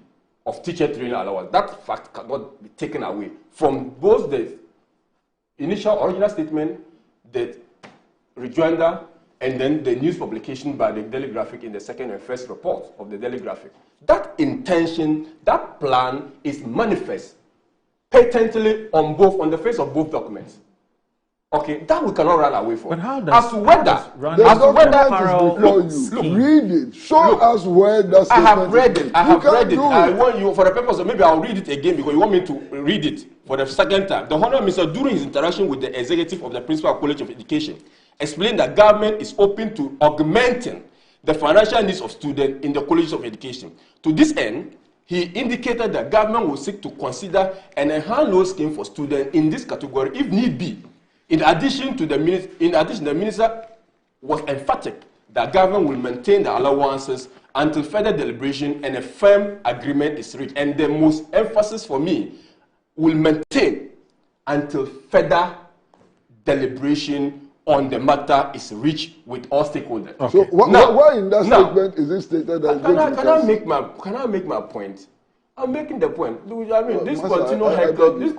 of teacher training allowance. That fact cannot be taken away from both the initial original statement, the rejoinder, and then the news publication by the Daily Graphic in the second and first report of the Daily Graphic. That intention, that plan is manifest patently on the face of both documents. Okay, that we cannot run away from. But how does read it. Show us where that I have read it. I want you, for the purpose of maybe I'll read it again because you want me to read it for the second time. The Honourable Minister, during his interaction with the executive of the Principal College of Education, explained that government is open to augmenting the financial needs of students in the colleges of education. To this end, he indicated that government will seek to consider an enhanced loan scheme for students in this category if need be. In addition, the minister was emphatic that government will maintain the allowances until further deliberation and a firm agreement is reached. And the most emphasis for me will maintain until further deliberation on the matter is reached with all stakeholders. Okay. So why in that statement is it stated that can I make my point? I'm making the point. I mean, this continual heckling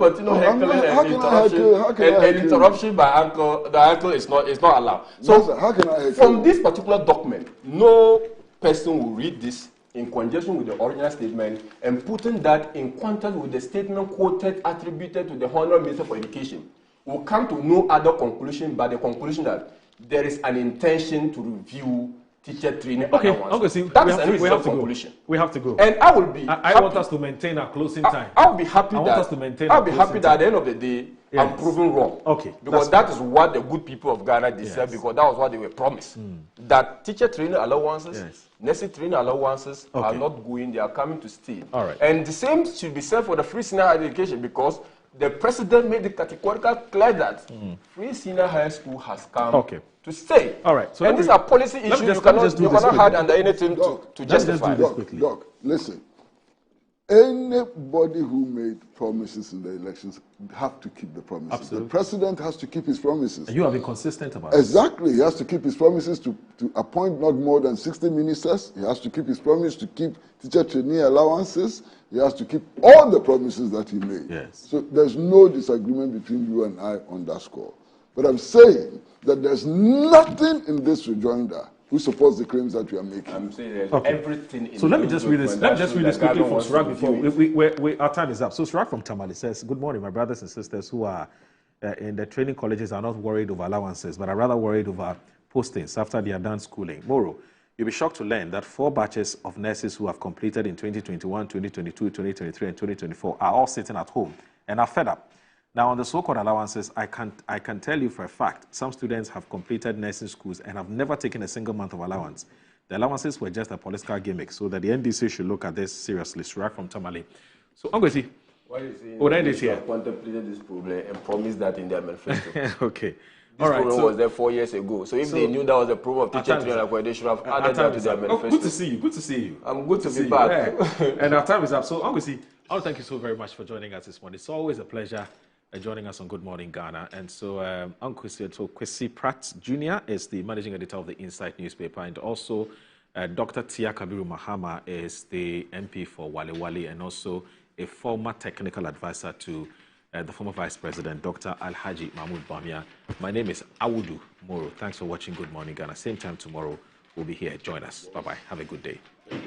and interruption by uncle is not allowed. So how can I from this particular document, no person will read this in conjunction with the original statement and putting that in context with the statement quoted attributed to the Honourable Minister for Education will come to no other conclusion but the conclusion that there is an intention to review teacher training. Okay, that is a conclusion. We have to go. And I will be. I want us to maintain our closing time. I'll be happy. I'll be happy that at the end of the day, I'm proven wrong. Okay, because that is what the good people of Ghana deserve. Because that was what they were promised. That teacher training allowances, necessary training allowances are not going. They are coming to stay. All right. And the same should be said for the free senior education because the president made it categorically clear that free senior high school has come to stay. All right. So and these are policy issues you cannot hide under anything to justify. Doc, listen. Anybody who made promises in the elections have to keep the promises. Absolutely. The president has to keep his promises. And you have been consistent about it. Exactly. He has to keep his promises to appoint not more than 60 ministers. He has to keep his promise to keep teacher trainee allowances. He has to keep all the promises that he made. Yes. So there's no disagreement between you and I on that score. But I'm saying that there's nothing in this rejoinder who supports the claims that we are making. I'm saying there's everything in. So let me just read this. Let me just read this quickly from Surak before our time is up. So Surak from Tamale says, "Good morning, my brothers and sisters who are in the training colleges are not worried over allowances, but are rather worried over postings after they are done schooling. Moro, you'll be shocked to learn that 4 batches of nurses who have completed in 2021, 2022, 2023, and 2024 are all sitting at home and are fed up. Now, on the so-called allowances, I can tell you for a fact, some students have completed nursing schools and have never taken a single month of allowance. The allowances were just a political gimmick, so that the NDC should look at this seriously." Surak from Tamale. So, Angwesi. Why is it they have contemplated this problem and promised that in their manifesto? Okay. This problem was there 4 years ago. So if they knew that was the problem of teacher training, they should have added that to their manifesto. Good to see you. Good to see you. I'm good to be back. And our time is up. So, Angwesi, I want to thank you so very much for joining us this morning. It's always a pleasure joining us on Good Morning Ghana. And so, Kwesi Pratt Jr. is the managing editor of the Insight newspaper, and also Dr. Tia Kabiru Mahama is the MP for Wale Wale, and also a former technical advisor to the former Vice President, Dr. Alhaji Mahmoud Bamia. My name is Awudu Moro. Thanks for watching Good Morning Ghana. Same time tomorrow, we'll be here. Join us. Bye-bye. Have a good day. Hey!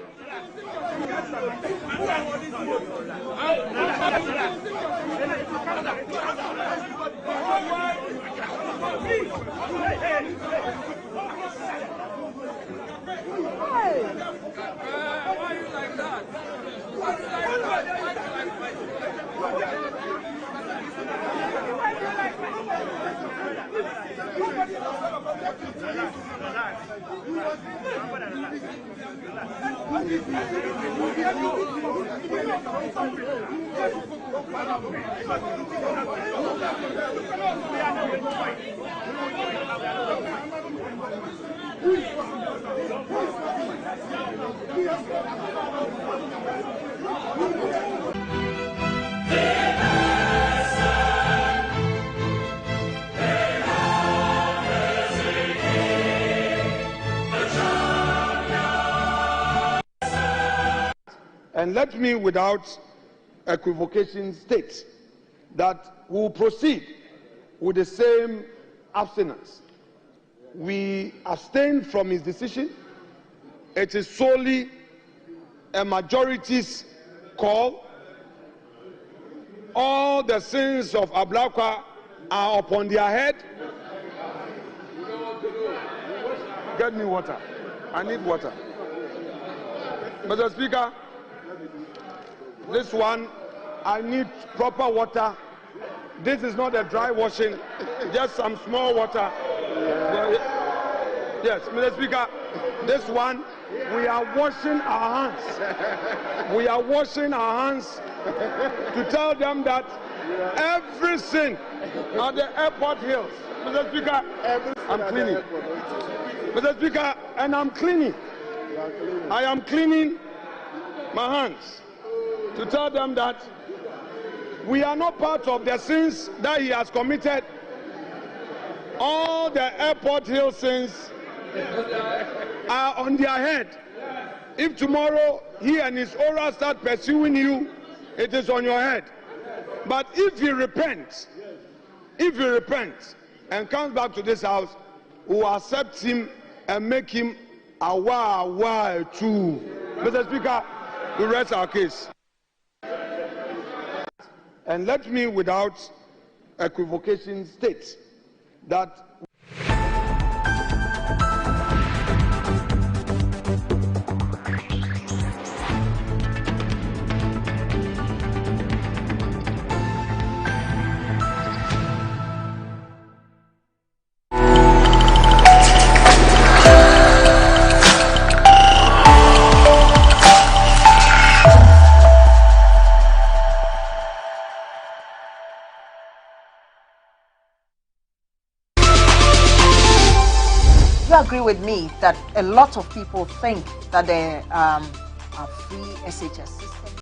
And let me, without equivocation, state that we will proceed with the same abstinence. We abstain from his decision. It is solely a majority's call. All the sins of Ablakwa are upon their head. Get me water. I need water. Mr. Speaker, this one, I need proper water. This is not a dry washing, just some small water. Yes, Mr. Speaker, this one, we are washing our hands. We are washing our hands to tell them that every sin at the airport hills, Mr. Speaker, I'm cleaning. Mr. Speaker, and I'm cleaning. I am cleaning my hands to tell them that we are not part of the sins that he has committed. All the airport hill sins are on their head. If tomorrow he and his aura start pursuing you, it is on your head. But if he repents and comes back to this house, we will accept him and make him awa too. Mr. Speaker, we rest our case. And let me, without equivocation, state that agree with me that a lot of people think that there are free SHS systems.